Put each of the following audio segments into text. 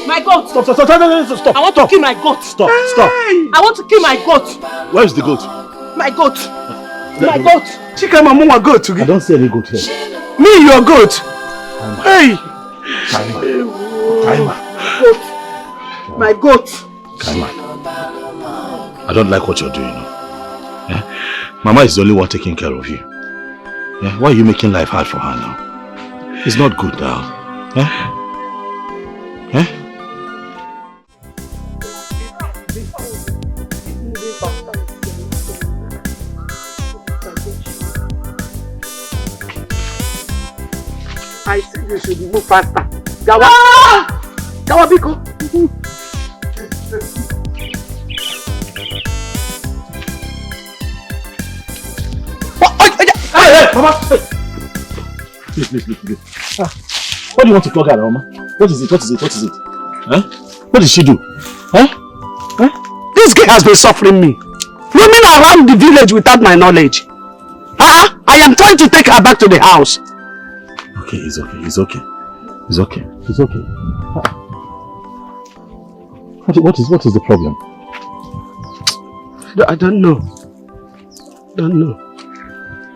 My goat! Stop! I want to kill my goat! Stop! I want to kill my goat! Where is the goat? My goat! My goat! Chikama, mama goat. I don't see any goat here. Me, your goat! Hey! Kaima. My goat! Kaima. I don't like what you're doing. Yeah? Mama is the only one taking care of you. Yeah? Why are you making life hard for her now? It's not good now. Yeah? Eh? I said you should move faster. Jawa! Jawa Biko! Hey, Mama! Please. What do you want to flog her, Mama? What is it? Huh? What did she do? Huh? This girl has been suffering me. Roaming around the village without my knowledge. I am trying to take her back to the house. Okay, it's okay. What is the problem? I don't know.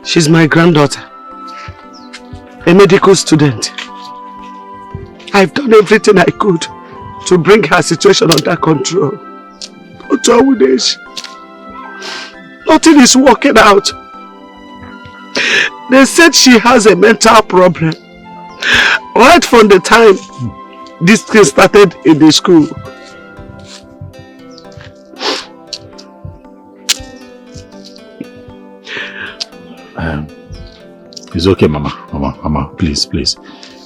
She's my granddaughter. A medical student. I've done everything I could to bring her situation under control. But always, nothing is working out. They said she has a mental problem. Right from the time this thing started in the school. It's okay, Mama. Mama, please.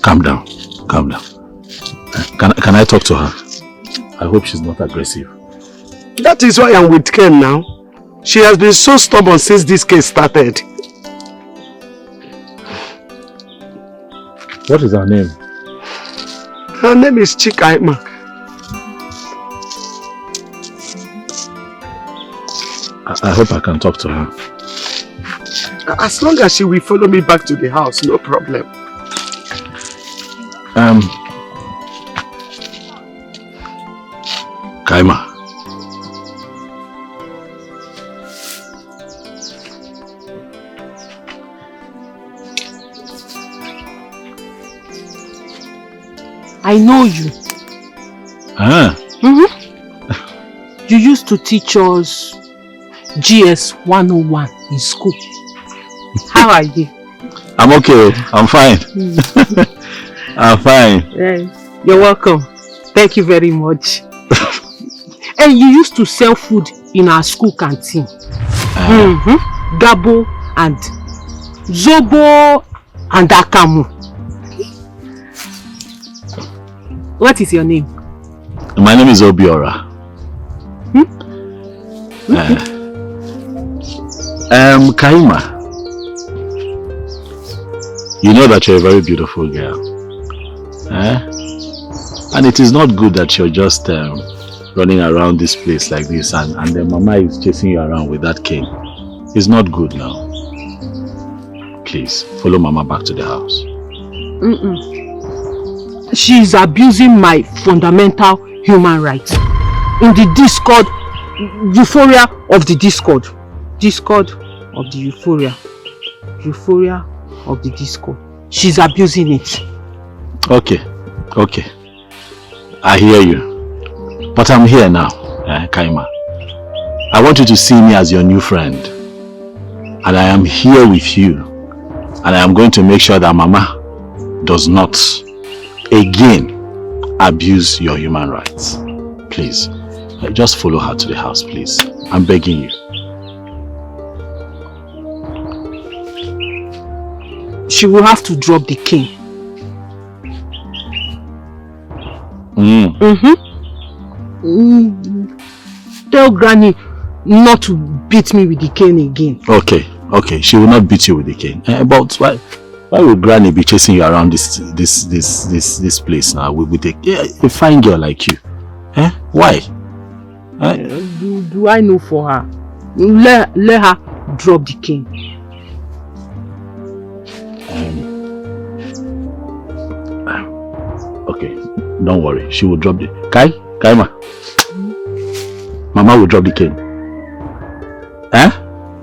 Calm down. Can I talk to her? I hope she's not aggressive. That is why I'm with Ken now. She has been so stubborn since this case started. What is her name? Her name is Chikaima. I hope I can talk to her. As long as she will follow me back to the house, no problem. Kaima. I know you. You used to teach us GS 101 in school. How are you? I'm okay. I'm fine. I'm fine. Yes. You're welcome. Thank you very much. And you used to sell food in our school canteen. Gabo and Zobo and Akamu. What is your name? My name is Obiora. Kaima, you know that you're a very beautiful girl. And it is not good that you're just running around this place like this and then Mama is chasing you around with that cane. It's not good now. please, follow Mama back to the house. She's abusing my fundamental human rights. In the Discord, euphoria of the Discord. Discord of the euphoria. Euphoria of the Discord. She's abusing it. Okay. I hear you. But I'm here now, Kaima. I want you to see me as your new friend. And I am here with you. And I am going to make sure that Mama does not again abuse your human rights. Please, just follow her to the house, please. I'm begging you. She will have to drop the cane. Tell Granny not to beat me with the cane again. Okay. She will not beat you with the cane. But why would Granny be chasing you around this place now with a fine girl like you? Why? Do I know for her? Let her drop the cane. Okay, don't worry. She will drop the Kaima. Mama will drop the cane.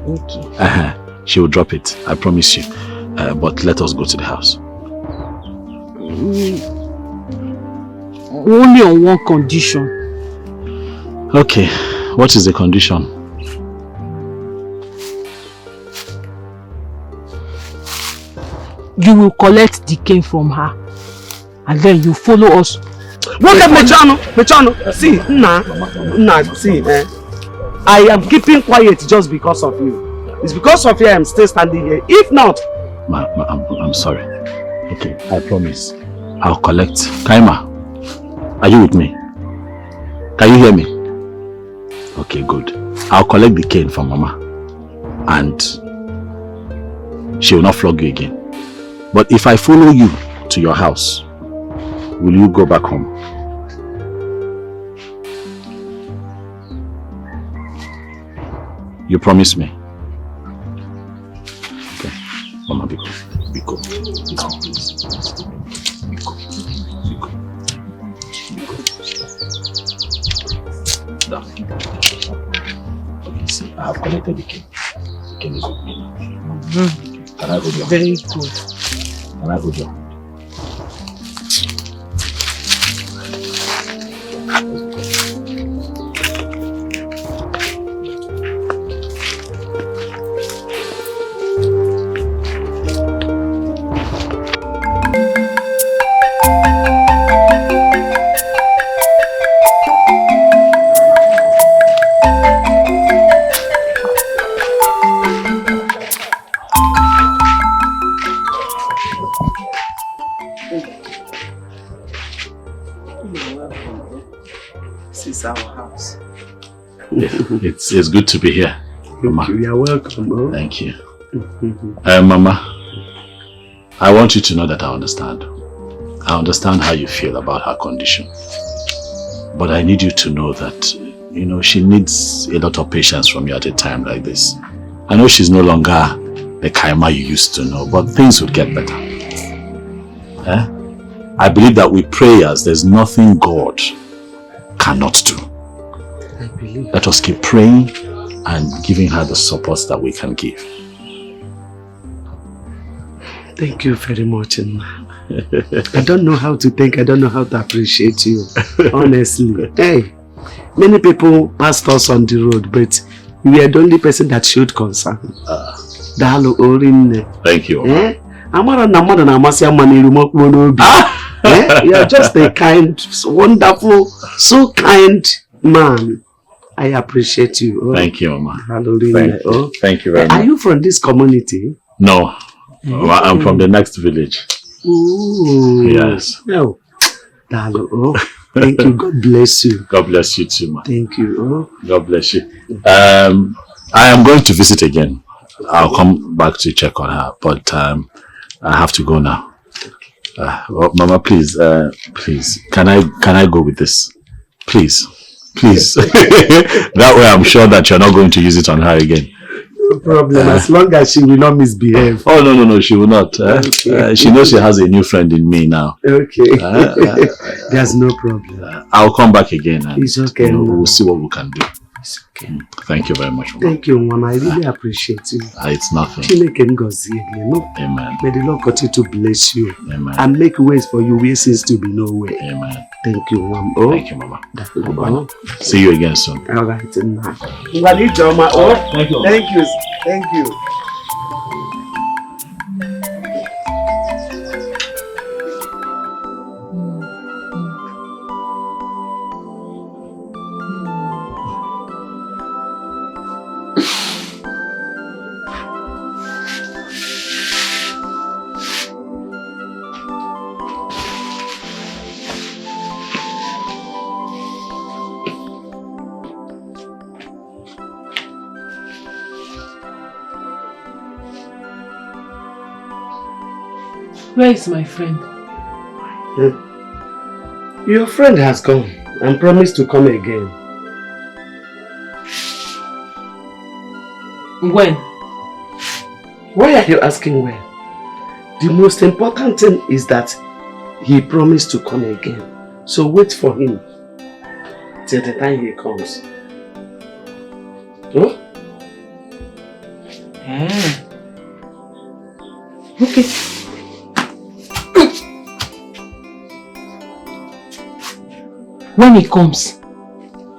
Okay. She will drop it. I promise you. But let us go to the house. Only on one condition. Okay. What is the condition? You will collect the cane from her. And then you follow us. Look at Mechano. See, see, I am keeping quiet just because of you. It's because of you I'm still standing here. If not... I'm sorry. Okay, I promise. I'll collect. Kaima, are you with me? Can you hear me? Okay, good. I'll collect the cane from Mama. And she will not flog you again. But if I follow you to your house, will you go back home? You promise me? Okay. Mama, be good. Be good. Down. Okay, see, I have collected the cane. The cane is with me now. Can I go down? Very good. Can I go down? It's good to be here, Mama. You are welcome, bro. Thank you. Mama, I want you to know that I understand. I understand how you feel about her condition. But I need you to know that, she needs a lot of patience from you at a time like this. I know she's no longer the Kaima you used to know, but things will get better. I believe that with prayers, there's nothing God cannot do. Let us keep praying and giving her the support that we can give. Thank you very much, Nna. I don't know how to thank, I don't know how to appreciate you, honestly. Hey, many people passed us on the road, but you are the only person that showed concern. Thank you. You are just a kind, wonderful, so kind man. I appreciate you. Oh. Thank you, Mama. Hallelujah. Thank you very much. Are you from this community? No. I'm from the next village. Ooh. Yes. Oh. Thank you. God bless you. God bless you too, man. Thank you. Oh. God bless you. I am going to visit again. I'll come back to check on her, but I have to go now. Mama, please, can I go with this? Please. That way I'm sure that you're not going to use it on her again. problem, as long as she will not misbehave. Oh, no, she will not. Okay. She knows she has a new friend in me now. Okay. There's no problem. I'll come back again. And, it's okay. We'll see what we can do. It's okay. Thank you very much, Mama. Thank you, Mama. I really appreciate you. It's nothing. Amen. May the Lord continue to bless you. Amen. And make ways for you where seems to be no way. Amen. Thank you, Mama. Thank you, Mama. See you again soon. All right. Thank you. Thank you. Where is my friend? Your friend has come and promised to come again. When? Why are you asking when? The most important thing is that he promised to come again. So wait for him till the time he comes. Huh? Okay. When he comes,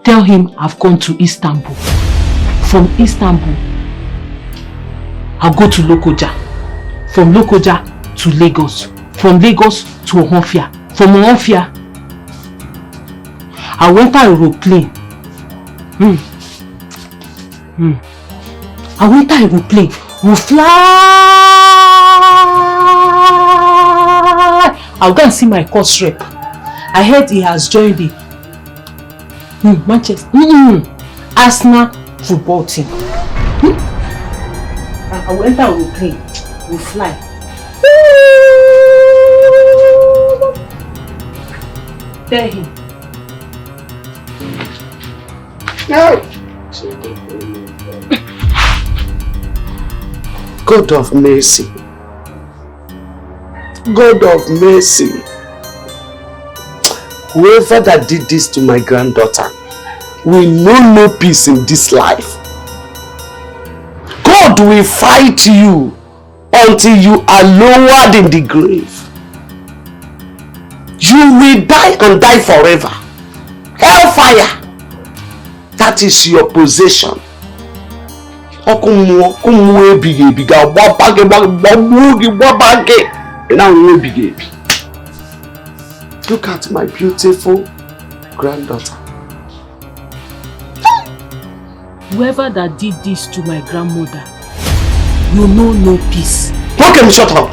tell him I've gone to Istanbul. From Istanbul, I'll go to Lokoja. From Lokoja to Lagos. From Lagos to Ohofia. From Ohofia, I'll enter a aeroplane. I'll enter a aeroplane. We'll fly. I'll go and see my course rep. I heard he has joined the Manchester Arsenal football team. And I will enter a aeroplane. We'll fly. Tell him. No. God of mercy. God of mercy. Whoever that did this to my granddaughter will know no peace in this life. God will fight you until you are lowered in the grave. You will die and die forever. Hellfire. That is your possession. Look at my beautiful granddaughter. Whoever that did this to my grandmother, you know no peace. Okay, shut up.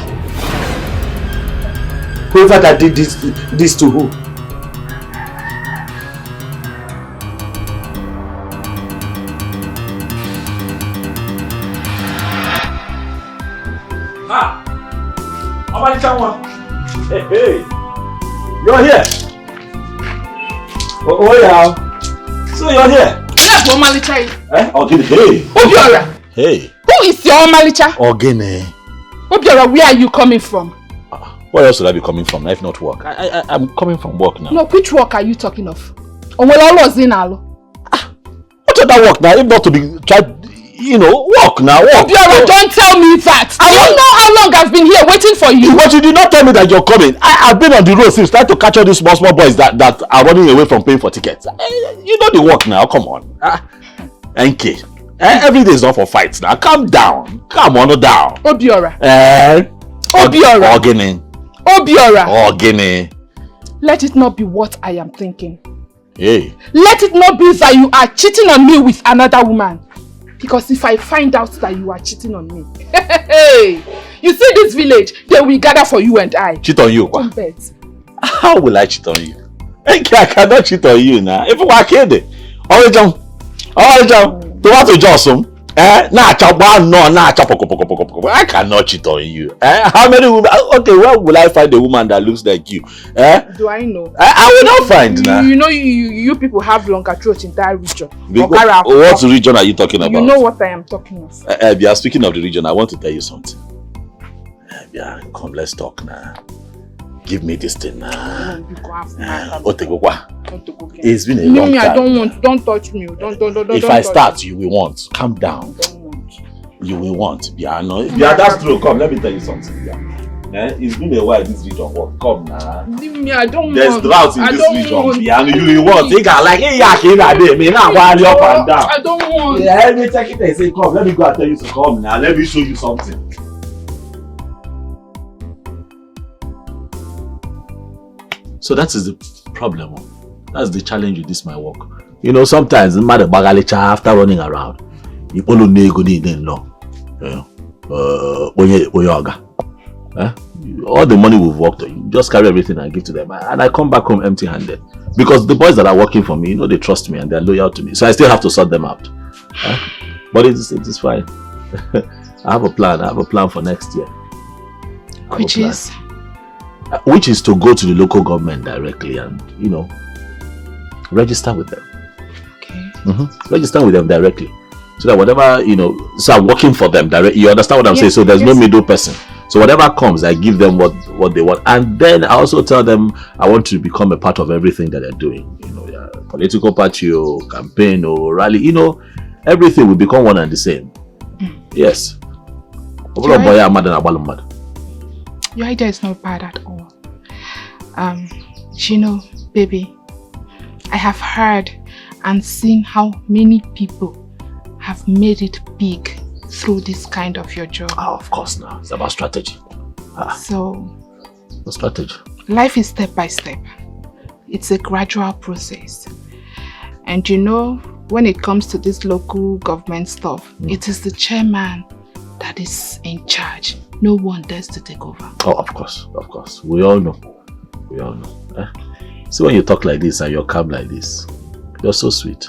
Whoever that did this to who? Hey, you're here. Oh yeah. So you're here. Yes, Omalicha. Ogene. Hey. Obiora. Hey. Who is your Omalicha? Ogene. Obiora, where are you coming from? Where else would I be coming from? If not work. I'm coming from work now. No, which work are you talking of? What other work now? If not to be work now. Work. Obiora, don't tell me that. I don't know how long I've been here waiting for you. But you did not tell me that you're coming. I've been on the road since trying to catch all these small boys that are running away from paying for tickets. You know the work now. Come on. NK. Every day is not for fights now. Calm down. Calm on down. Obiora. Obiora. Ogene. Let it not be what I am thinking. Hey. Let it not be that you are cheating on me with another woman. Because if I find out that you are cheating on me, you see this village, they will gather for you and I. Cheat on you? How will I cheat on you? I cannot cheat on you now. If I can't, tomato Johnson. Nah, chop one, no, nah, chop. I cannot cheat on you. How many women? Okay, where will I find a woman that looks like you? Do I know? I will not find now. You know, you people have longer throats in that region. What region are you talking about? You know what I am talking of. Yeah, speaking of the region, I want to tell you something. Yeah, come, let's talk now. Give me this thing now. It's been a long time. I don't want. Don't touch me. Don't. If I start, you will want. Calm down. You will want. Yeah, no. Yeah, that's true. Come, let me tell you something. Yeah. It's been a while this region work. Come now. I don't There's want. drought in this region. Want. Yeah, and you will want. Think I like, hey, yeah, me now while up and down. I don't want. Yeah, let me check it and say, come, let me go and tell you to come now. Let me show you something. So that is the problem. That's the challenge with this my work. You know, sometimes the matter bagalicha after running around, you only nego need no. All the money we've worked, you just carry everything and give to them, and I come back home empty-handed because the boys that are working for me, you know, they trust me and they're loyal to me. So I still have to sort them out. But it is fine. I have a plan. I have a plan for next year. Which is to go to the local government directly and, you know, register with them. Okay. Register with them directly. So that whatever, you know, so I'm working for them directly. You understand what I'm saying? So there's no middle person. So whatever comes, I give them what they want. And then I also tell them I want to become a part of everything that they're doing. You know, yeah, political party or campaign or rally, you know, everything will become one and the same. Yes. Your idea is not bad at all. You know, baby, I have heard and seen how many people have made it big through this kind of your job. Oh, of course now. It's about strategy. So, the strategy. Life is step by step. It's a gradual process. And you know, when it comes to this local government stuff, it is the chairman that is in charge. No one dares to take over. Oh, of course, of course. We all know. We all know. See, when you talk like this and you're calm like this, you're so sweet.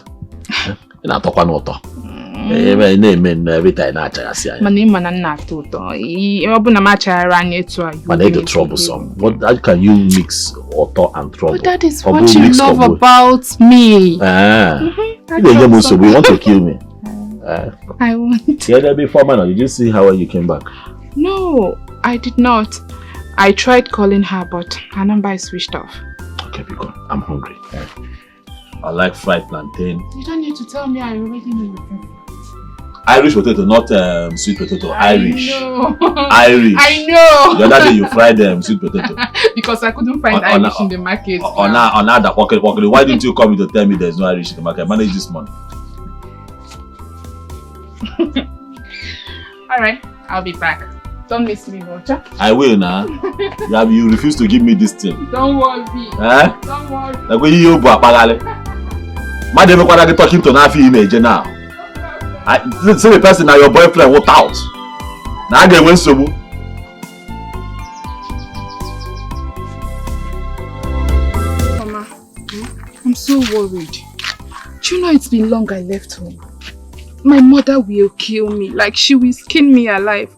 You're not talking water. Every time I say, but it's troublesome. How can you mix auto and trouble? But that is what you love about me. We want to kill me. I want. Yeah, there before, man. Did you see how you came back? No, I did not. I tried calling her, but her number is switched off. Okay, because I'm hungry. I like fried plantain. You don't need to tell me. I already know your favorite. Irish potato, not sweet potato. Irish. Know. Irish. I know. The other day you fried sweet potato. Because I couldn't find Irish in the market. Why didn't you come to tell me there's no Irish in the market? Manage this money. Alright, I'll be back. Don't miss me, Rocha. I will now. You refuse to give me this thing. Don't worry. Don't worry. Like when you go Madam, what are you talking to now? See the person now your boyfriend walked out. Now they went so. Mama, I'm so worried. Do you know it's been long I left home? My mother will kill me, like she will skin me alive.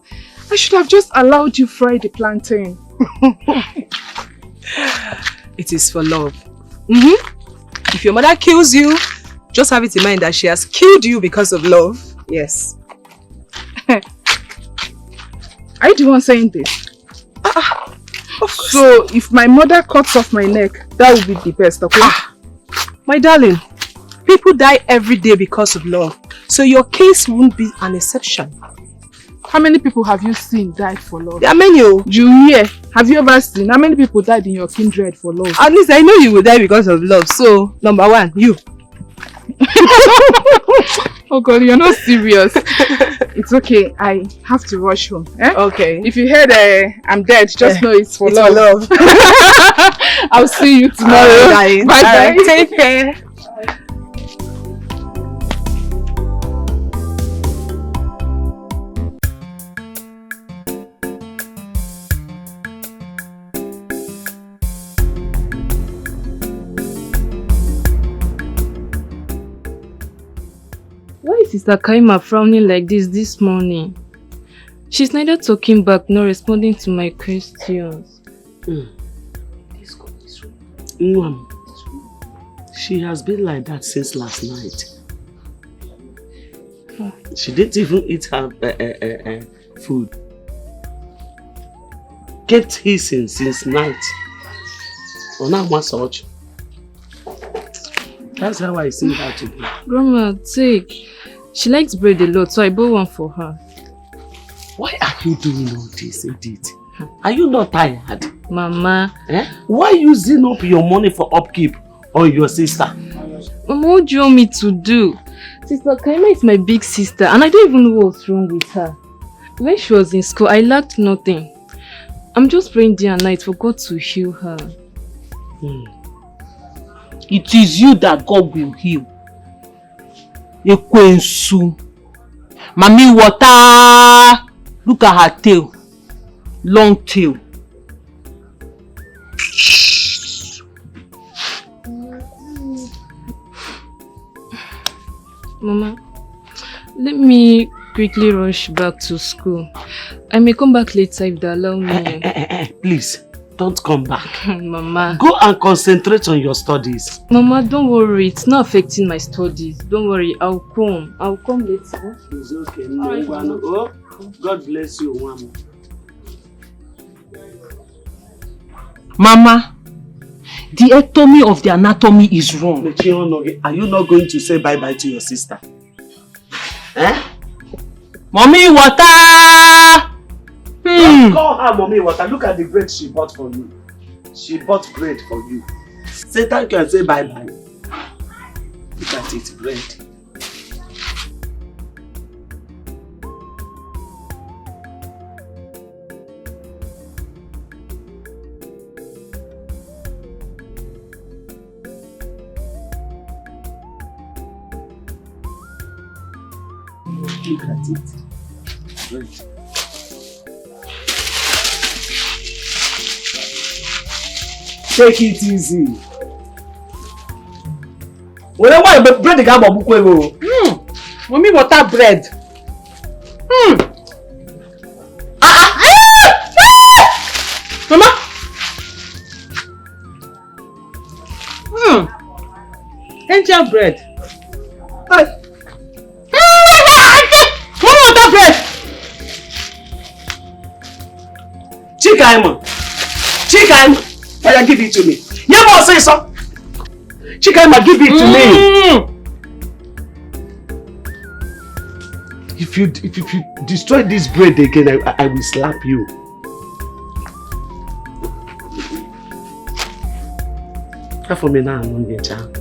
I should have just allowed you fry the plantain. It is for love. If your mother kills you, just have it in mind that she has killed you because of love. Yes. Are you the one saying this? So if my mother cuts off my neck, that would be the best, okay? My darling, people die every day because of love. So your case won't be an exception. How many people have you seen died for love? There are many. You hear? Have you ever seen how many people died in your kindred for love? At least I know you will die because of love. So, number one, you. Oh God, you're not serious. It's okay. I have to rush home. Okay. If you heard I'm dead, just know it's for love. For love. I'll see you tomorrow. Bye. Take care. Sister Kaima frowning like this morning? She's neither talking back nor responding to my questions. She has been like that since last night. She didn't even eat her food. Kept hissing since night. That's how I see her today. Grandma, take. She likes bread a lot, so I bought one for her. Why are you doing all this, Edith? Are you not tired? Mama. Why using up your money for upkeep on your sister? Mama, what do you want me to do? Sister Kaima is my big sister and I don't even know what's wrong with her. When she was in school, I lacked nothing. I'm just praying day and night for God to heal her. It is you that God will heal. Ekwensu. Mami water. Look at her tail. Long tail. Mama, let me quickly rush back to school. I may come back later if they allow me. Please, don't come back. Mama. Go and concentrate on your studies. Mama, don't worry. It's not affecting my studies. Don't worry. I'll come. I'll come later. It's okay. Oh, God bless you, Mama. Mama, the ectomy of the anatomy is wrong. Are you not going to say bye-bye to your sister? Mommy, water! Don't call her Mommy Water. Look at the bread she bought for you. She bought bread for you. Say thank you and say bye-bye. Look at it, bread. Look at it. Bread. Take it easy. Whenever bread ga bo bukwego. Mommy, water bread. Mama. Angel bread. Water bread. Chikaima. Give it to me. Yemo say so. Chikaima, give it to me. If you destroy this bread again, I will slap you. Come for me now, I'm on your child.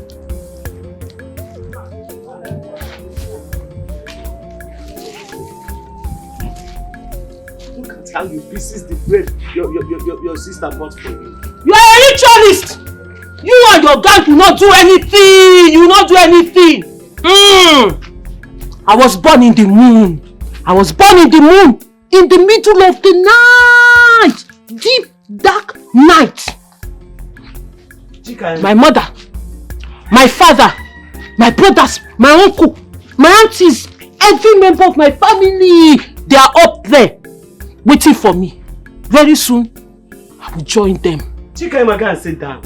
Look at how you pieces the bread your sister bought for you. You are a ritualist. You and your gang will not do anything. You will not do anything. I was born in the moon. In the middle of the night. Deep, dark night. My mother, my father, my brothers, my uncle, my aunties, every member of my family, they are up there waiting for me. Very soon, I will join them. Chikaima, go and sit down.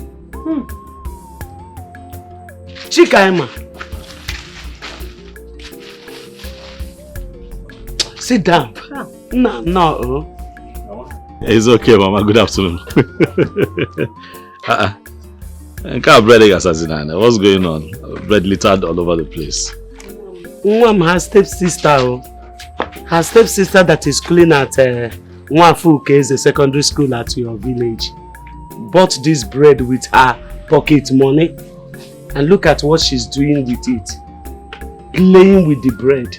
Chikaima. Sit down. No. It's okay, Mama. Good afternoon. What's going on? Bread littered all over the place. Mom, her stepsister. Her stepsister that is schooling at Nwafuke is a secondary school at your village. Bought this bread with her pocket money. And look at what she's doing with it. Playing with the bread.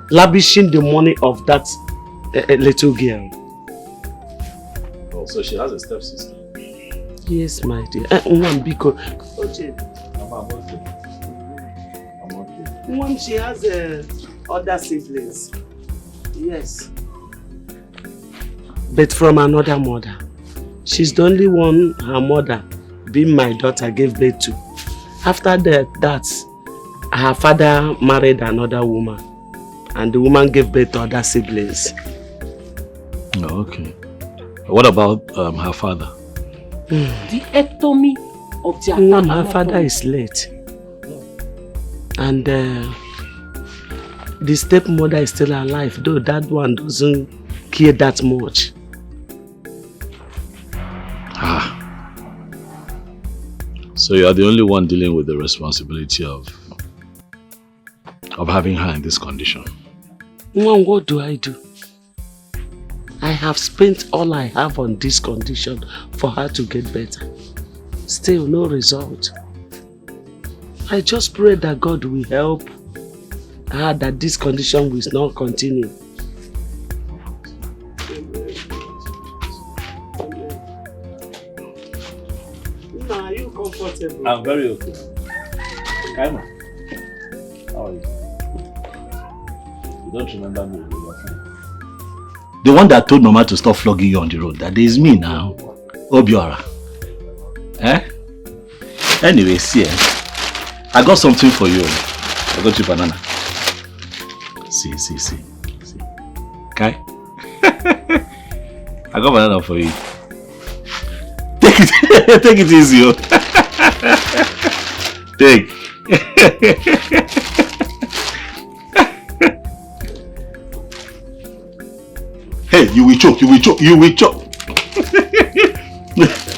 Lavishing the money of that little girl. Oh, so she has a stepsister? Yes, my dear. Mom, she has other siblings. Yes. But from another mother. She's the only one her mother, being my daughter, gave birth to. After that, her father married another woman. And the woman gave birth to other siblings. Oh, okay. What about her father? The ectomy of the Her father is late. And the stepmother is still alive, though that one doesn't care that much. So you are the only one dealing with the responsibility of having her in this condition. Mom, what do? I have spent all I have on this condition for her to get better. Still no result. I just pray that God will help her, that this condition will not continue. Are you comfortable? I'm very okay. Kaima, how are you? You don't remember me? The one that told Mama to stop flogging you on the road, that is me now. Obiora. Eh? Anyway, see, I got something for you. I got you banana. See. Kai? I got banana for you. Take it, take it easy. Oh. Take. Hey, you will choke.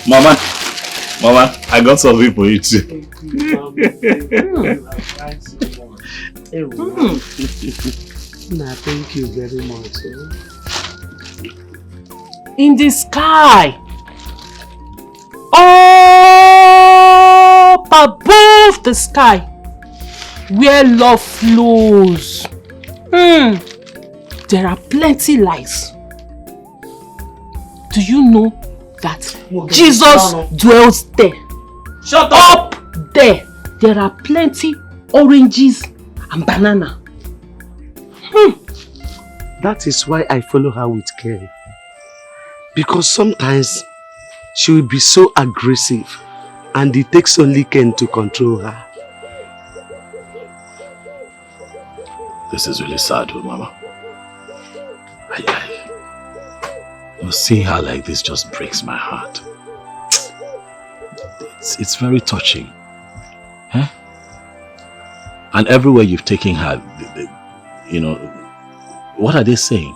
Mama, I got something for you too. Thank you very much. In the sky, up above the sky, where love flows, there are plenty lights. Do you know that Jesus dwells there? Shut up! There are plenty oranges and banana. That is why I follow her with care. Because sometimes she will be so aggressive and it takes only Ken to control her. This is really sad, Mama. Seeing her like this just breaks my heart. It's very touching. Huh? And everywhere you've taken her, you know, what are they saying?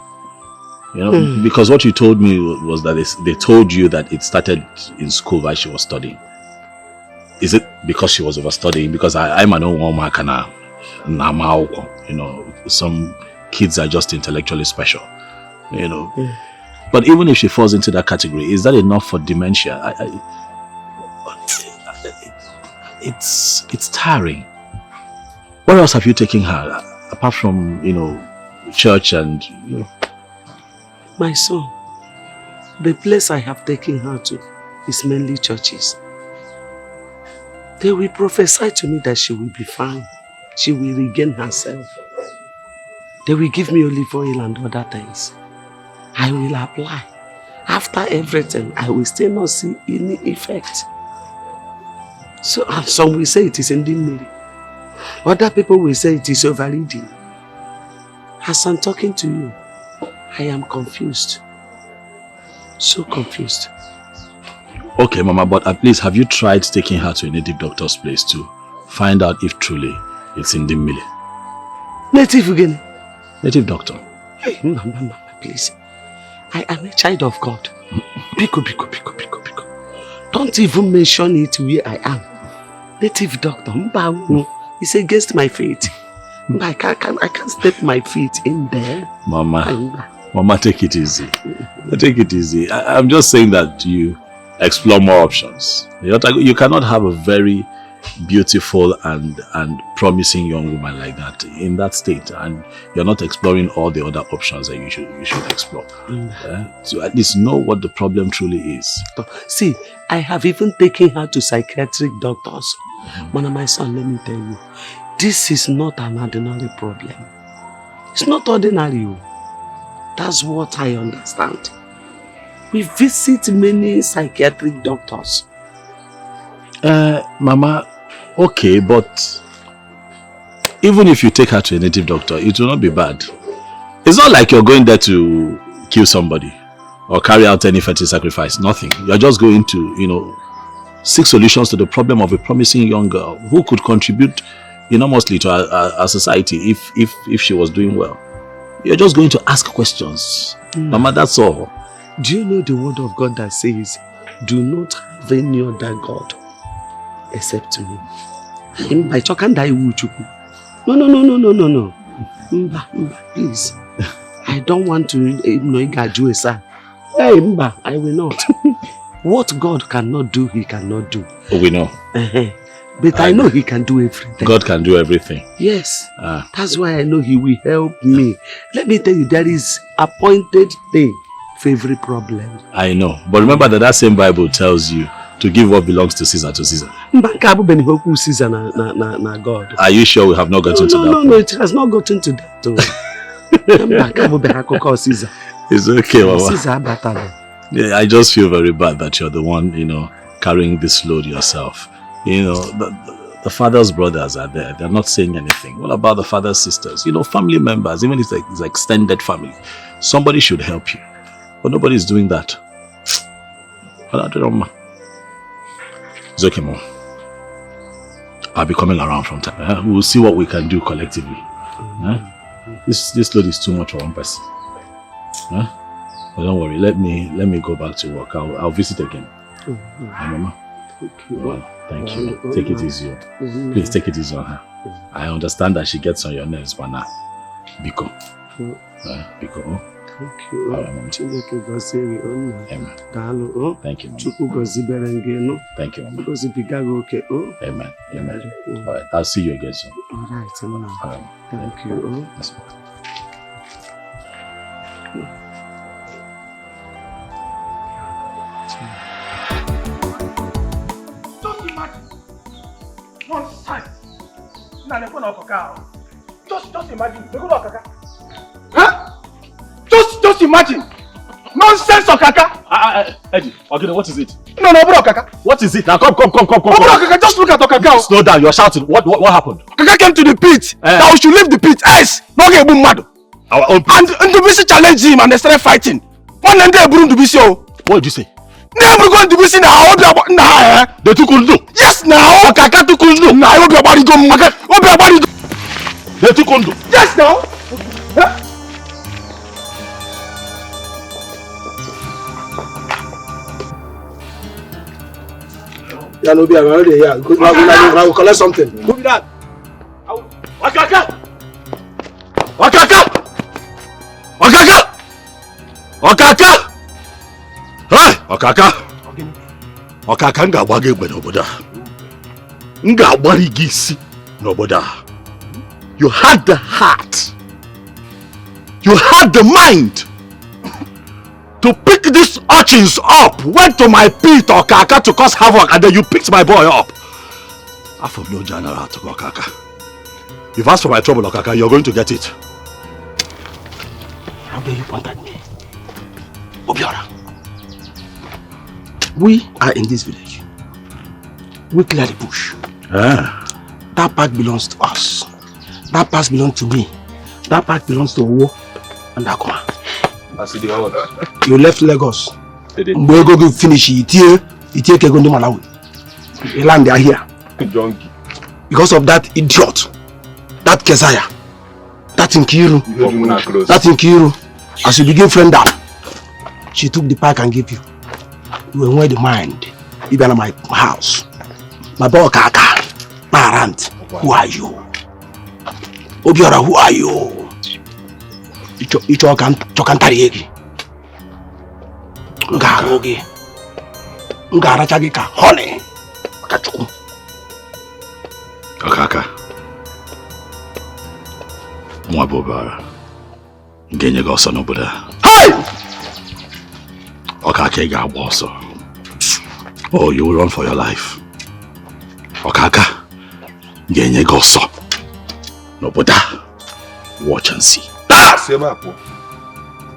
You know, because what you told me was that they told you that it started in school while she was studying. Is it because she was overstudying? Because I'm an old woman, you know, some kids are just intellectually special, you know. But even if she falls into that category, is that enough for dementia? It's tiring. Where else have you taken her apart from, you know, church and, you know? My son, the place I have taken her to is mainly churches. They will prophesy to me that she will be fine. She will regain herself. They will give me olive oil and other things. I will apply. After everything, I will still not see any effect. So, and some will say it is ending. Other people will say it is overeating. As I'm talking to you, I am confused. So confused. Okay, Mama, but at least have you tried taking her to a native doctor's place to find out if truly it's in Dimmile? Native again? Native doctor. Hey, Mama, please. I am a child of God. Pico. Don't even mention it where I am. Native doctor. It's against my faith. I can't step my feet in there. Mama, take it easy. Take it easy. I'm just saying that you explore more options. You cannot have a very beautiful and promising young woman like that in that state, and you're not exploring all the other options that you should explore. So at least know what the problem truly is. See, I have even taken her to psychiatric doctors. My son, let me tell you, this is not an ordinary problem. It's not ordinary. That's what I understand. We visit many psychiatric doctors. Mama, okay, but even if you take her to a native doctor, it will not be bad. It's not like you're going there to kill somebody or carry out any fetal sacrifice. Nothing. You're just going to, seek solutions to the problem of a promising young girl who could contribute enormously to our society if she was doing well. You're just going to ask questions. Mama, that's all. Do you know the word of God that says, do not have any other God except me? No. Mba, please. I don't want to do sir. Hey, Mba, I will not. What God cannot do, he cannot do. Oh, we know. But I know he can do everything. God can do everything. Yes. That's why I know he will help me. Let me tell you, there is appointed day for every problem. I know. But remember that same Bible tells you to give what belongs to Caesar to Caesar. Caesar na God. Are you sure we have not gotten to that? No, it has not gotten to that. Caesar. It's okay, Mama. Caesar battle. Yeah, I just feel very bad that you're the one, carrying this load yourself. The father's brothers are there. They're not saying anything. What about the father's sisters? Family members, even if it's extended family. Somebody should help you. But nobody's doing that. I don't know. It's okay, Mom. I'll be coming around from time. We'll see what we can do collectively. This load is too much for one person. But don't worry. Let me go back to work. I'll visit again. Mama. Thank you. Take it easy. Please take it easy on her. I understand that she gets on your nerves, but now, Biko. Biko. Thank you. Amen. Thank you, Mama. Thank you, Mama. Amen. Amen. All right. I'll see you again soon. All right. Thank you. Yes, Just imagine. One time. Just imagine. Huh? Just imagine. Nonsense, Okaka. Eddie, okay, what is it? No, bro, Okaka. What is it? Now come. Oh, bro, Okaka, just look at Okaka. Slow down, you're shouting. What happened? Okaka came to the pit. That we should leave the pit. Yes, no get mad. Our own pit. And Ndubisi challenged him and they started fighting. One day, Ndubisi. What did you say? Never going to be seen now. They took Undu. Yes, now. Okaka took Undu. Now, I hope your body go. They took Undu. Yes, now. Huh? Yeah, no, I'm already here. I will collect something. Who be that? Okaka! Hey, Okaka! Okaka nga gbage egbe n'obodo a. Nga agbari gị isi n'obodo a. You had the heart. You had the mind to pick these urchins up. Went to my pit, Okaka, to cause havoc, and then you picked my boy up. I from no general to Okaka. You've asked for my trouble, Okaka. You're going to get it. How dare you point at me? Obiora. We are in this village. We clear the bush. That part belongs to us. That part belongs to me. That part belongs to Owo and Akuma. I see the order. You left Lagos. They did. We go finish it. Itie Kegondo Malawi. You land there here. Donkey. Because of that idiot. That Kezaya. That Nkiru. That Nkiru. As you begin friend down, she took the pack and gave you. You were the mind. You been at my house. My boy Kaka. My aunt. Who are you? Obiora, who are you? Icho Kantariegi. Nga Rogi. Nga Rachagika. Honey. Kachuku. Okaka. Mwabobara. Genye goso n'obodo. Hey! Okaka ga also. Oh, you will run for your life. Okaka. Genye goso n'obodo. Watch and see. Ah, c'est ma peau.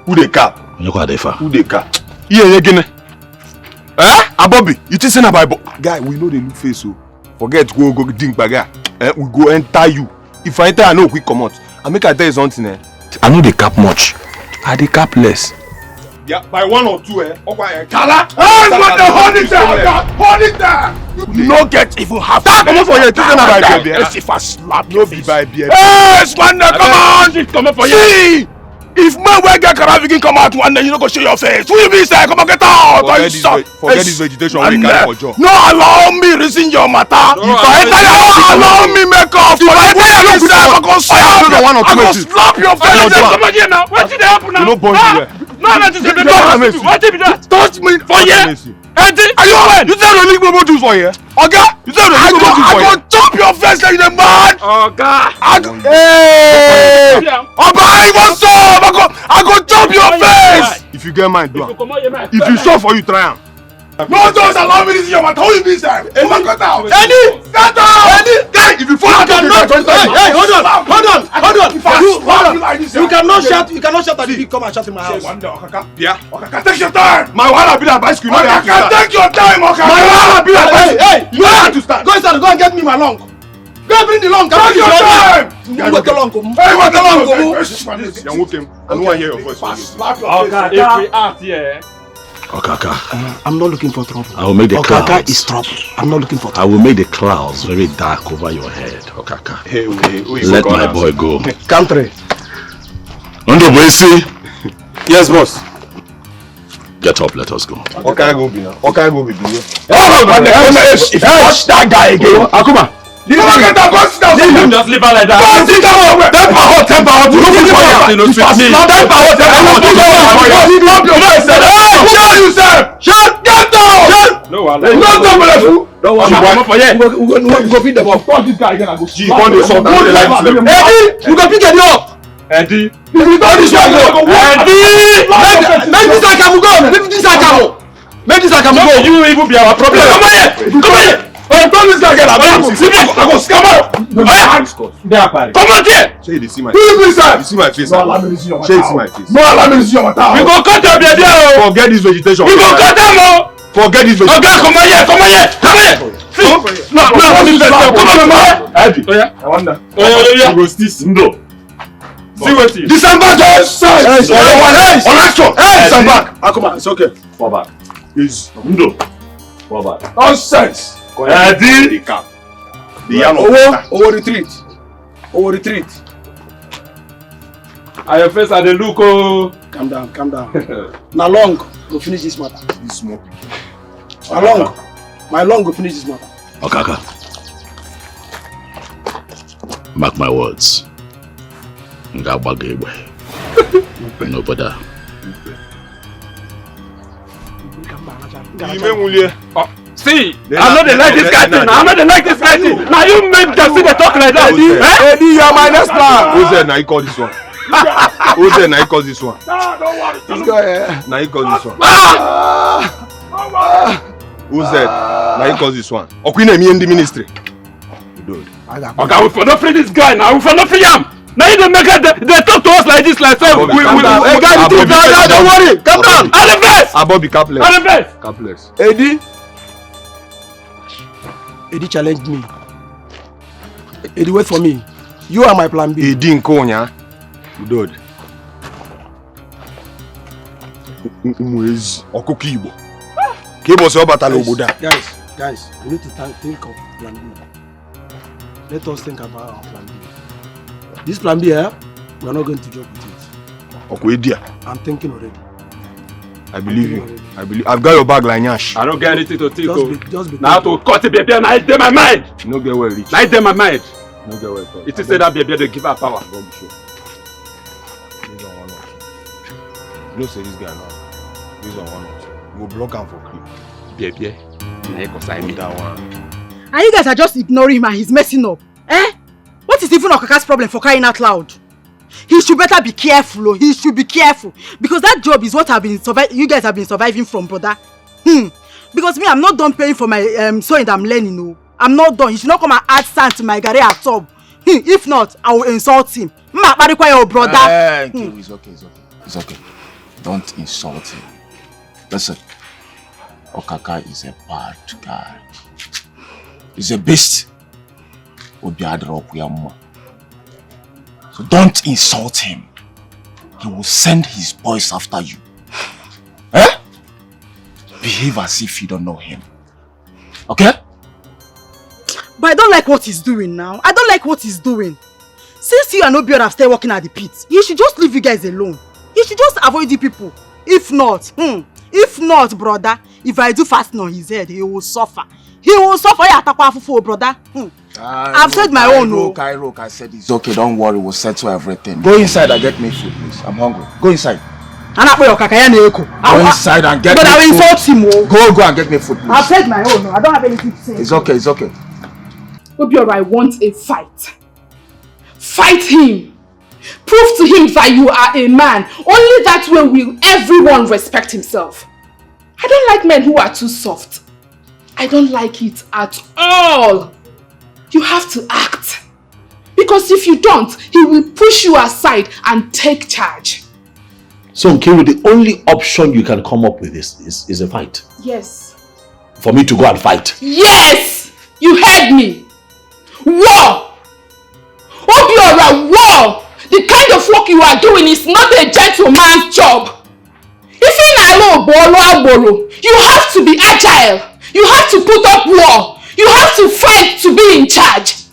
Who they cap? Who they cap? Yeah, again. Abobi, you think say na Bible? Guy, we know they look face so. Forget go ding baga. We go enter you. If I tell I know quick come out, I make I tell you something. I know they cap much. I they cap less. Yeah, by 1 or 2, okay. Kala! Hey, what the hold it there! Hold it there! You no get even half. Come on for you. Come on, baby. If I slap you, be by beer. Hey, Spanda, come on! Come on for you. See, if man will get Karavikin come out one day, you don't go show your face. Who you be say? Come on, get out! Forget this vegetation. No, allow me reason your matter. If I tell you, allow me make off. If I tell you, I go slap you. I go slap your face. Come on here now. What did happen now? You no born here. No, what did that? Touch me for here. Auntie, are you alright? You said you leave me do for here. Okay? You said you leave me do for here. I go chop your face like the man. Okay. Hey. Oba, what's up? I go chop your face. If you get mine, do it. If you show for you, try am. No, just allow me to see your mouth. How you be there? Come cut out. Eddie, cut out. Eddie, guy, if you fall, hey, hold on. You cannot shout. You cannot shout at the big. Come and shout in my house. Yeah. Okay, take your time. My wife be like bicycle. Okay, take your time. Okay. My wife be like bicycle. Hey, you have to start. Go inside. Go and get me my long. Go bring the long. Take your time. What the long? Hey, what the long? You're walking. I don't want to hear your voice. Okay, if we act here. Okaka. I'm not looking for trouble. I will make the Okaka clouds. Is trouble. I'm not looking for trouble. I will make the clouds very dark over your head, Okaka. Hey, let my boy go. Country. Undo Boisi. Yes, boss. Get up, let us go. Okay, go be now. Okay, go be. If you watch that guy again, Akuma. You don't get that boss down. You just leave her like that. Boss sit down. Temper hot. You don't put fire. You temper hot. Stop your voice. Shut yourself. Shut. Get down. No, Allah. Don't talk about fool. Don't worry. Come for here. We go feed the ball. Fuck this guy again. I go. She found the salt. Eddie, you go pick it up. Eddie. If you don't this one go. Eddie. Make this akamu go. Make this akamu. Make this akamu go. You even be our problem. Come here. Come here. I told this guy again, I go scam out. Come on here. Say you see my face. You see my face. No, allow me to see your face. No, allow me to see your face. We go cut them there. Forget this vegetation. We go cut them. Forget this vegetation. Okay, come on here. Come here. No, come on, man. Eddie. Oh yeah. I wonder. Oh yeah. You go still Ndo. See what it is. December just on action. December. Come on, it's okay. Fall back. Is Ndo. Fall back. Nonsense. Eddie. Over retreat. I your face at the look. Calm down. Now long, go finish this matter. This smoke. My long go finish this matter. Okaka. Mark my words. Ngabagwe. No brother. See, I know they like this guy thing. Now you make them see they talk like that. Eddie, you are my next man. Who's there? Now you call this one. Who's there? Now you call this one. No, don't worry. This guy. Now you call this one. Who's there? Now you call this one. Okwine me in the ministry. Dude. Okay, we for not free this guy now. We for not free him. Now you don't make it. They talk to us like this, like so. Don't worry. Calm down. At the best. Abobi capless. At the best. Capless. Eddie challenged me. Eddie, wait for me. You are my plan B. Eddie Nkonya. Dude. Mwezi. Okuki Igbo. Kibo se obatala oboda. Guys, we need to think of plan B. Let us think about our plan B. This plan B, we are not going to joke with it. Okwedia. I'm thinking already. I believe you. I've got your bag like Nyash. I don't get anything to think of. Just be now to cut it, baby, and I in my mind. No get well rich. I in my mind. No get well. It is said that baby they give her power. Don't be sure. You say this guy now. This one one. We'll block him for clip. Baby, I consign me that one. And you guys are just ignoring him and he's messing up. What is even Okaka's problem for crying out loud? He should better be careful. He should be careful. Because that job is what you guys have been surviving from, brother. Because me, I'm not done paying for my sewing that I'm learning. No. I'm not done. He should not come and add sand to my garri at all. If not, I will insult him. Brother. It's okay. Don't insult him. Listen, Okaka is a bad guy. He's a beast. So don't insult him. He will send his boys after you. Eh? Behave as if you don't know him. Okay? But I don't like what he's doing now. I don't like what he's doing. Since you and Obiora have started working at the pit, he should just leave you guys alone. He should just avoid the people. If not, brother, if I do fasting on his head, he will suffer. He will suffer, brother. I've said my own. Cairo, I said it's okay, don't worry, we'll settle everything. Go inside and get me food, please. I'm hungry. Go inside. Go inside and get me food. But I will insult him. Go and get me food, please. I've said my own. I don't have anything to say. It's okay, it's okay. Obiora, I want a fight. Fight him. Prove to him that you are a man. Only that way will everyone respect himself. I don't like men who are too soft. I don't like it at all. You have to act. Because if you don't, he will push you aside and take charge. So Nkiru, the only option you can come up with is a fight. Yes. For me to go and fight. Yes! You heard me. War! Obiora, war! The kind of work you are doing is not a gentleman's job. If you have to be agile. You have to put up war. You have to fight to be in charge.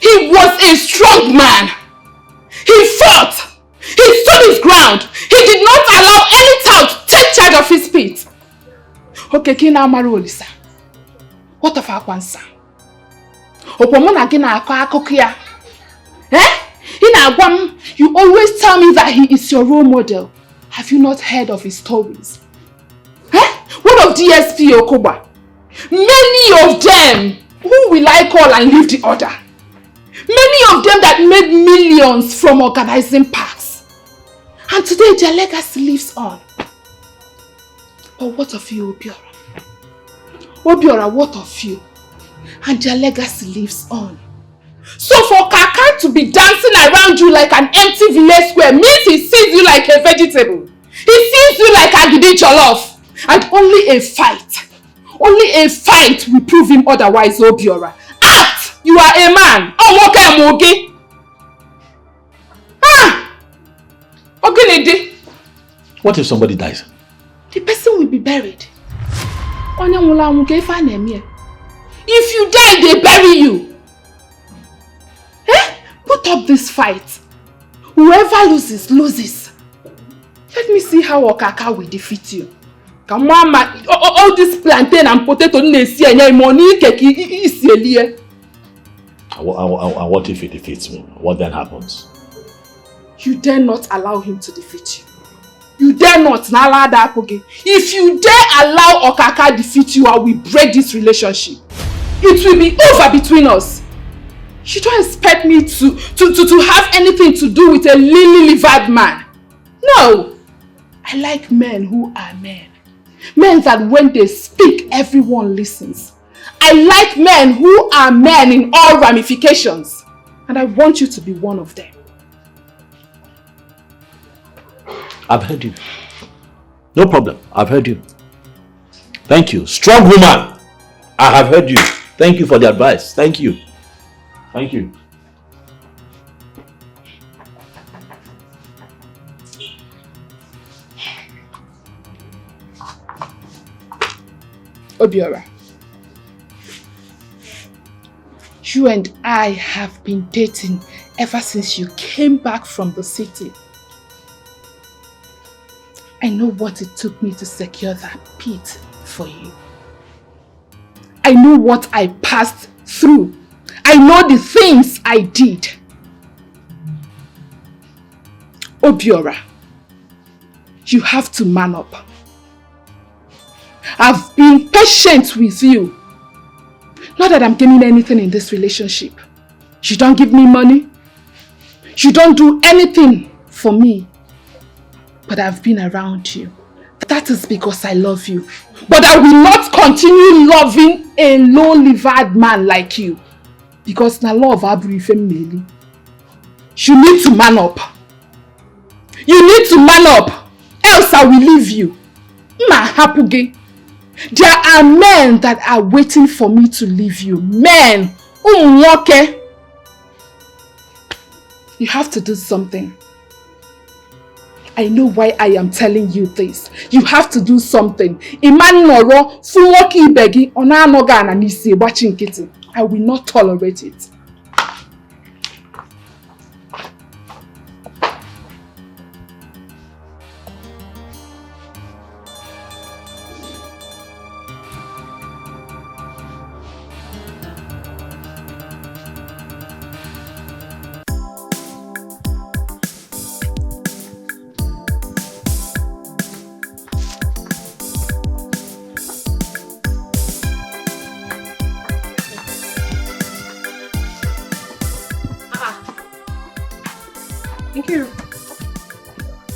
He was a strong man. He fought. He stood his ground. He did not allow any town to take charge of his pit. Okay, Kina Olisa. What of Akwansa? You always tell me that he is your role model. Have you not heard of his stories? What of DSP Okoba? Many of them. Who will I call and leave the order? Many of them that made millions from organizing parks. And today their legacy lives on. But what of you, Obiora? Obiora, what of you? And their legacy lives on. So for Kaka to be dancing around you like an empty village square means he sees you like a vegetable. He sees you like Agidi Jollof. And only a fight will prove him otherwise, Obiora. Act! You are a man. Oh, okay. Okay, what if somebody dies? The person will be buried. If you die, they bury you. Put up this fight. Whoever loses, loses. Let me see how Okaka will defeat you. Come on, man. All this plantain and potato money. And what if he defeats me? What then happens? You dare not allow him to defeat you. You dare not. If you dare allow Okaka defeat you, I will break this relationship. It will be over between us. You don't expect me to have anything to do with a lily-livered man. No. I like men who are men. Men that when they speak, everyone listens. I like men who are men in all ramifications. And I want you to be one of them. I've heard you. No problem. I've heard you. Thank you. Strong woman. I have heard you. Thank you for the advice. Thank you. Thank you. Obiora, you and I have been dating ever since you came back from the city. I know what it took me to secure that pit for you. I know what I passed through. I know the things I did. Obiora, you have to man up. I've been patient with you. Not that I'm gaining anything in this relationship. You don't give me money. You don't do anything for me. But I've been around you. That is because I love you. But I will not continue loving a low-livered man like you. Because na love abri femeli. You need to man up. You need to man up. Else I will leave you. Ma hapuge. There are men that are waiting for me to leave you. Men. Okay. You have to do something. I know why I am telling you this. You have to do something. I will not tolerate it.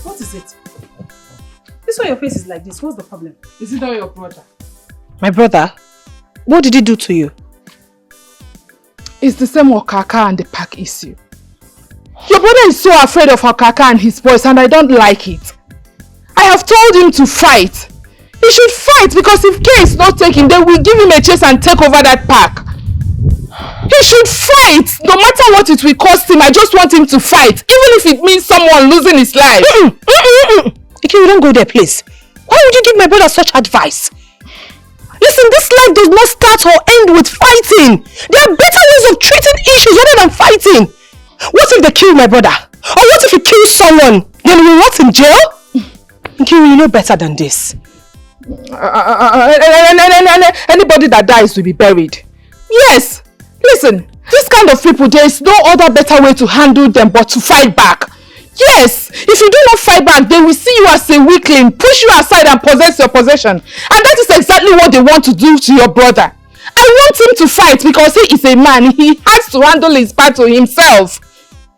What is it? This way your face is like this. What's the problem? Is it not your brother? My brother? What did he do to you? It's the same Okaka and the pack issue. Your brother is so afraid of Okaka and his boys, and I don't like it. I have told him to fight. He should fight, because if K is not taken, then we give him a chance and take over that pack. He should fight, no matter what it will cost him. I just want him to fight, even if it means someone losing his life. Okay, we don't go there, please. Why would you give my brother such advice? Listen, this life does not start or end with fighting. There are better ways of treating issues other than fighting. What if they kill my brother? Or what if he kills someone? Then we rot in jail? Okay, you know better than this. Anybody that dies will be buried. Yes. Listen, this kind of people, there is no other better way to handle them but to fight back. Yes, if you do not fight back, they will see you as a weakling, push you aside and possess your possession. And that is exactly what they want to do to your brother. I want him to fight because he is a man. He has to handle his battle himself.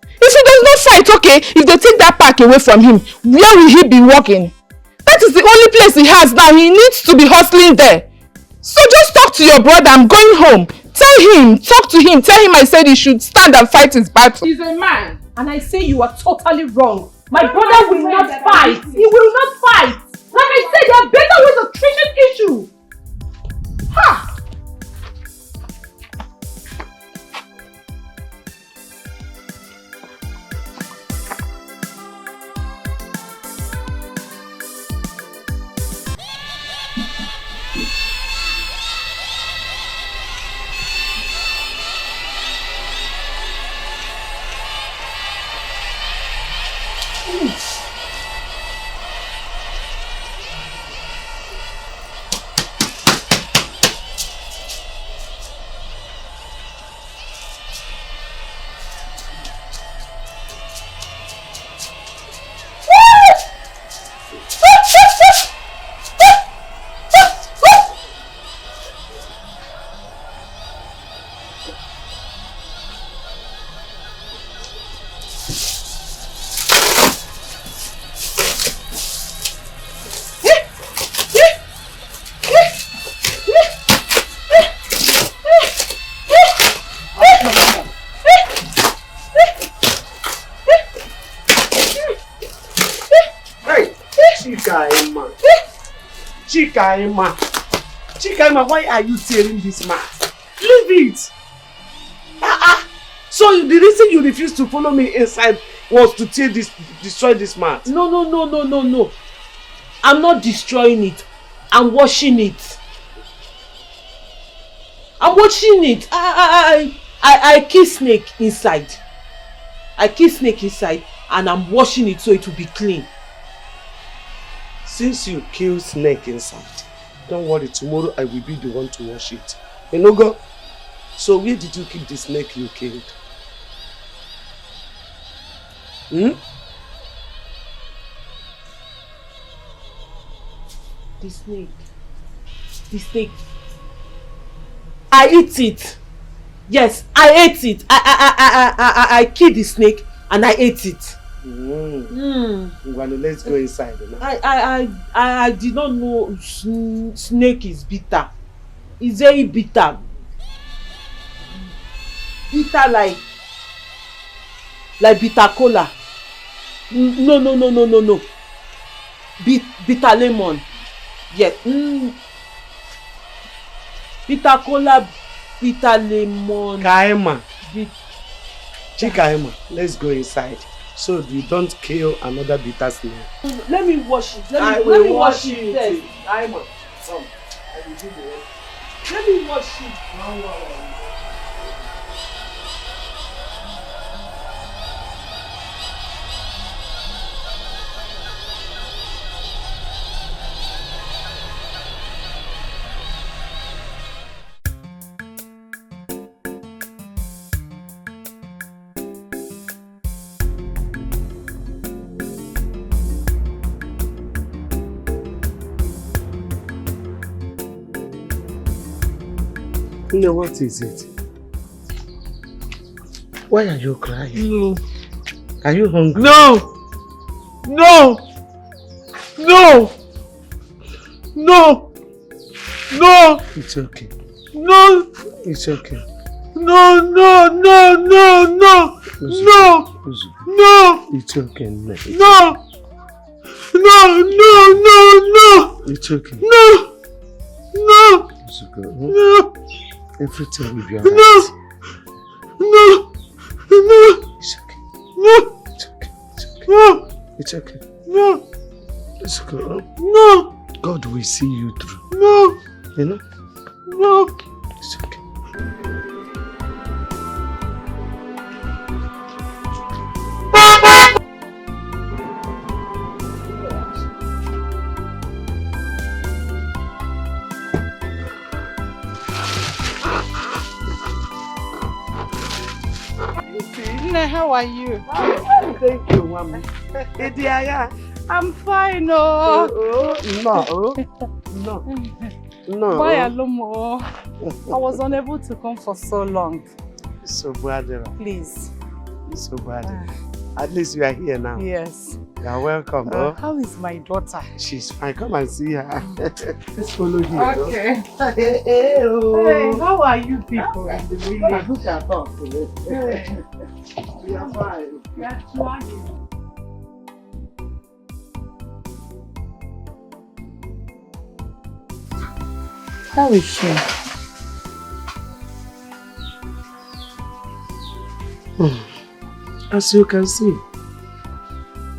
If he does not fight, okay, if they take that pack away from him, where will he be walking? That is the only place he has now. He needs to be hustling there. So just talk to your brother. I'm going home. Tell him, talk to him, tell him I said he should stand and fight his battle. He's a man. And I say you are totally wrong. My brother will not fight. He will not fight. Like I said, there are better ways of treating issue. Ha! Chikaima, why are you tearing this mat? Leave it! So the reason you refused to follow me inside was to destroy this mat? No. I'm not destroying it. I'm washing it. I'm washing it. I kill snake inside. And I'm washing it so it will be clean. Since you kill snake inside, don't worry, tomorrow I will be the one to wash it. Enogo, so where did you keep the snake you killed? The snake. I eat it. Yes, I ate it. I killed the snake and I ate it. Let's go inside. I did not know snake is bitter. It's very bitter. Bitter like bitter cola. No. Bitter lemon. Yes. Bitter cola, bitter lemon. Kaima. Chikaima, let's go inside. So you don't kill another bitter snail. Let me wash it. Let me wash it first. Kaima, come. I will do the work. Let me wash it. No, what is it? Why are you crying? No. Are you hungry? No! No! No! No! No! It's okay. No! It's okay. No! No! No! No! No! No! No! It's okay. No! No! No! No! No! It's okay. No! No! It's okay. No! Everything will be No! alright. No! No! It's okay. No! It's okay. No! It's okay. No! It's okay. No! God will see you through. No! You know? No! It's okay. How are you? Thank you, Mama. I'm fine, no. No. Why Alomo? I was unable to come for so long. So bad. Please. So bad. At least you are here now. Yes. You are welcome. How is my daughter? She's fine. Come and see her. Let's follow here. Okay. Hey, how are you people? Look at us. We are fine. We are trying. How is she? As you can see,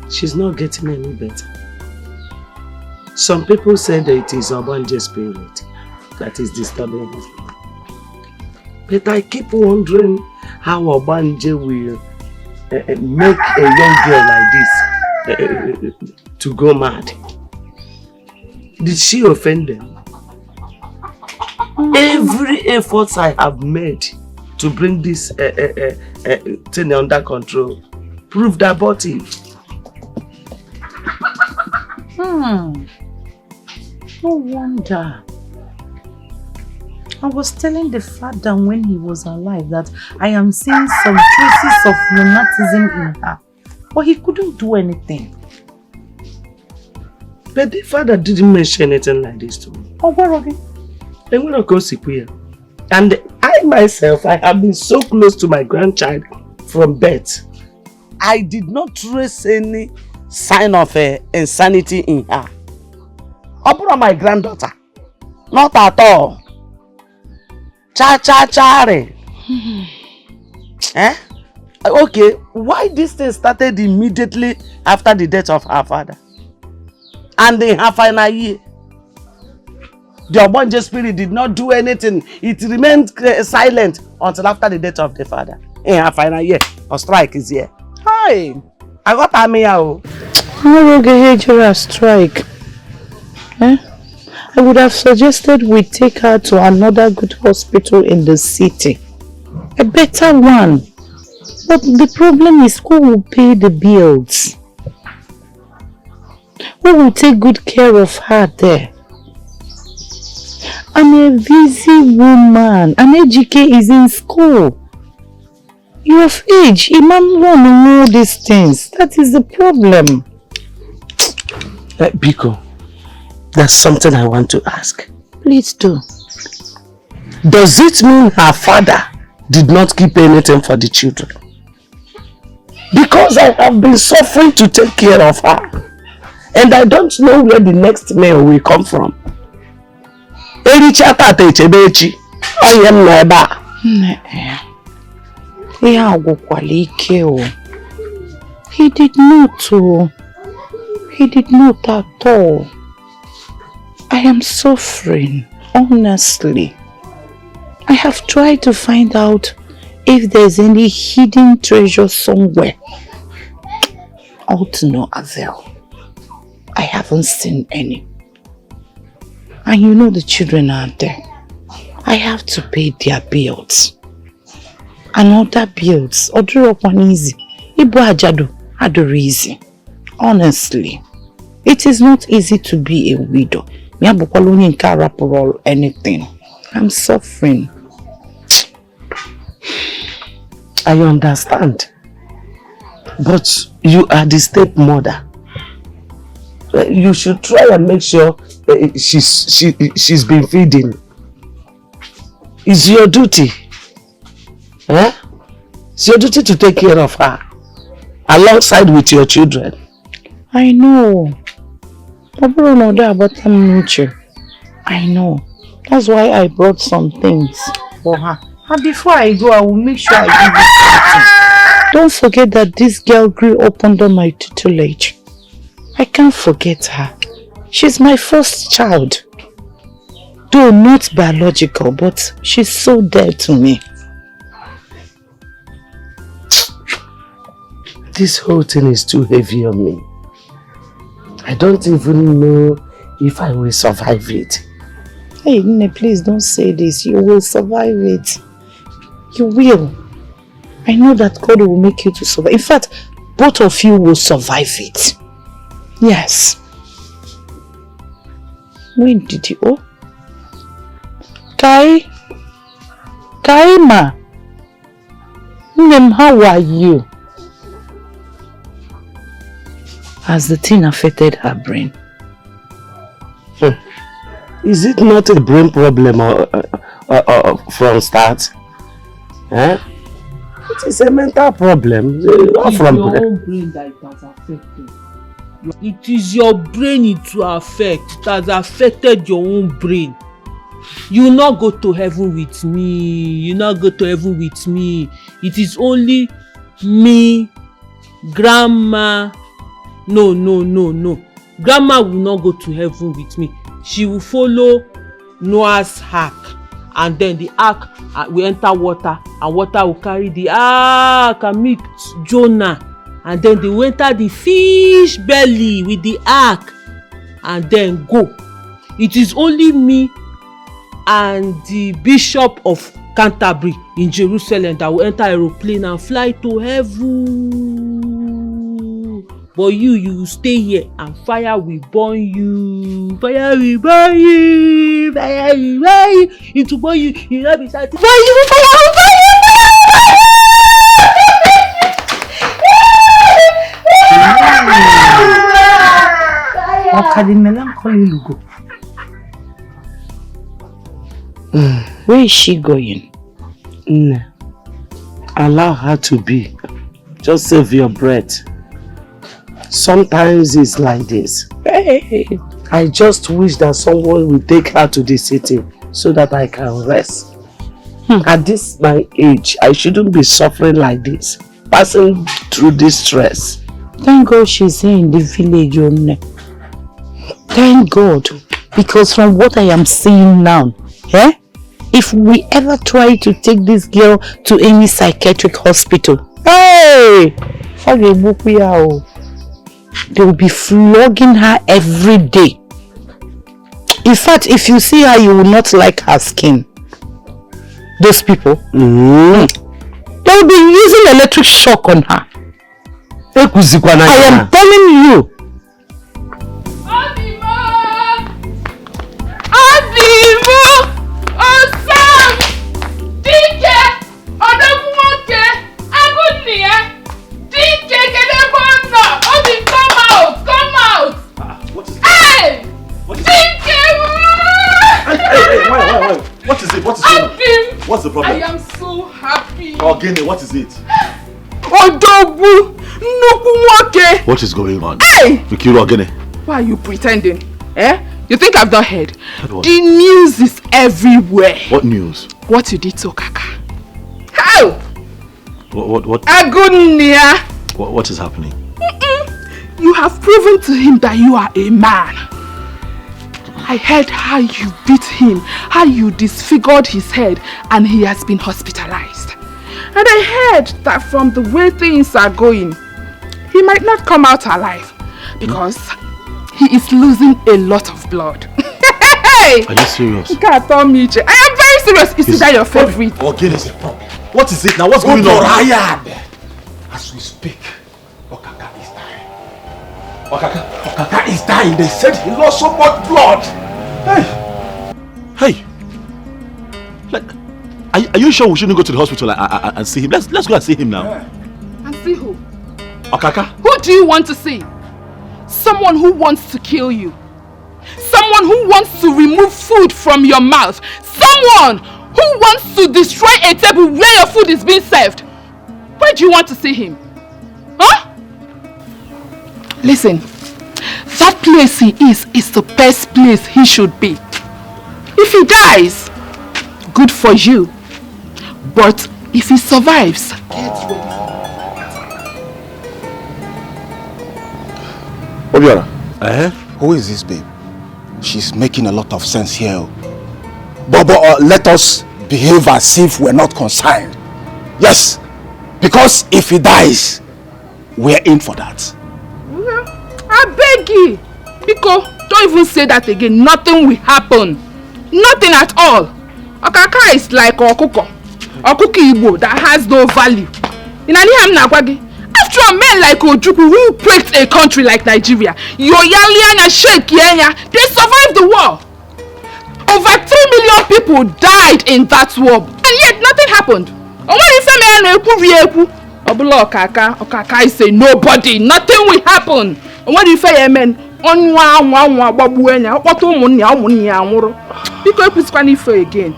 she's not getting any better. Some people say that it is Obanje's spirit that is disturbing her. But I keep wondering how Obanje will make a young girl like this to go mad. Did she offend them? Every effort I have made to bring this thing under control proved abortive. No wonder. I was telling the father when he was alive that I am seeing some traces of lunatism in her. But he couldn't do anything. But the father didn't mention anything like this to me. Oh, where are they? And I myself, I have been so close to my grandchild from birth. I did not trace any sign of insanity in her. Upon my granddaughter, not at all. Cha-cha-cha-re. Okay, why this thing started immediately after the death of her father? And in her final year, the Obanje spirit did not do anything. It remained silent until after the death of the father. In her final year, a strike is here. Hi! I got a meow. I'm going to strike. I would have suggested we take her to another good hospital in the city. A better one. But the problem is who will pay the bills? Who will take good care of her there? I'm a busy woman. An Ejike is in school. You're of age. Imam won't know these things. That is the problem. Biko, there's something I want to ask. Please do. Does it mean her father did not keep anything for the children? Because I have been suffering to take care of her. And I don't know where the next meal will come from. I am never. He did not. He did not at all. I am suffering, honestly. I have tried to find out if there's any hidden treasure somewhere. All to no avail. I haven't seen any. And you know the children are there. I have to pay their bills. And other bills. Oduro one easy. Ibu ajadu adoro easy. Honestly. It is not easy to be a widow. Or anything. I'm suffering. I understand. But you are the stepmother. You should try and make sure she's been feeding. It's your duty. Eh? It's your duty to take care of her. Alongside with your children. I know. I know. That's why I brought some things for her. And before I go, I will make sure I give you something. Don't forget that this girl grew up under my tutelage. I can't forget her. She's my first child. Though not biological, but she's so dear to me. This whole thing is too heavy on me. I don't even know if I will survive it. Hey, Nne, please don't say this. You will survive it. You will. I know that God will make you to survive. In fact, both of you will survive it. Yes. When did you? Oh? Kaima. Nne, how are you? Has the thing affected her brain? Is it not a brain problem from start? Eh? It is a mental problem. Not from your own brain that it has affected. It is your brain it will affect. It has affected your own brain. You will not go to heaven with me. You will not go to heaven with me. It is only me, grandma. No. Grandma will not go to heaven with me. She will follow Noah's ark, and then the ark will enter water, and water will carry the ark and meet Jonah, and then they will enter the fish belly with the ark and then go. It is only me and the Bishop of Canterbury in Jerusalem that will enter aeroplane and fly to heaven. But you will stay here and fire will burn you. Fire will burn you. Fire will burn you. It will burn you. You will not be satisfied. Fire will burn you. Where is she going? Allow her to be. Just save your breath. Sometimes it's like this. Hey. I just wish that someone will take her to the city so that I can rest. At this my age, I shouldn't be suffering like this, passing through this stress. Thank God she's here in the village, Onne. Thank God. Because from what I am seeing now, if we ever try to take this girl to any psychiatric hospital, hey! They will be flogging her every day. In fact, if you see her, you will not like her skin. Those people, they will be using electric shock on her. I am telling you. Osam! Dikeh! Odogunwoke! Agunniye! Dikeh, Kedebona! Obi, come out! Come out! What is it? Hey! Dikeh! Hey, wait. What is it? What is going on? What's the problem? I am so happy. Ogene, what is it? Odogu! Nukunwoke! What is going on? Hey! Mikiro Ogene. Why are you pretending? You think I've not heard? The news is everywhere. What news? What you did to Okaka. How? What? Agunia. What is happening? You have proven to him that you are a man. I heard how you beat him, how you disfigured his head, and he has been hospitalized. And I heard that from the way things are going, he might not come out alive because he is losing a lot of blood. Hey! Are you serious? I am very serious. Is that your favorite? Okay, there's a problem. What is it now? What's going on? Ryan! As we speak, Okaka is dying. Okaka is dying. They said he lost so much blood. Hey! Are you sure we shouldn't go to the hospital and see him? Let's go and see him now. Yeah. And see who? Okaka? Who do you want to see? Someone who wants to kill you. Someone who wants to remove food from your mouth. Someone who wants to destroy a table where your food is being served. Where do you want to see him? Huh? Listen, that place he is the best place he should be. If he dies, good for you. But if he survives, get ready. Obiora, who is this babe? She's making a lot of sense here. But let us behave as if we're not concerned. Yes, because if he dies, we're in for that. I beg you, Biko, don't even say that again. Nothing will happen. Nothing at all. Okaka is like Okuko Igbo that has no value. After all, men like Ojukwu who breaks a country like Nigeria, Yoyalian and Sheikh Yenya, they survived the war. Over 3 million people died in that war, and yet nothing happened. And when you say Okaka is a nobody, nothing will happen. And when you say men, again.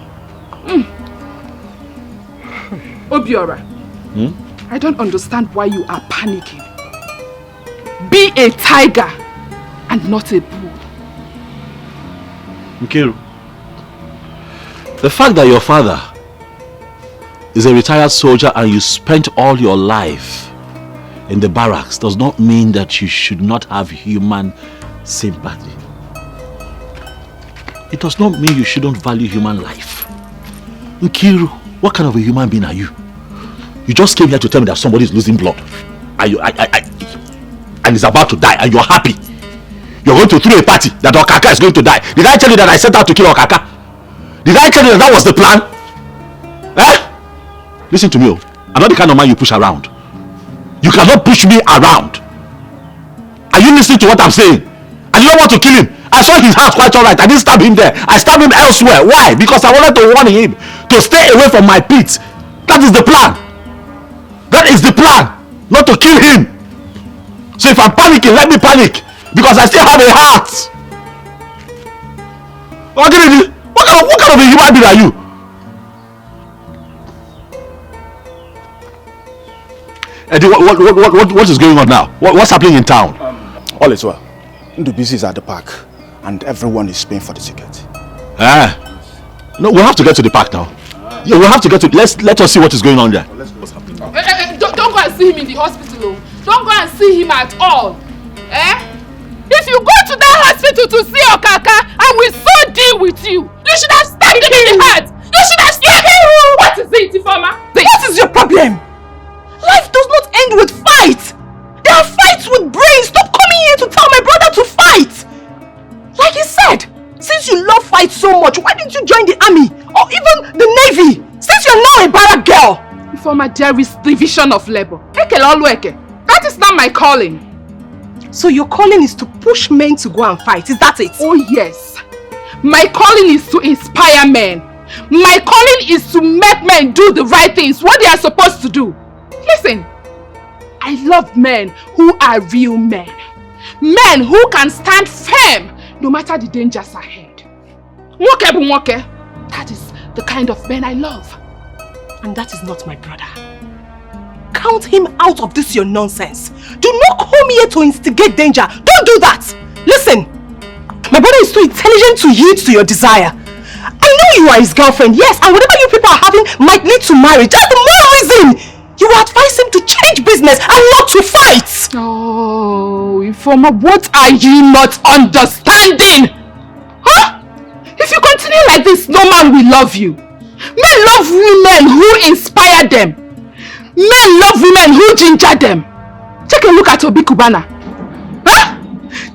Obiora, I don't understand why you are panicking. Be a tiger and not a bull. Nkiru, the fact that your father is a retired soldier and you spent all your life in the barracks does not mean that you should not have human sympathy. It does not mean you shouldn't value human life. Nkiru, what kind of a human being are you? You just came here to tell me that somebody is losing blood and is about to die, and you're happy. You're going to throw a party that Okaka is going to die. Did I tell you that I set out to kill Okaka? Did I tell you that was the plan? Listen to me, I'm not the kind of man you push around. You cannot push me around. Are you listening to what I'm saying? I did not want to kill him. I saw his house quite alright. I didn't stab him there. I stabbed him elsewhere. Why? Because I wanted to warn him to stay away from my pit. That is the plan. That is the plan. Not to kill him. So if I'm panicking, let me panic. Because I still have a heart. What kind of a human being are you? Eddie, what is going on now? What's happening in town? All is well. Ndubisi is at the park and everyone is paying for the ticket. No, we'll have to get to the park now. Yeah, we'll have to get to. Let us see what is going on there. Let's go. What's happening? Don't go and see him in the hospital. Don't go and see him at all. If you go to that hospital to see Okaka, I will so deal with you. You should have stabbed him in the head. You should have stabbed him. What is it, Ifeoma? What is your problem? Life does not end with fights. There are fights with brains. Stop coming here to tell my brother to fight. Like he said, since you love fight so much, why didn't you join the army or even the navy? Since you're now a barrack girl. Ifeoma, there is division of labor. That is not my calling. So your calling is to push men to go and fight, is that it? Oh yes. My calling is to inspire men. My calling is to make men do the right things, what they are supposed to do. Listen, I love men who are real men. Men who can stand firm no matter the dangers ahead. That is the kind of men I love. And that is not my brother. Count him out of this your nonsense. Do not come here to instigate danger. Don't do that. Listen, My brother is too intelligent to yield to your desire. I know you are his girlfriend, yes, and whatever you people are having might lead to marriage. That's the more reason you advise him to change business and not to fight. Oh, Ifeoma, what are you not understanding? Huh? If you continue like this, no man will love you. Men love women who inspire them. Men love women who ginger them. Take a look at Obi Kubana. Huh?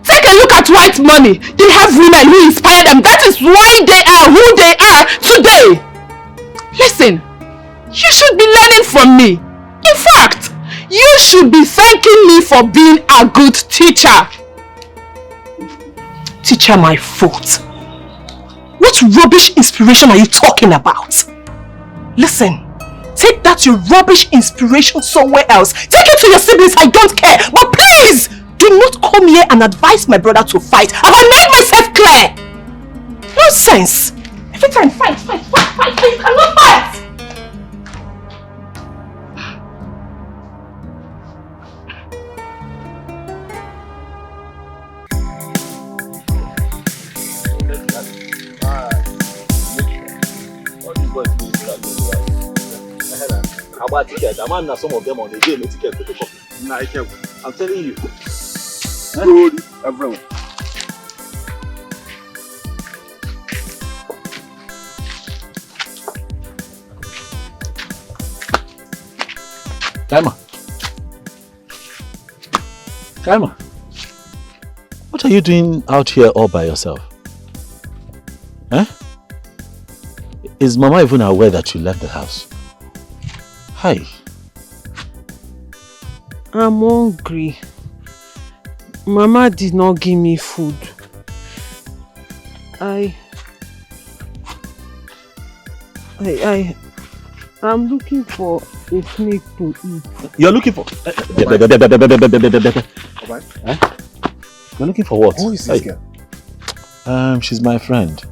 Take a look at White Money. They have women who inspire them. That is why they are who they are today. Listen, you should be learning from me. In fact, you should be thanking me for being a good teacher. Teacher, my fault. What rubbish inspiration are you talking about? Listen, take that your rubbish inspiration somewhere else. Take it to your siblings, I don't care. But please, do not come here and advise my brother to fight. Have I made myself clear? Nonsense. Every time, fight, fight, fight, fight, and you cannot fight. About tickets, I'm not some of them on the day, no ticket to the coffee. I'm telling you. Good everyone. Kaima, what are you doing out here all by yourself? Huh? Is Mama even aware that you left the house? Hi. I'm hungry. Mama did not give me food. I'm looking for a snake to eat. You're looking for... You're looking for what? Who is this girl? She's my friend.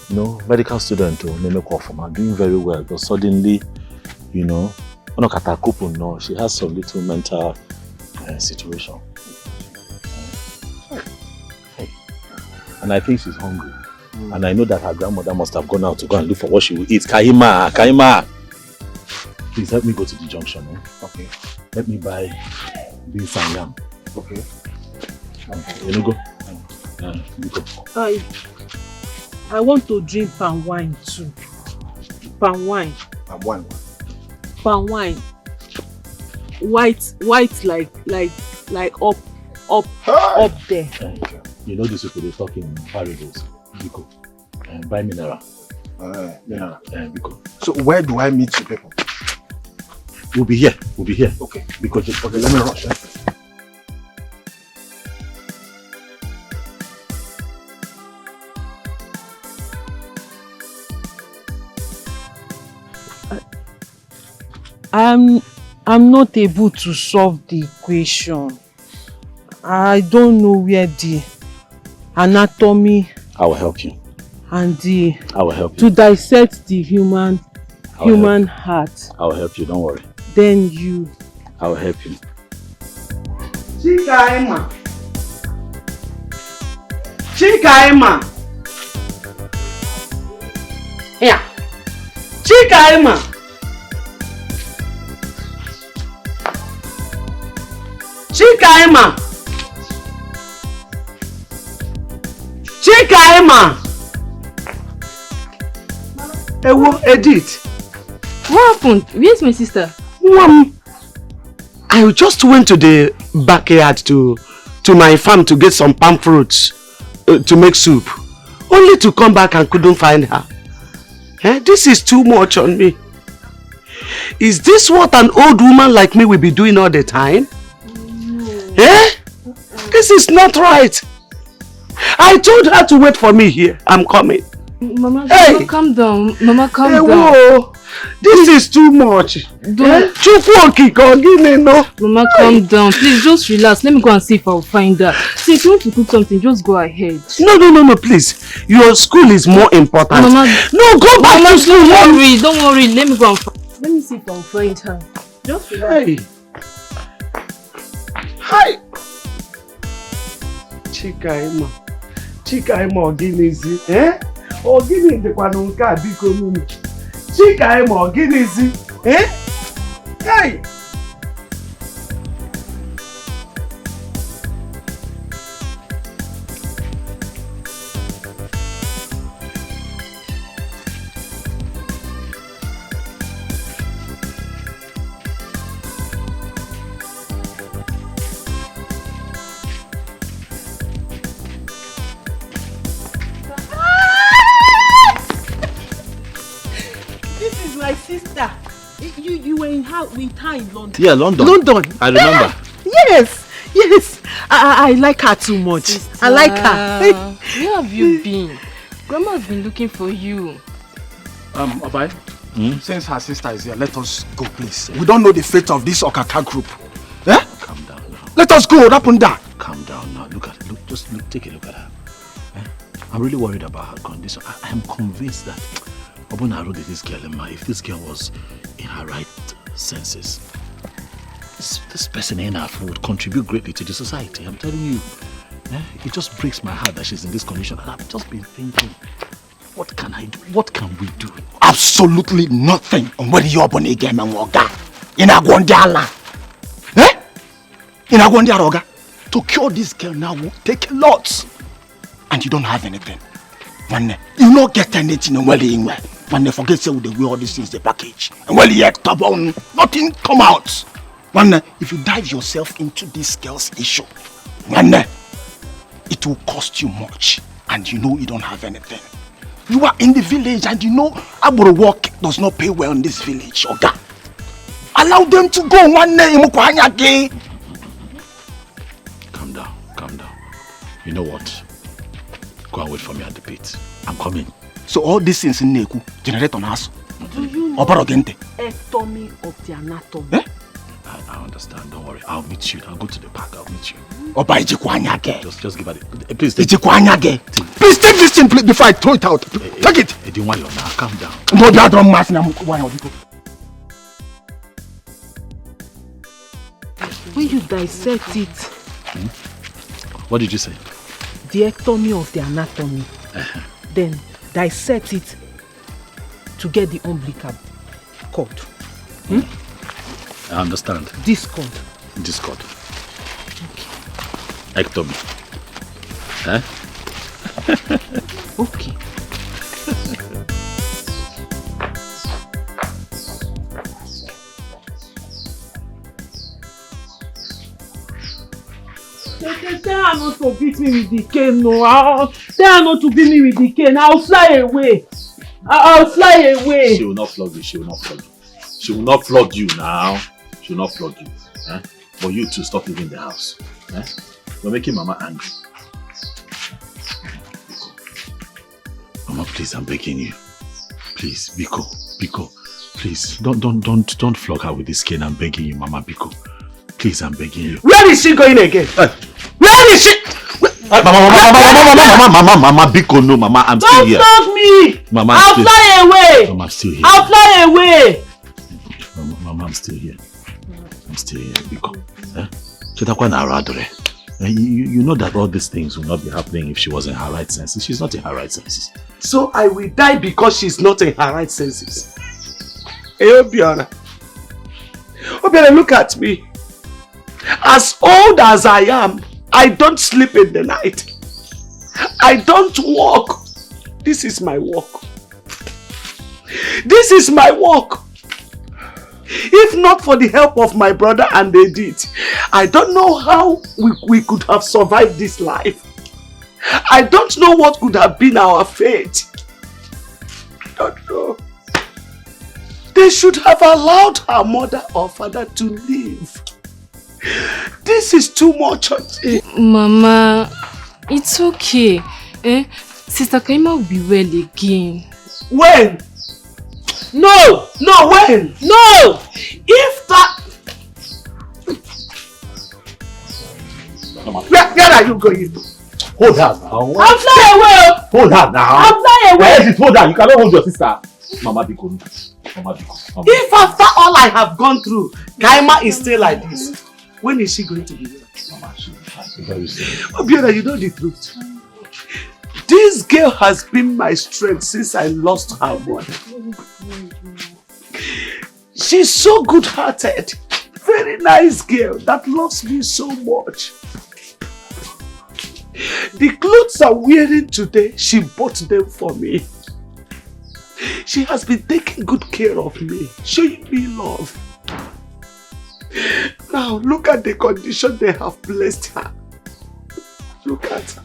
You know, medical student, doing very well, but suddenly, you know, she has some little mental situation. And I think she's hungry. And I know that her grandmother must have gone out to go and look for what she will eat. Kaima! Please help me go to the junction. Okay. Help me buy beans and yam. Okay. You go. I want to drink palm wine too. Palm wine. Palm wine. Palm wine. White like up there. You know these people, they talk in parables. Biko. Buy mineral. Biko. So where do I meet you people? We'll be here. Okay. Because okay, let me rush. I'm not able to solve the equation. I don't know where the anatomy. I will help you. And I will help you. To dissect the human heart. I will help you, don't worry. Then you. I will help you. Chikaima. Yeah. Chikaima. Ewo, Edith. What happened? Where's my sister? I just went to the backyard to my farm to get some palm fruits to make soup. Only to come back and couldn't find her. This is too much on me. Is this what an old woman like me will be doing all the time? This is not right. I told her to wait for me here. I'm coming. Mama, calm down. Mama, calm down. Whoa. This is too much. Mama, calm down. Please, just relax. Let me go and see if I'll find her. See, if you want to cook something, just go ahead. No, please. Your school is more important. Mama, no, go back to school. Don't worry. Let me go and let me see if I'll find her. Just relax. Hi. Chikaima. Chika emo oginizi, eh? Ogini ndekwanu nke a biko nunu. Chika emo oginizi, eh? Hey! Sister, you were with her in London. Yeah, London. London. I remember. Yes. I like her too much. Sister, I like her. Where have you been? Grandma's been looking for you. Obai, since her sister is here, let us go, please. We don't know the fate of this Okaka group. Eh? Calm down now. Let us go, up and down. Calm down now. Take a look at her. Eh? I'm really worried about her condition. I am convinced that Obuna wrote this girl, if this girl was in her right senses, this person in her would contribute greatly to the society. I'm telling you. It just breaks my heart that she's in this condition. And I've just been thinking, what can I do? What can we do? Absolutely nothing. And where you are born again, in Agwandala. Eh? In Agwandala. To cure this girl now will take a lot. And you don't have anything. When you don't get anything and well in well. When they forget say they will all these things the package. And well yet nothing come out. When if you dive yourself into this girl's issue, when it will cost you much. And you know you don't have anything. You are in the village and you know our work does not pay well in this village, Oga. Allow them to go one day. Calm down. You know what? Go and wait for me at the pit. I'm coming. So all these things in Neku generate on us. Do you know ectomy of the anatomy? Eh? I understand. Don't worry. I'll meet you. I'll go to the park. I'll meet you. Just give it. Please take it. Please take this thing before I throw it out. Take it. Now, calm down. When you dissect it, What did you say? the ectomy of the anatomy, then dissect it to get the umbilical cord. I understand. Discord. Okay. Ectomy. Okay. Tell her not to beat me with the cane, no. Tell her not to beat me with the cane. I'll fly away. I'll fly away. She will not flog you. She will not flog you now. She will not flog you. But you two stop leaving the house. You're making Mama angry. Mama, please, I'm begging you. Please, Biko. Please, don't flog her with this cane. I'm begging you, Mama, Biko. Please, I'm begging you. Where is she going again? Where is she? Mama, Biko, no, Mama, I'm still here. Don't flog me! Mama, I'll fly away! Mama, I'm still here. I'll fly away! Mama, I'm still here. Biko. You know that all these things will not be happening if she was in her right senses. She's not in her right senses. So I will die because she's not in her right senses. Hey, Obiora, look at me. As old as I am, I don't sleep in the night. I don't walk. This is my work. If not for the help of my brother and Edith, I don't know how we could have survived this life. I don't know what could have been our fate. I don't know. They should have allowed her mother or father to live. This is too much. Mama, it's okay. Sister Kaima will be well again. When? No, when? No! If that... Where are you going? Hold her now. I'll fly away! Hold her now. I'll fly away! Where is it? Hold her. You cannot hold your sister. Mama Biko. If after all I have gone through, Kaima is still like this, when is she going to be here? Mama, she will be very soon. Obiora, you know the truth. This girl has been my strength since I lost her mother. She's so good-hearted. Very nice girl that loves me so much. The clothes I'm wearing today, she bought them for me. She has been taking good care of me, showing me love. Now look at the condition they have placed her. Look at her.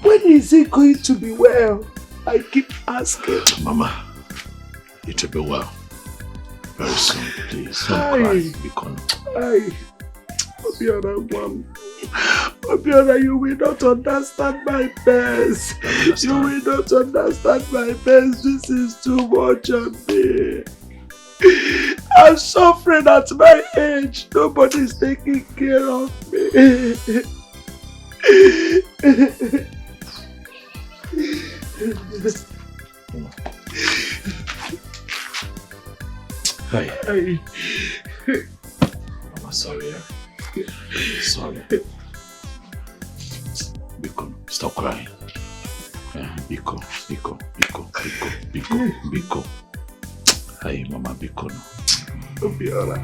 When is it going to be well? I keep asking. Mama, it will be well. Very soon, please. Don't cry. Be calm. Obiora, you will not understand my best. You will not understand my best. This is too much on me. I'm suffering at my age. Nobody's taking care of me. Hey. Mama, sorry. Sorry. Biko, stop crying. Biko. Hey, Mama, Biko. Obiora,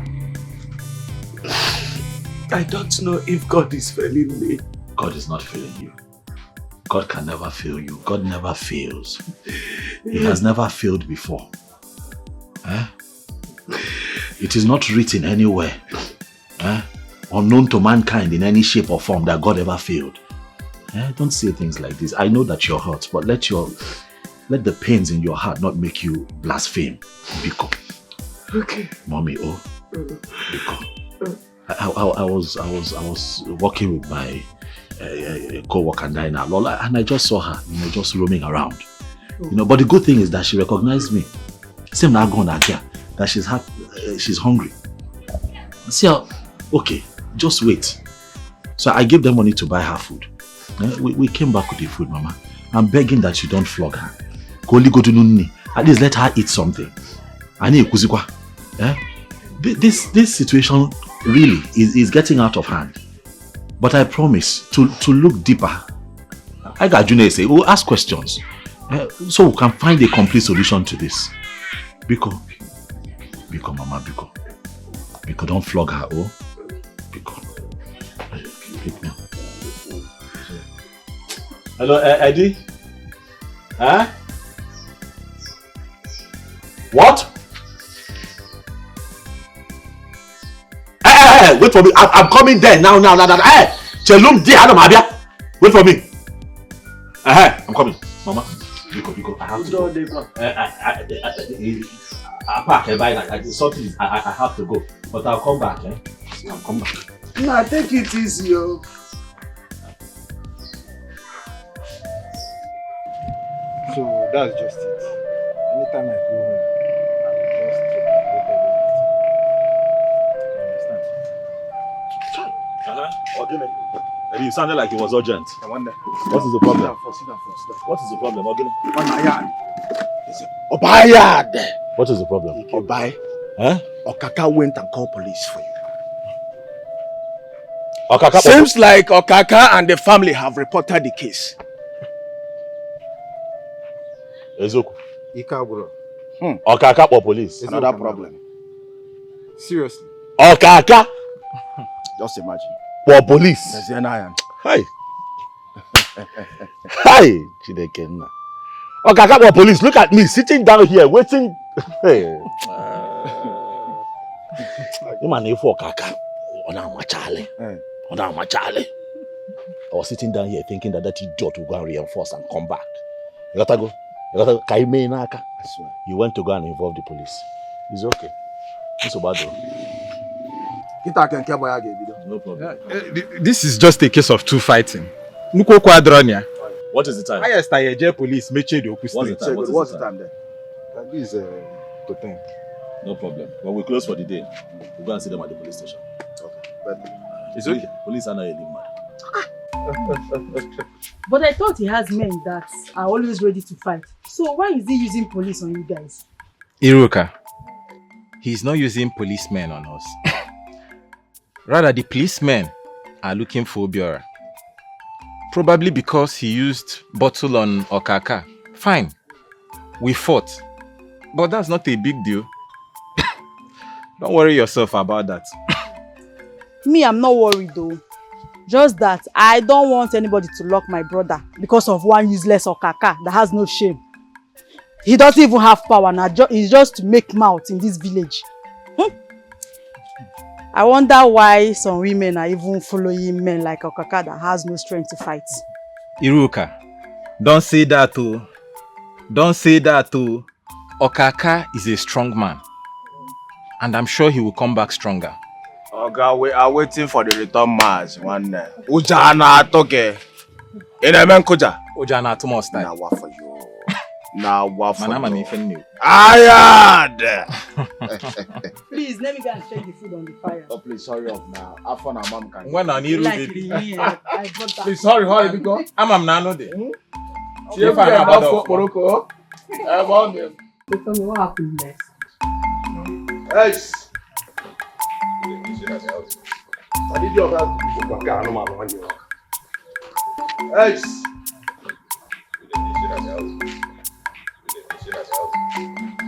I don't know if God is failing me. God is not failing you. God can never fail you. God never fails. He has never failed before. It is not written anywhere, unknown to mankind in any shape or form, that God ever failed. Don't say things like this. I know that you're hurt, but let the pains in your heart not make you blaspheme. Biko. Okay. Mommy, Biko. I was working with my co-worker Dina, Lola, and I just saw her, just roaming around. But the good thing is that she recognized me. Same now gone again. That she's hungry. See how, okay, just wait. So I gave them money to buy her food. We came back with the food, Mama. I'm begging that you don't flog her. At least let her eat something. This situation really is getting out of hand. But I promise to look deeper. I got Junior say, we'll ask questions. So we can find a complete solution to this. Biko, Mama, Biko. Biko, don't flog her, Biko. Hello, Eddie? What? Hey, wait for me. I'm coming there now. Hey, Chelum, wait for me. I'm coming. Mama, Biko, I have to go. I pack and buy something. I have to go, but I'll come back. I'll come back. Nah, take it easy, yo. So that's just it. Anytime I go home, I will just take my daughter there. You understand? You sounded like it was urgent. I wonder. What is the problem? Sit down. What is the problem, Ogene? Obayad. What is the problem? Obay. Okaka went and called police for you. Okaka. Seems like Okaka and the family have reported the case. Ezoku. Ika, bro. Okaka or police? Another problem. Seriously. Okaka. Just imagine. For police. Hi. Hi, Chidekenna. Okaka or police, look at me sitting down here waiting. Hey. You man for Okaka. I was sitting down here thinking that idiot will go and reinforce and come back. You gotta go. You went to go and involve the police. It's okay. It's about though. No problem. This is just a case of two fighting. What is the time? Highest I police make the What's the time? What's the time there? This is to 10. No problem. When we close for the day, we'll go and see them at the police station. Okay. But it's okay. Police are not any mad. But I thought he has men that are always ready to fight. So why is he using police on you guys? Iruka, he's not using policemen on us. Rather, the policemen are looking for Obiora. Probably because he used bottle on Okaka. Fine. We fought. But that's not a big deal. Don't worry yourself about that. Me, I'm not worried though. Just that I don't want anybody to lock my brother because of one useless Okaka that has no shame. He doesn't even have power now. He's just to make mouth in this village. I wonder why some women are even following men like Okaka that has no strength to fight. Iruka, don't say that too. Don't say that too. Okaka is a strong man. And I'm sure he will come back stronger. Okay, we are waiting for the return match. One Ujana toke. Enemen koja. Ujana tomorrow style. Now what for you? Now what for you? Ayad! Please, let me go and check the food on the fire. Oh, please, hurry up now. I found a mom can. When I need baby. Please, hurry, because I'm not know there. See if I have a Morocco. I want them. Tell me what happened next. Yes. I need your help. Yes.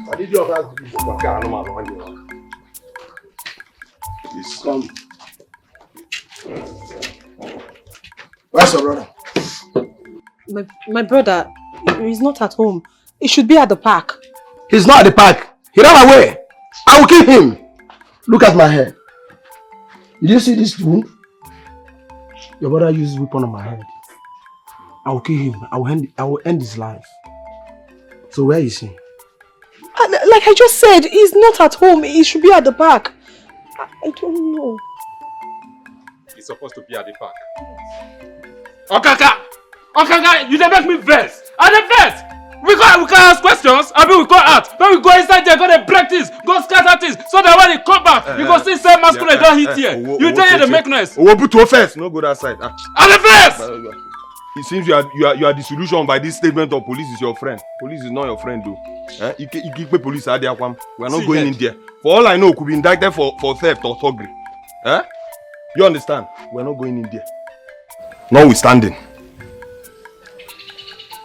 I need your help. Please come. Where's your brother? My brother, he's not at home. He should be at the park. He's not at the park. He ran away. I will kill him. Look at my hair. Did you see this wound? Your brother used a weapon on my head. I will kill him. I will end his life. So where is he? Like I just said, he's not at home. He should be at the park. I don't know. He's supposed to be at the park. Okaka, you dey make me vex. I dey vex. We can ask questions. I mean, we go out. But we go inside there, go to break things, go scatter things, so that when he come back, you go see say masquerade don't hit here. You tell you the make noise. We'll put to first. No go that side. I dey vex. It seems you are the solution by this statement of police is your friend. Police is not your friend though. You keep the police out there. We are not going in there. For all I know, could be indicted for theft or thuggery. You understand? We are not going in there. Notwithstanding.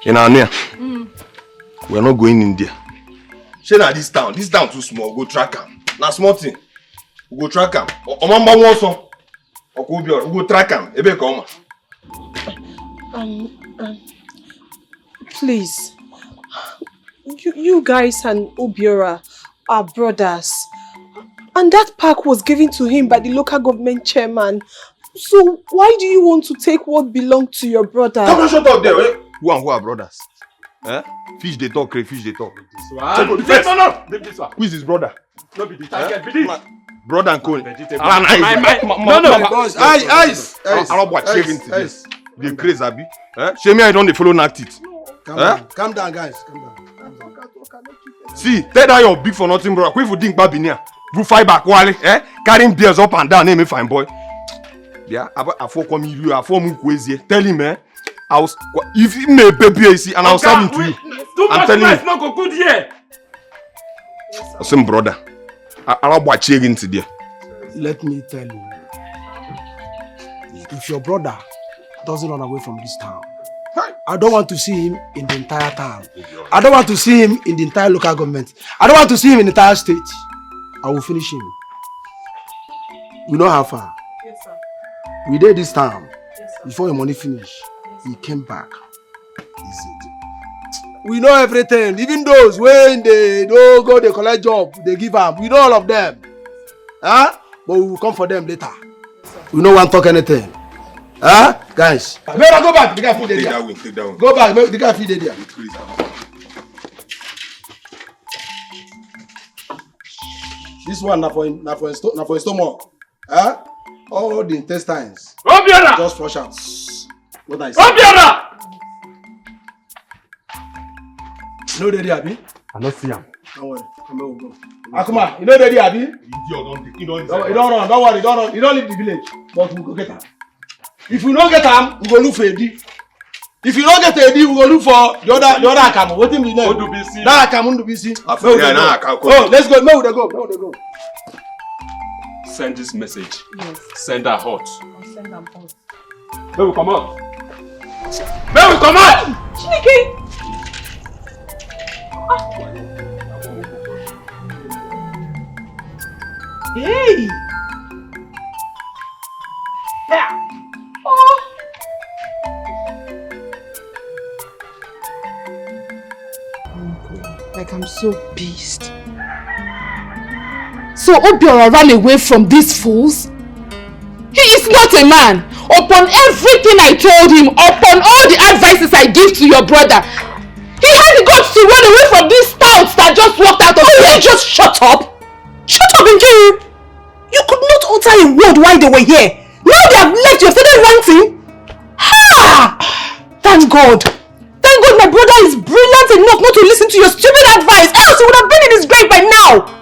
In our near. We are not going in there. Say na this town too small. Go track him. Na small thing. We go track him. Omamba wonso. Okobio. We go track him. Ebe come. Please. You guys and Obiora are brothers. And that park was given to him by the local government chairman. So why do you want to take what belonged to your brother? Come on, shut up there. Who and who are brothers? Fish they talk, crayfish they talk. No. Leave this one. Who is his brother? No be the target. Be this. Brother and co. No. Eyes. Eyes. They crazy, Abi. Shame me, I don't follow knock it. Calm down, guys. Calm down. See, tell that your big for nothing, bro. If you think Babinia, you fight back, Wally. Carrying beers up and down, name me fine boy. Yeah, I for come you, I for move crazy. Tell him, if he may baby, and I'll send him to you. I'm telling you. Not go good here. Same brother. I'll watch you into there. Let me tell you. If your brother doesn't run away from this town, I don't want to see him in the entire town. I don't want to see him in the entire local government. I don't want to see him in the entire state. I will finish him. We know how far. Yes, sir. We did this town. Yes, sir. Before your money finished, he came back. We know everything. Even those when they don't go, they collect job, they give up. We know all of them. But we will come for them later. We don't want to talk anything. Guys. Better go back. The guy feed the area. Take that one. Go back. The guy feed the area. This one na for his stomach. All the intestines. Obiora! Just flush out. What I say? Obiora! You know the Abi? I don't see him. Don't worry. Come on, go. Come on. You know the Abi? You don't run. Don't worry. Don't run. You don't leave the village. But we go get him. If we don't get him, we go look for Edi. If you don't get Edi, we go look for the other Akamu. What do you mean? That Akamu do BC. Oh, let's go. No, they go. Send this message. Yes. Send her hot. I'll send them hot. Baby, come on. May we come out! Chineke! Hey! Oh! Like I'm so pissed. So Obiora ran away from these fools? He is not a man. Upon everything I told him, upon all the advices I give to your brother, he had the guts to run away from these stouts that just walked out of here. You just shut up! Shut up, Nkiru! You could not utter a word while they were here. Now they have left, you have started ranting. Ha! Thank God. Thank God my brother is brilliant enough not to listen to your stupid advice, else he would have been in his grave by now.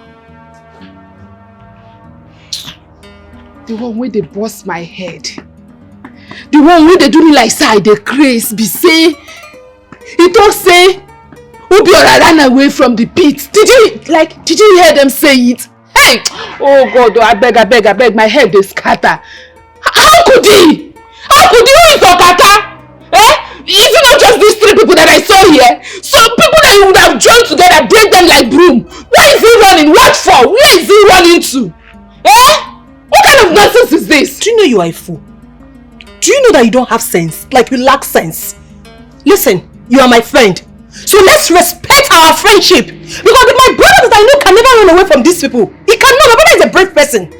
The one where they bust my head. The one where they do me like say they craze be say. He talk say Obiora ran away from the pit. Did you hear them say it? Hey! Oh God, I beg, my head is scatter. How could he? How could he? Who is Okaka? Eh? Is it not just these three people that I saw here? Some people that you would have joined together, break them like broom. Where is he running? What for? Where is he running to? Eh? What kind of nonsense is this? Do you know you are a fool? Do you know that you don't have sense? Like you lack sense? Listen, you are my friend. So let's respect our friendship. Because my brother that I know can never run away from these people. He cannot. My brother is a brave person.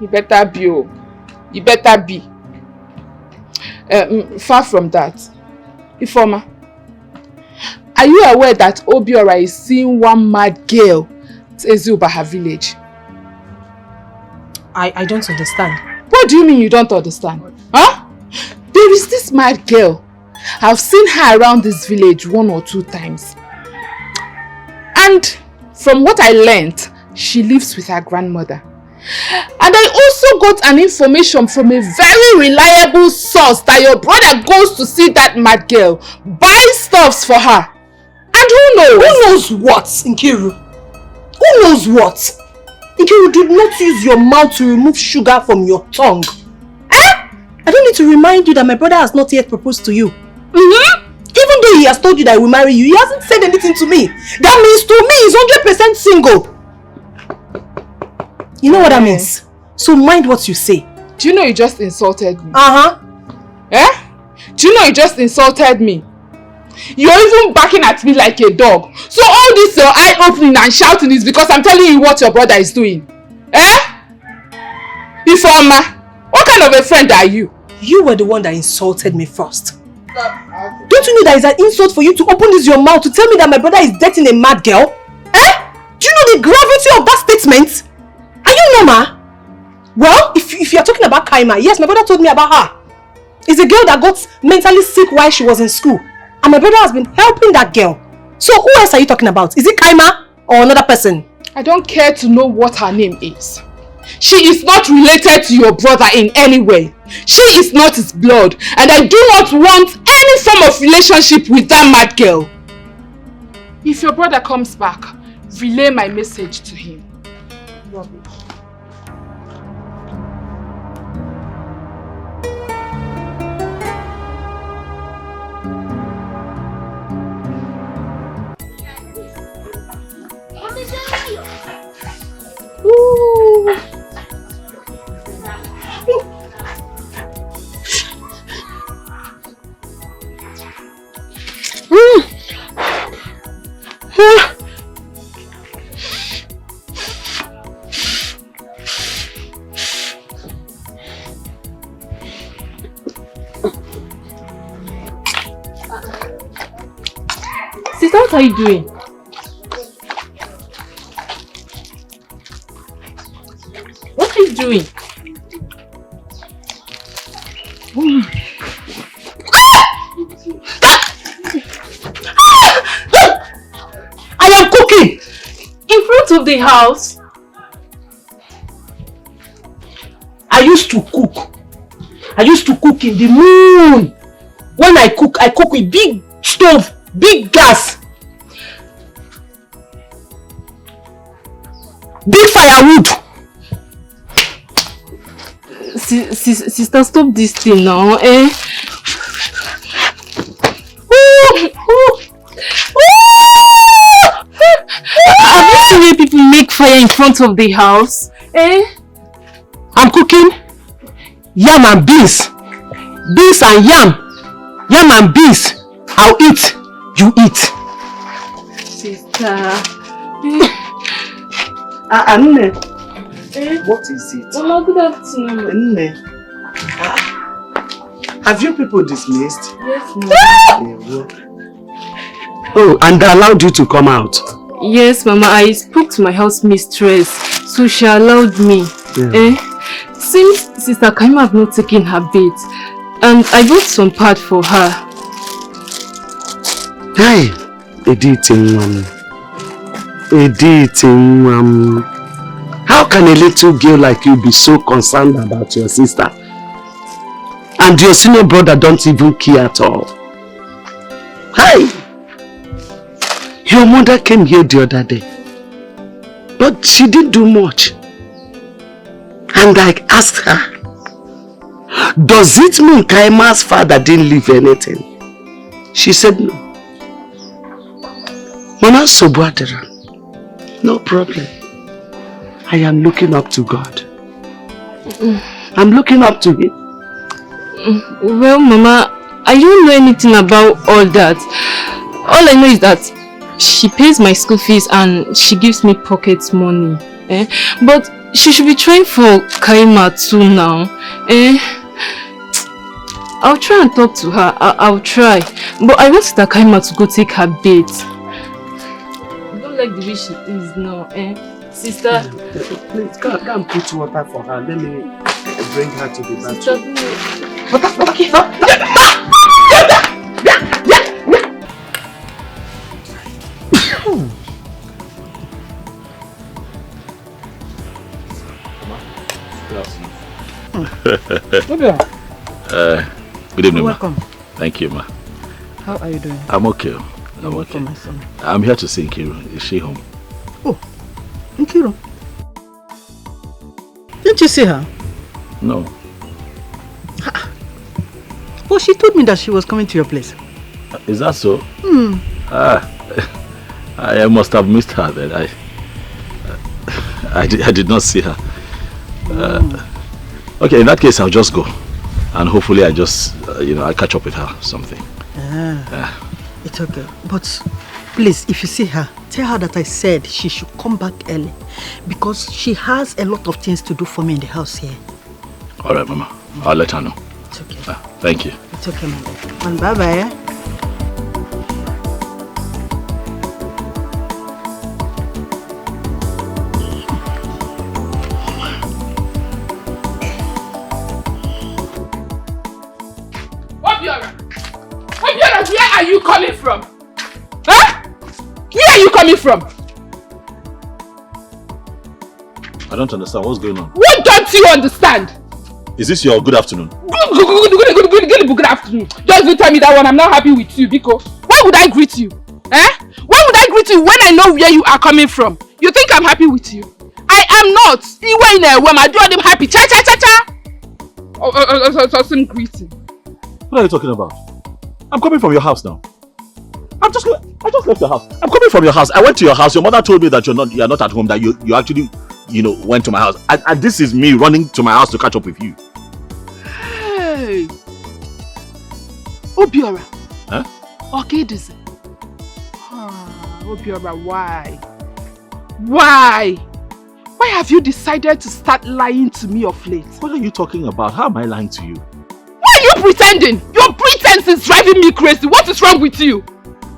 You better be. Oh. You better be. Far from that. Ifoma, are you aware that Obiora is seeing one mad girl at Ezubaha village? I don't understand. What do you mean you don't understand? Huh? There is this mad girl. I've seen her around this village 1 or 2 times. And from what I learned, she lives with her grandmother. And I also got an information from a very reliable source that your brother goes to see that mad girl, buy stuffs for her. And who knows? Who knows what, Nkiru? Who knows what? Nkiru, do not use your mouth to remove sugar from your tongue. Eh? I don't need to remind you that my brother has not yet proposed to you. Even though he has told you that he will marry you, he hasn't said anything to me. That means to me he's 100% single. You know what that means? So mind what you say. Do you know you just insulted me? Eh? Do you know you just insulted me? You're even barking at me like a dog. So all this your eye-opening and shouting is because I'm telling you what your brother is doing. Eh? Ifeoma, what kind of a friend are you? You were the one that insulted me first. Don't you know that it's an insult for you to open this your mouth to tell me that my brother is dating a mad girl? Eh? Do you know the gravity of that statement? Are you normal? Well, if you're talking about Kaima, yes, my brother told me about her. It's a girl that got mentally sick while she was in school. And my brother has been helping that girl. So who else are you talking about? Is it Kaima or another person? I don't care to know what her name is. She is not related to your brother in any way. She is not his blood. And I do not want any form of relationship with that mad girl. If your brother comes back, relay my message to him. Rubbish. Ooh. Sister, what are you doing? What are you doing? I am cooking! In front of the house? I used to cook. I used to cook in the moon. When I cook with big stove, big gas, big firewood. Sister, stop this thing now, eh? Have you seen where people make fire in front of the house? Eh? I'm cooking yam and beans. Beans and yam. Yam and beans. I'll eat. You eat. Sister. Anne. What is it? Mama, good afternoon. Anne. Have you people dismissed? Yes, Mama. Oh, and they allowed you to come out? Yes, Mama. I spoke to my house mistress, so she allowed me. Yeah. Since Sister Kaima have not taken her bath, and I bought some pad for her. Hey, how can a little girl like you be so concerned about your sister? And your senior brother don't even care at all. Hey! Your mother came here the other day, but she didn't do much. And I asked her, does it mean Kaima's father didn't leave anything? She said no. Mama Sobuadera, no problem. I am looking up to God. I'm looking up to Him. Well, Mama, I don't know anything about all that. All I know is that she pays my school fees and she gives me pocket money. But she should be trying for Kaima too now. I'll try and talk to her. I'll try. But I want Sister Kaima to go take her bath. I don't like the way she is now. Sister. Please, come put water for her. Let me bring her to the bathroom. Sister, Good evening, welcome. Ma. Thank you, Ma. How are you doing? I'm okay. I'm okay. My son. I'm here to see Nkiru. Is she home? Oh, Nkiru. Didn't you see her? No. Well, she told me that she was coming to your place. Is that so? I must have missed her then. I did not see her. Okay, in that case, I'll just go. And hopefully I just, I catch up with her or something. It's okay. But please, if you see her, tell her that I said she should come back early. Because she has a lot of things to do for me in the house here. Alright, Mama. I'll let her know. It's okay. Thank you. It's okay, Mama. And bye-bye. Where are you coming from? Huh? Where are you coming from? I don't understand. What's going on? What don't you understand? Is this your good afternoon? Good afternoon. Just don't tell me that one. I'm not happy with you, Biko. Why would I greet you? Why would I greet you when I know where you are coming from? You think I'm happy with you? I am not. When I do them happy. Cha. Some greeting. What are you talking about? I'm coming from your house now. I just left your house. I'm coming from your house. I went to your house. Your mother told me that you're not at home. That you actually, went to my house. And this is me running to my house to catch up with you. Hey, Obiora. Huh? Okay, this. Obiora, why? Why have you decided to start lying to me of late? What are you talking about? How am I lying to you? Why are you pretending? Your pretense is driving me crazy. What is wrong with you?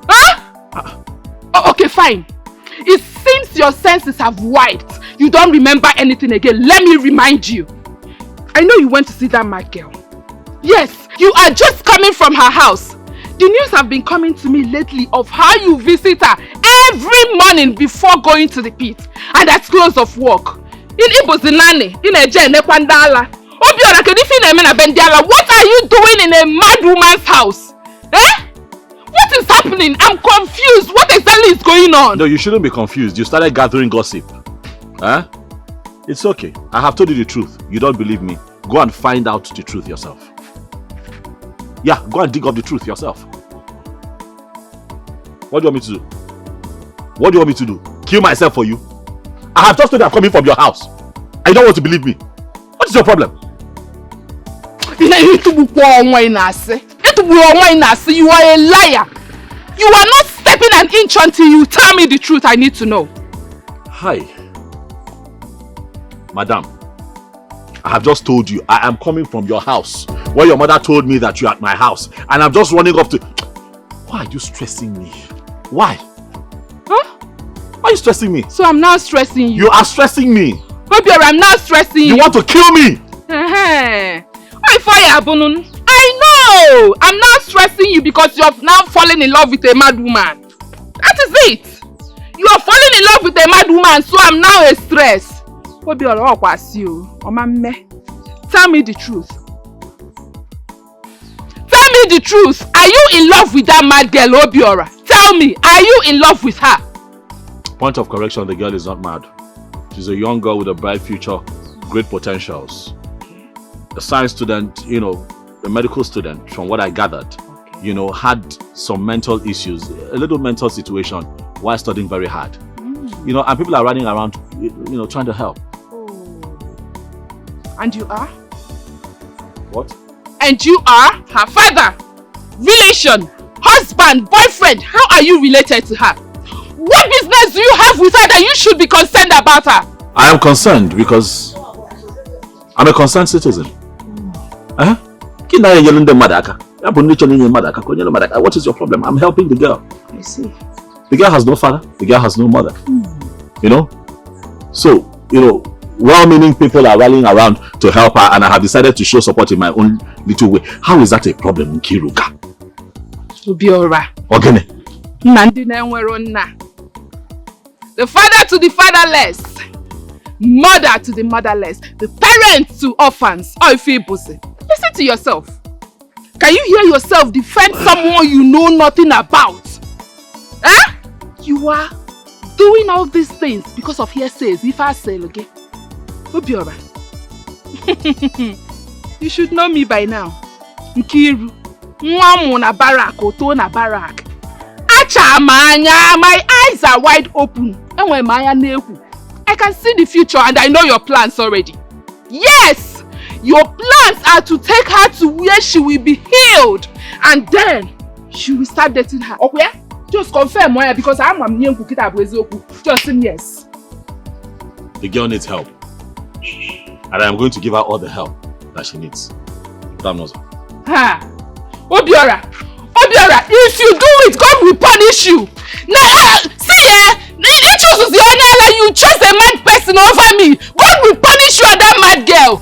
Huh? Okay, fine. It seems your senses have wiped. You don't remember anything again. Let me remind you. I know you went to see that mad girl. Yes, you are just coming from her house. The news have been coming to me lately of how you visit her every morning before going to the pit. And at close of work. In Ibozinane, in Eje Nekwandala. Obiora, what are you doing in a mad woman's house? What is happening? I'm confused. What exactly is going on? No, you shouldn't be confused. You started gathering gossip. It's okay. I have told you the truth. You don't believe me. go and find out the truth yourself. Yeah, go and dig up the truth yourself. What do you want me to do? What do you want me to do? Kill myself for you? I have just told you I'm coming from your house. And you don't want to believe me. What is your problem? You are a liar. You are not stepping an inch until you tell me the truth I need to know. Hi. Madam, I have just told you I am coming from your house, where your mother told me that you are at my house, and I'm just running up to... Why are you stressing me? Why? Huh? Why are you stressing me? So I'm not stressing you. You are stressing me. Obiora, I'm not stressing you. You want to kill me? I know! I'm not stressing you because you're now falling in love with a mad woman. That is it. You are falling in love with a mad woman, so I'm now a stress. Obiora, tell me the truth. Tell me the truth. Are you in love with that mad girl, Obiora? Tell me, are you in love with her? Point of correction, the girl is not mad. She's a young girl with a bright future, great potentials. A science student, you know, a medical student, from what I gathered, you know, had some mental issues, a little mental situation while studying very hard. You know, and people are running around, you know, trying to help. And you are? What? And you are her father, relation, husband, boyfriend. How are you related to her? What business do you have with her that you should be concerned about her? I am concerned because I'm a concerned citizen. What is your problem? I'm helping the girl. I see. The girl has no father. The girl has no mother. You know? So, you know, well-meaning people are rallying around to help her, and I have decided to show support in my own little way. How is that a problem in Kiruka? Obiora. Ogene. The father to the fatherless. Mother to the motherless. The parents to orphans. Oh, if you listen to yourself. Can you hear yourself defend someone you know nothing about? Huh? You are doing all these things because of hearsays. If I say, okay? Obiora. You should know me by now. Nkiru. Nwamu na barak, oto na barak. Acha manya, my eyes are wide open. I can see the future and I know your plans already. Yes! Your plans are to take her to where she will be healed. And then, she will start dating her. Okay? Just confirm why, because I'm a young cookie. Just say yes. The girl needs help. And I am going to give her all the help that she needs. Damn knows. Ha! Obiora! Obiora, if you do it, God will punish you. Now, see, you chose the honor, you chose a mad person over me. God will punish you and that mad girl.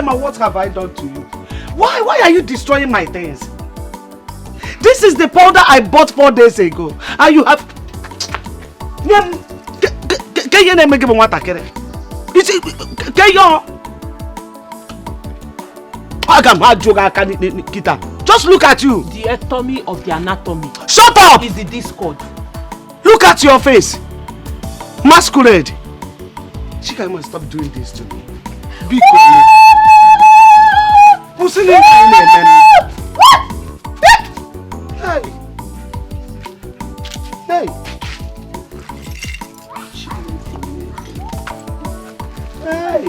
What have I done to you? Why are you destroying my things? This is the powder I bought 4 days ago, and you have... Just look at you. The anatomy of the anatomy. Shut up! Is the discord. Look at your face. Masquerade. Chika, must stop doing this to me. Be quiet. What's in it? Hey. Hey. Hey.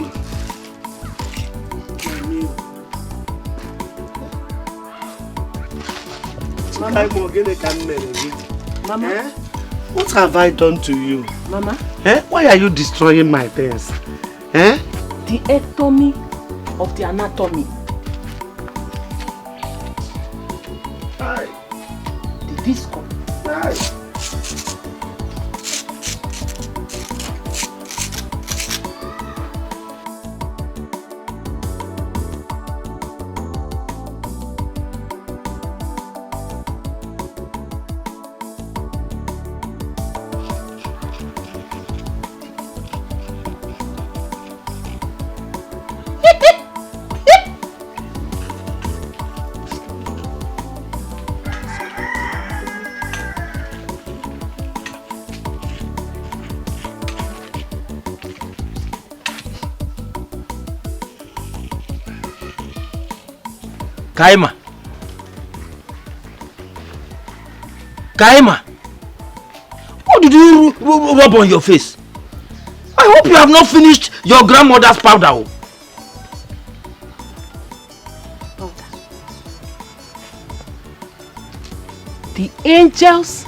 Mama. Eh? What have I done to you? Mama. Eh? Why are you destroying my things? Eh? The anatomy of the anatomy. Aye. The discord. Aye. Kaima. Kaima. What did you rub on your face? I hope you have not finished your grandmother's powder. The angels,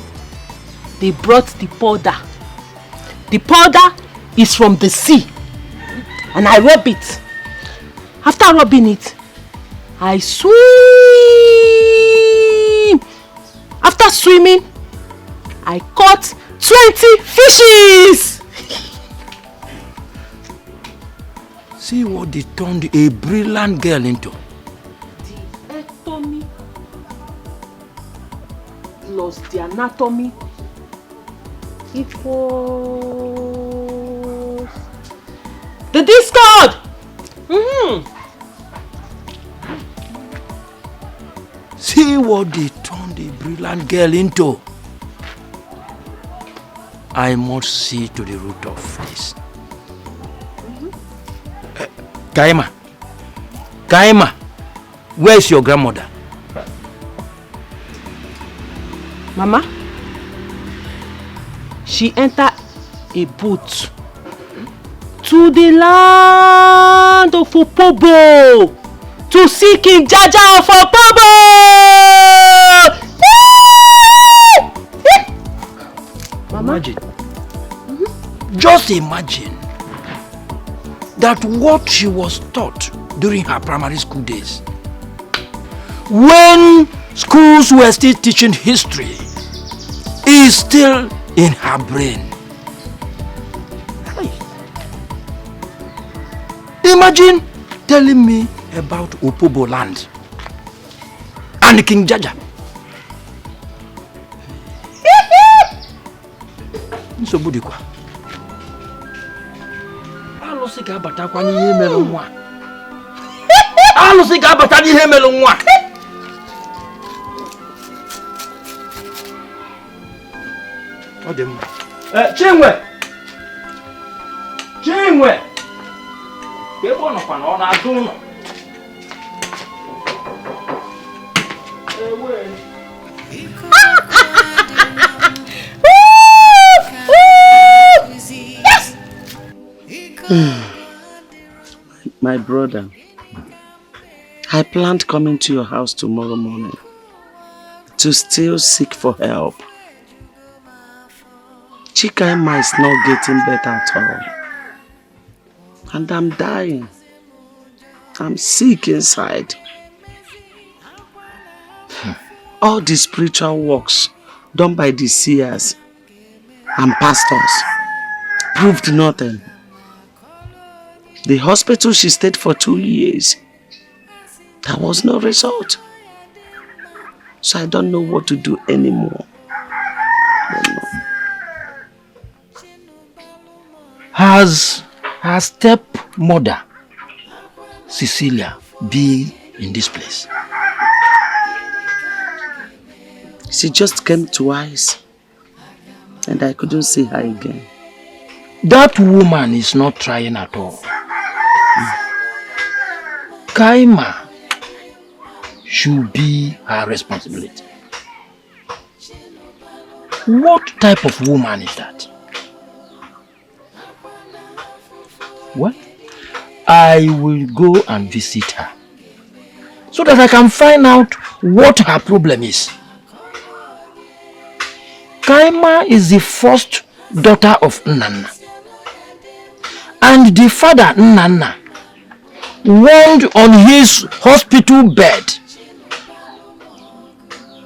they brought the powder. The powder is from the sea. And I rub it. After rubbing it, I swim. After swimming, I caught 20 fishes. See what they turned a brilliant girl into. The anatomy plus the anatomy equals the discord. See what they turned a brilliant girl into. I must see to the root of this. Kaima, Kaima, where is your grandmother? Mama, she entered a boat to the land of Opobo to see King Jaja of Opobo. Mama? Imagine. Just imagine that what she was taught during her primary school days, when schools were still teaching history, is still in her brain. Imagine telling me about Opobo land and King Jaja. Nsobudikwa. Alusi ga-abata kwa n'ihe mere nwa. Alusi ga-abata n'ihe mere nwa. Ọ dị mma. Chinwe! Chinwe! Ebe ọ nọkwa na ọ na-azụ ụlọ. My brother, I planned coming to your house tomorrow morning to still seek for help. Chikaima is not getting better at all. And I'm dying. I'm sick inside. All the spiritual works done by the seers and pastors proved nothing. The hospital she stayed for 2 years, there was no result. So I don't know what to do anymore. Has her stepmother, Cecilia, been in this place? She just came twice and I couldn't see her again. That woman is not trying at all. Kaima should be her responsibility. What type of woman is that? Well, I will go and visit her so that I can find out what her problem is. Kaima is the first daughter of Nnanna. And the father, Nnanna, warned on his hospital bed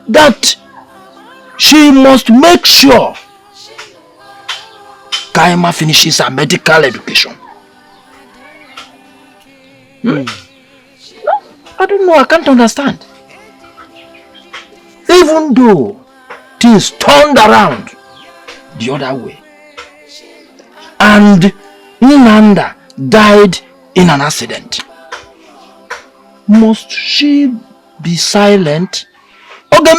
that she must make sure Kaima finishes her medical education. I don't know, I can't understand. Even though things turned around the other way and Nanda died in an accident, must she be silent? Okay,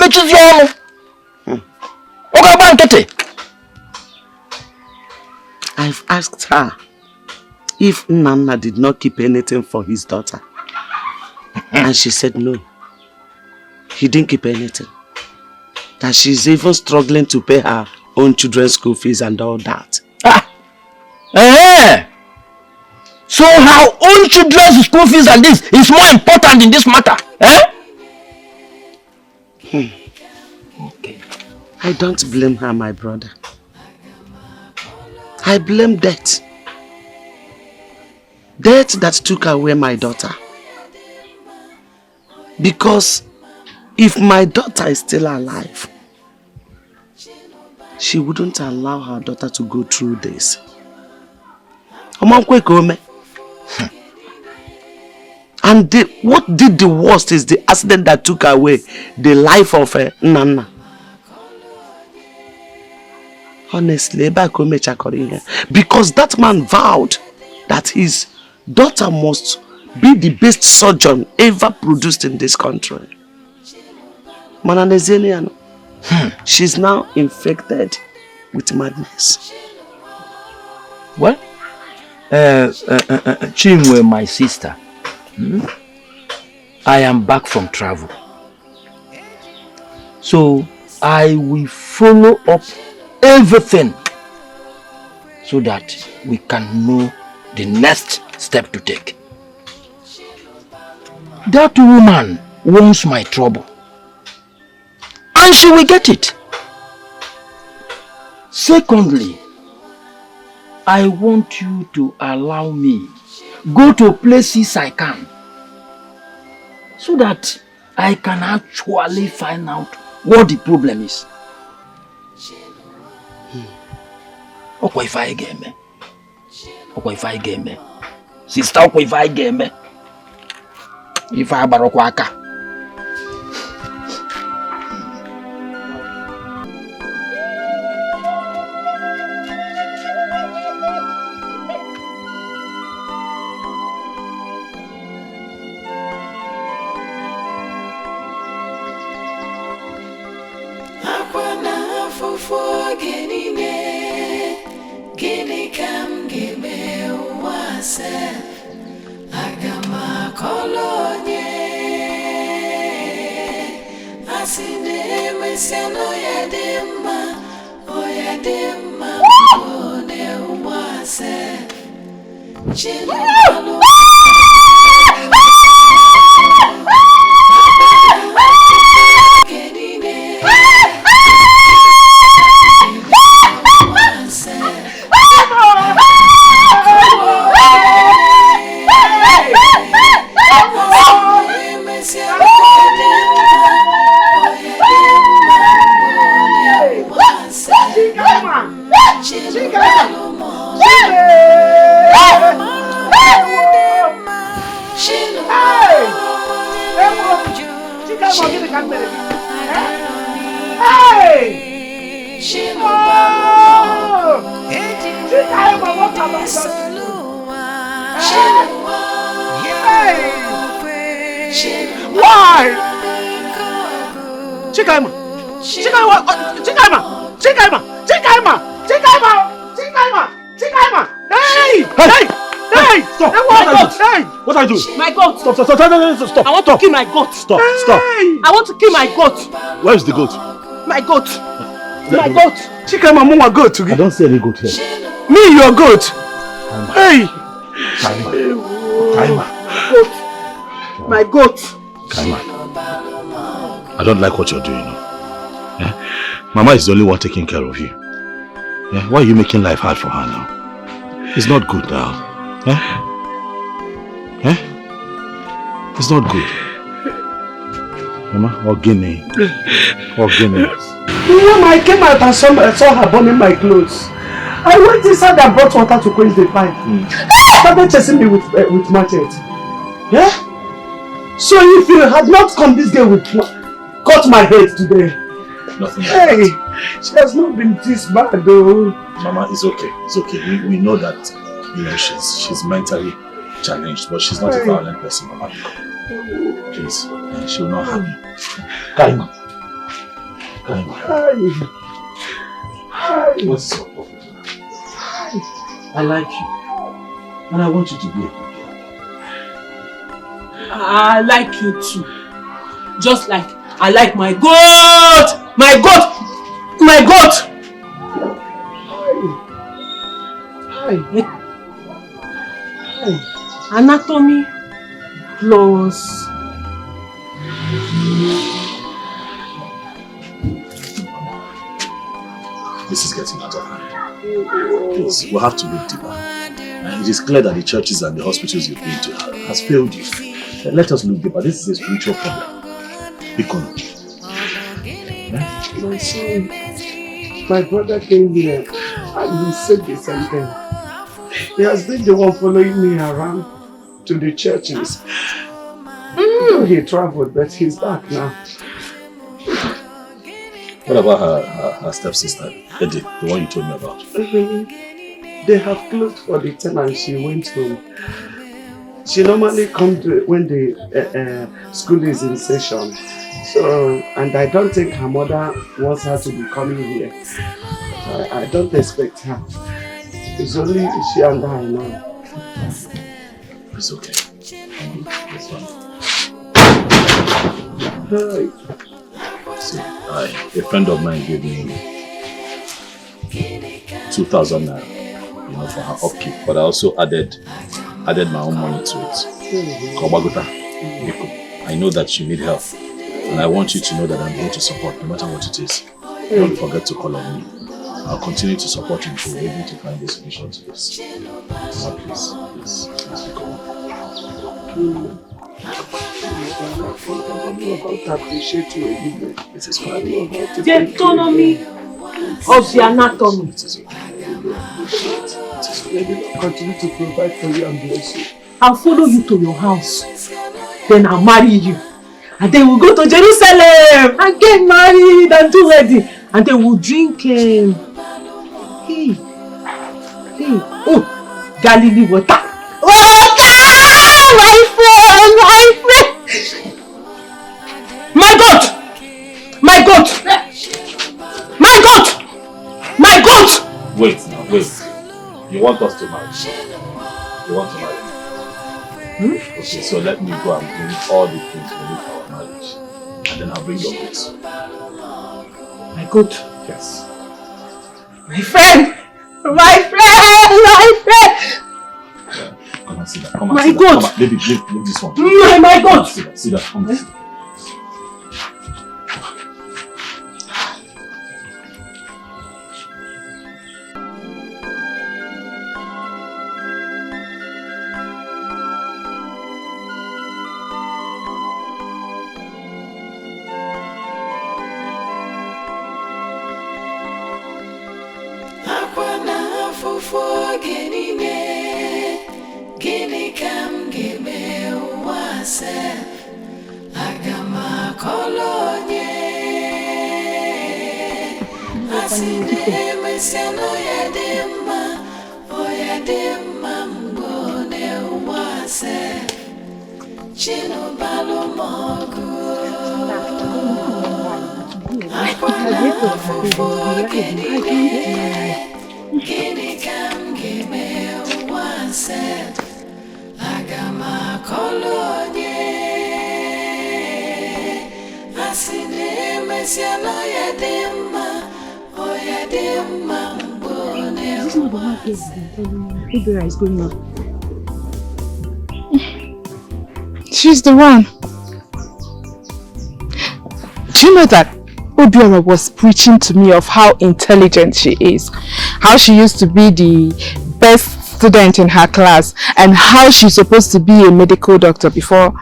I've asked her if Nana did not keep anything for his daughter. And she said no. He didn't keep anything. That she's even struggling to pay her own children's school fees and all that. So her own children's school fees and this is more important in this matter? Okay. I don't blame her, my brother. I blame death. Death that took away my daughter. Because if my daughter is still alive, she wouldn't allow her daughter to go through this. And what did the worst is the accident that took away the life of Nana. Honestly, because that man vowed that his daughter must be the best surgeon ever produced in this country. She's now infected with madness. Well, Chimwe, my sister, I am back from travel. So I will follow up everything so that we can know the next step to take. That woman wants my trouble, and she will get it. Secondly, I want you to allow me go to places I can so that I can actually find out what the problem is. Okwa if I game me. Okwa if I game me. Sister okwa if I game me. If I barokwa aka. What are you doing? My goat. Stop. I want to kill my goat. Stop. I want to kill my goat. Where is the goat? My goat. My goat. Chikama mama goat. I don't see any goat here. Me, your goat. Hey. Kaima. My goat. Kaima. I don't like what you're doing. Mama is the only one taking care of you. Why are you making life hard for her now? It's not good now. It's not good. Mama, Ogini. Mama, I came out and saw her burning my clothes. I went inside and brought water to quench the fire. She started chasing me with machete. Yeah? So if you had not come this day with cut my head today. Nothing like Hey, that. she has not been this bad though. Mama, it's okay. It's okay. We know that, you know, she's mentally challenged, but she's not a violent person, Mama. Please, she will not harm you. Kaima. What's up? I like you. And I want you to be a good girl. I like you too. Just like I like my goat! My goat! My goat! Hi. Anatomy plus This is getting out of hand. Please, we'll have to look deeper. And it is clear that the churches and the hospitals you've been to has failed you. Let us look deeper. This is a spiritual problem. Ikono. My son, my brother came here and he said the same thing. He has been the one following me around to the churches. Though he traveled, but he's back now. What about her stepsister, Eddie, the one you told me about? They have closed for the tenant. She went home. She normally comes when the school is in session. So, and I don't think her mother wants her to be coming here. I don't expect her. It's only she and I now. It's okay. It's fine. Hi. So, a friend of mine gave me 2,000 naira, you know, for her upkeep. But I also added my own money to it. Kobagota, I know that you need help. And I want you to know that I'm here to support, no matter what it is. Don't forget to call on me. I'll continue to support you until we're able to find a solution to this. So please go on. Appreciate you. It is fine. the autonomy of the anatomy. Continue to provide for you and bless you. I'll follow you to your house. Then I'll marry you. And then we'll go to Jerusalem and get married and do wedding. And then we'll drink Galilee water. My friend! My goat! My goat! My goat! My goat! Wait now, wait. You want us to marry? You want to marry? Okay, so let me go and bring all the things we need for our marriage. And then I'll bring your goods. My goat? Yes. My friend! My friend! My friend! Come and sit down. Come and My sit down. goat! Come on, leave this one. My goat! Sit down. Come on, sit down. Is going on. She's the one. Do you know that Obiora was preaching to me of how intelligent she is, how she used to be the best student in her class, and how she's supposed to be a medical doctor before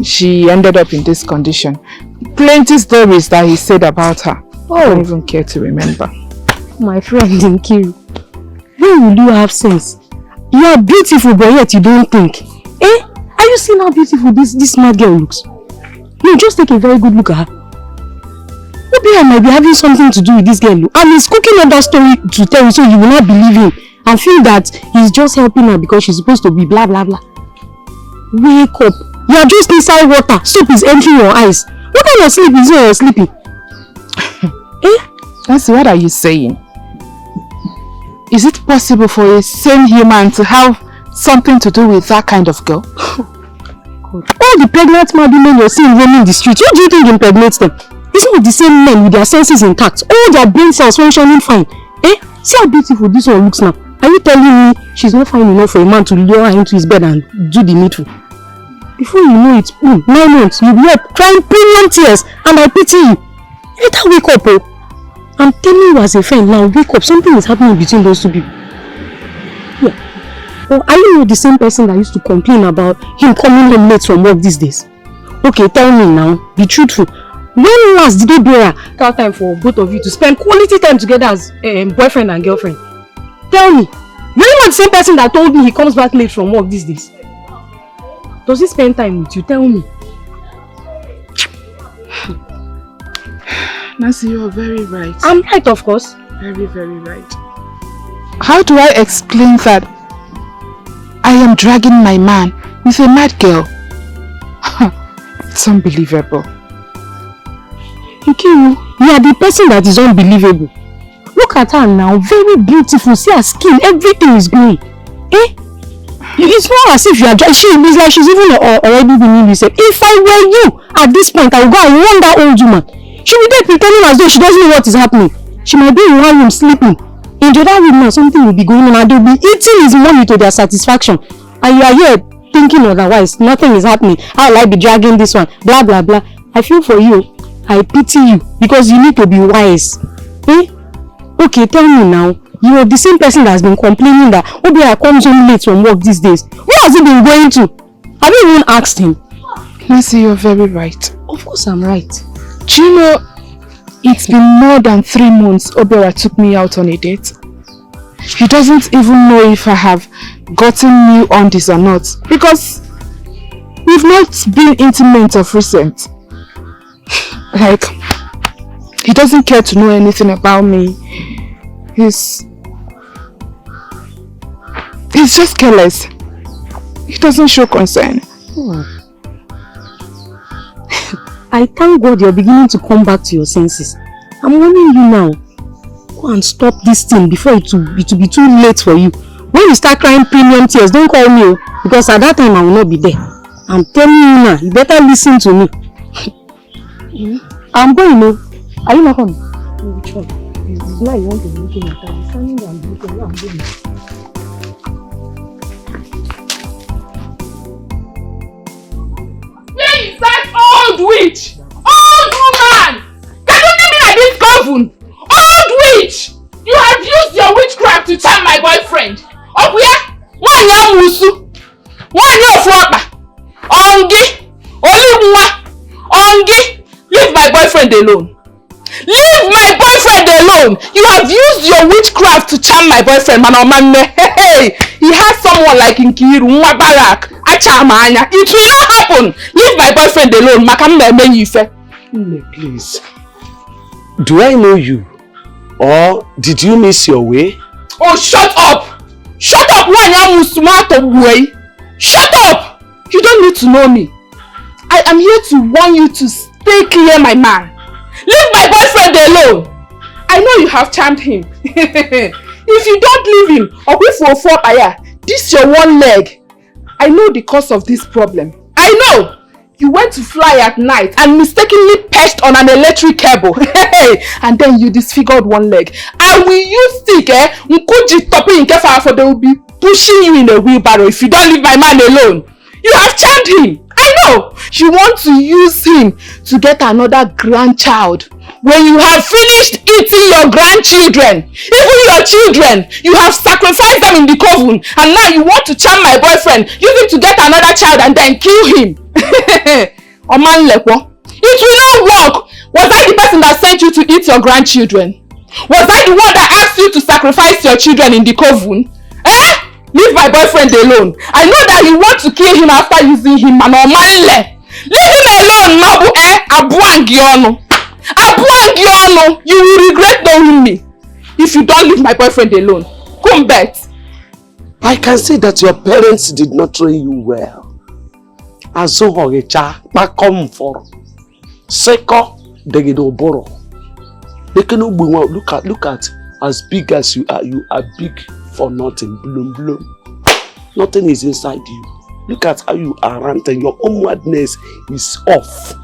she ended up in this condition. Plenty stories that he said about her. I don't even care to remember. My friend Nkiru, when will you have sense? You are beautiful, but yet you don't think. Eh? Are you seeing how beautiful this smart girl looks? No, just take a very good look at her. Maybe I might be having something to do with this girl. And he's cooking up that story to tell you so you will not believe him and feel that he's just helping her because she's supposed to be blah blah blah. Wake up. You are just inside water. Soap is entering your eyes. What kind of sleep is you sleeping? Eh? Nancy, what are you saying? Is it possible for a sane human to have something to do with that kind of girl? God. All the pregnant mad women you're seeing roaming the streets, what do you think impregnates them? It's not the same men with their senses intact, all their brain cells functioning fine. Eh? See how beautiful this one looks now. Are you telling me she's not fine enough for a man to lure her into his bed and do the needful? Before you know it, 9 months, you'll be up crying premium tears and I pity you. You better wake up, oh. I'm telling you as a friend now, wake up. Something is happening between those two people. Yeah. Or are you not the same person that used to complain about him coming home late from work these days? Okay, tell me now. Be truthful. When last did they bear that time for both of you to spend quality time together as boyfriend and girlfriend? Tell me. You're not the same person that told me he comes back late from work these days. Does he spend time with you? Tell me. Nancy, you are very right. I'm right, of course. Very, very right. How do I explain that I am dragging my man with a mad girl? It's unbelievable. Nkiru, you are the person that is unbelievable. Look at her now, very beautiful. See her skin, everything is glowing. Eh? It's not as if you are just, it's like she's even already been you said. If I were you at this point, I would go and warn that old woman. She will be there pretending as though she doesn't know what is happening. She might be in one room sleeping. In the other room now, something will be going on and they'll be eating his money to their satisfaction. And you are here thinking otherwise. Nothing is happening. How will I be dragging this one? Blah, blah, blah. I feel for you. I pity you because you need to be wise. Eh? Okay, tell me now. You are the same person that has been complaining that Obiara comes home late from work these days. Where has he been going to? Have you even asked him? Nancy, you're very right. Of course I'm right. Do you know, it's been more than 3 months Obiara took me out on a date. He doesn't even know if I have gotten new undies or not because we've not been intimate of recent. Like, he doesn't care to know anything about me. He's just careless. He doesn't show concern. I thank God you're beginning to come back to your senses. I'm warning you now. Go and stop this thing before it will be too late for you. When you start crying premium tears, don't call me because at that time I will not be there. I'm telling you now, you better listen to me. I'm going now. Are you not coming? No, which one? It's now you want to be looking at her. You're standing there and looking. I'm going. Where is that old witch? Old woman! Can you give me like this govern? Old witch! You have used your witchcraft to charm my boyfriend. Okuya? Wanya musu? Wanya ofwapa? Ongi? Oliwa? Ongi? Leave my boyfriend alone. Leave my boyfriend alone! You have used your witchcraft to charm my boyfriend, man. Hey, he has someone like Nkiru, Mwabarak, Achamanya. It will not happen. Leave my boyfriend alone. Please. Do I know you? Or did you miss your way? Oh, shut up! Shut up! Shut up! You don't need to know me. I am here to warn you to stay clear, my man. Leave my boyfriend alone. I know you have charmed him. If you don't leave him, or if you fall fire, this your one leg. I know the cause of this problem. I know. You went to fly at night and mistakenly perched on an electric cable. And then you disfigured one leg. I will use stick, for they will be pushing you in a wheelbarrow if you don't leave my man alone. You have charmed him. I So, you want to use him to get another grandchild when you have finished eating your grandchildren, even your children. You have sacrificed them in the coven, and now you want to charm my boyfriend, use him to get another child and then kill him. Oman Lekwo, it will not work. Was I the person that sent you to eat your grandchildren? Was I the one that asked you to sacrifice your children in the coven? Leave my boyfriend alone. I know that you want to kill him after using him, and Omanle. Leave him alone, Mabu Abuangiono. Abuangiono, you will regret knowing me if you don't leave my boyfriend alone. Come back. I can see that your parents did not train you well. Azohorecha, Makom for Seko, Degedoboro. Look at as big as you are big for nothing. Bloom. Nothing is inside you. Look at how you are ranting. Your homewardness is off.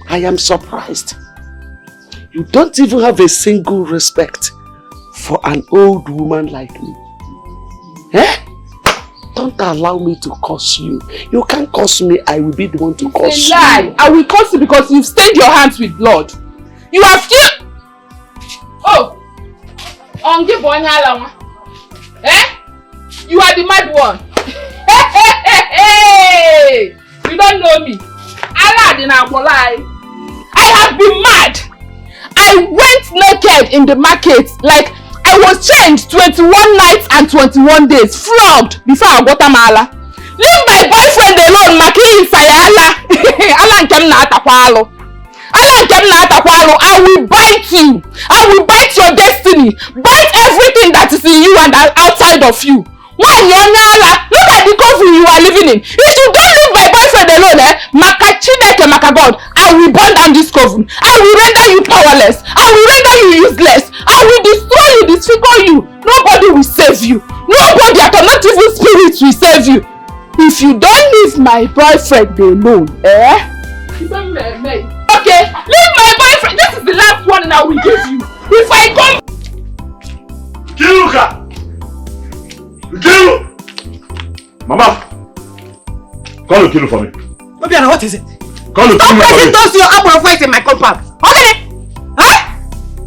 I am surprised. You don't even have a single respect for an old woman like me. Don't allow me to curse you. You can't curse me. I will be the one to curse you. It's a lie. I will curse you because you've stained your hands with blood. You have killed. Oh, you are the mad one. Hey, you don't know me. I have been mad. I went naked in the market, like I was chained 21 nights and 21 days, flogged before I got Amala. Leave my boyfriend alone, Maki Sayala. I will bite you. I will bite your destiny. Bite everything that is in you and outside of you. Look at the coven you are living in. If you don't leave my boyfriend alone, God, I will burn down this coven. I will render you powerless. I will render you useless. I will destroy you, disfigure you. Nobody will save you. Nobody, not even spirits will save you. If you don't leave my boyfriend alone, okay, leave my boyfriend. This is the last one I will give you. If I come... Kiruka! Kiru! Mama! Call Kiru for me. Obiana, what is it? Call Kiru for me. Stop pressing those your armor fight in my compound. Okay? Huh?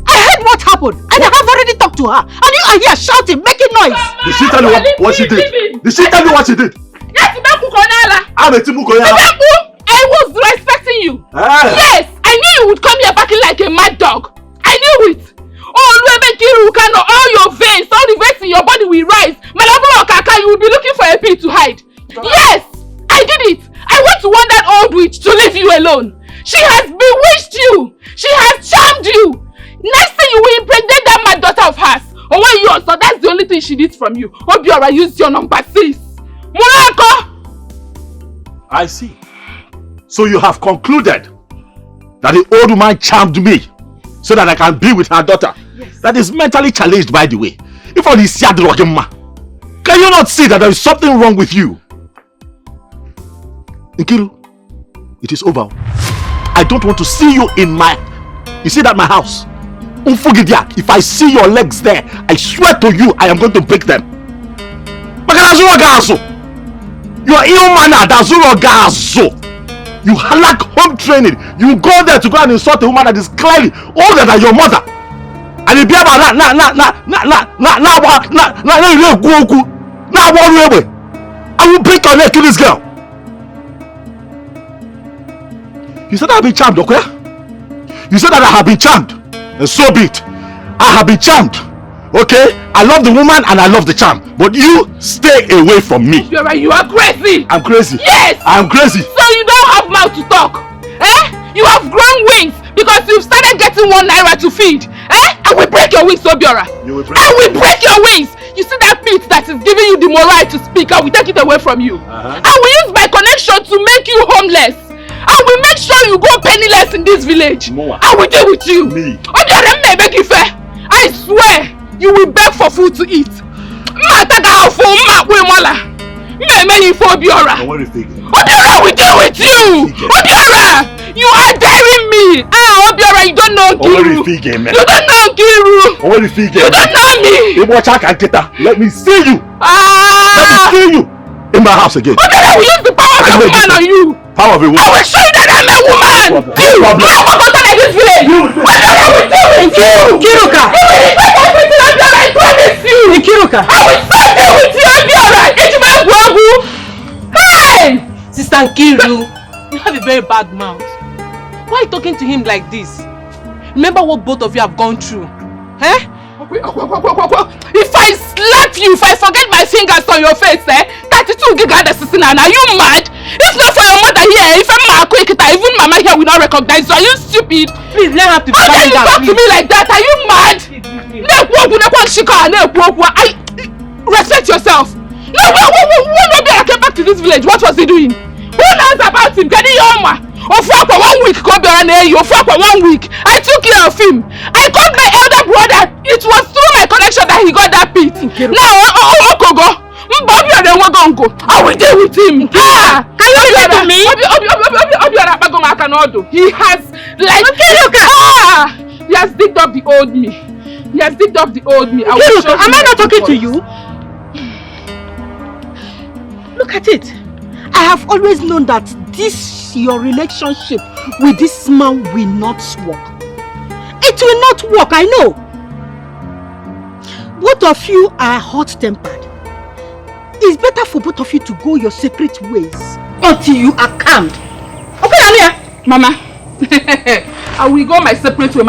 I heard what happened. And I have already talked to her. And you are here shouting, making noise. Mama, did she tell you what she did? Did she tell you what she did? Yes, I was respecting you. Yes, I knew you would come here barking like a mad dog. I knew it. All your veins, all the veins in your body will rise. You will be looking for a pit to hide. Yes, I did it. I went to want that old witch to leave you alone. She has bewitched you. She has charmed you. Next thing you will impregnate that mad daughter of hers. Or when you also, that's the only thing she needs from you. Obiora, use your number 6. Mulako! I see. So you have concluded that the old woman charmed me so that I can be with her daughter. Yes. That is mentally challenged, by the way. If all this can you not see that there is something wrong with you? Nkiru, it is over. I don't want to see you in my... You see that my house? If I see your legs there, I swear to you, I am going to break them. You are ill-mannered, you lack home training. You go there to go and insult a woman that is clearly older than your mother. And it be about I will break your neck to this girl. You said I have been charmed, okay? You said that I have been charmed. And so be it. I have been charmed. Okay? I love the woman and I love the charm. But you stay away from me. You're right, you are crazy. I'm crazy. Yes. I'm crazy. So you don't have mouth to talk. You have grown wings because you've started getting 1 naira to feed. I will break your wings, Obiora. You will break I will break your wings. You see that pit that is giving you the moral to speak? I will take it away from you. I will use my connection to make you homeless. I will make sure you go penniless in this village. I will deal with you. Me. Obiora, I swear you will beg for food to eat. Obiora, we deal with you. Obiora, you are daring me. Obiora, you don't know Kiru. You don't know Kiru. You don't know me. Let me see you. Let me see you in my house again. Obiora, we use the power of man on you. Power of a woman. I will show you that I'm a woman. You, man, what got in this village? What the hell will do with you? Nkiruka. You will respect everything I've done, I promise you. Nkiruka. I will stop there with you, I'll be alright. It's my wagu. Hey! Sister Nkiru, you have a very bad mouth. Why are you talking to him like this? Remember what both of you have gone through. Eh? If I slap you, if I forget my fingers on your face, 32 giga assassin, are you mad? If not for your mother here, if I'm not quick, even Mama here will not recognize you. Are you stupid? Please let her to be how can you talk to me like that? Are you mad? Respect yourself. No, when I came back to this village, what was he doing? Who knows about him? Can you hear me? For 1 week, for 1 week, I took care of him. I called my elder brother. It was through my connection that he got that pit. Now, I will deal with him. Can you listen to me? He has he has digged up the old me. He has digged up the old me. Am I not talking to you? Look at it. I have always known that your relationship with this man will not work. It will not work, I know. Both of you are hot-tempered. It's better for both of you to go your separate ways until you are calmed. Okay, Alia? Mama, I will go my separate way.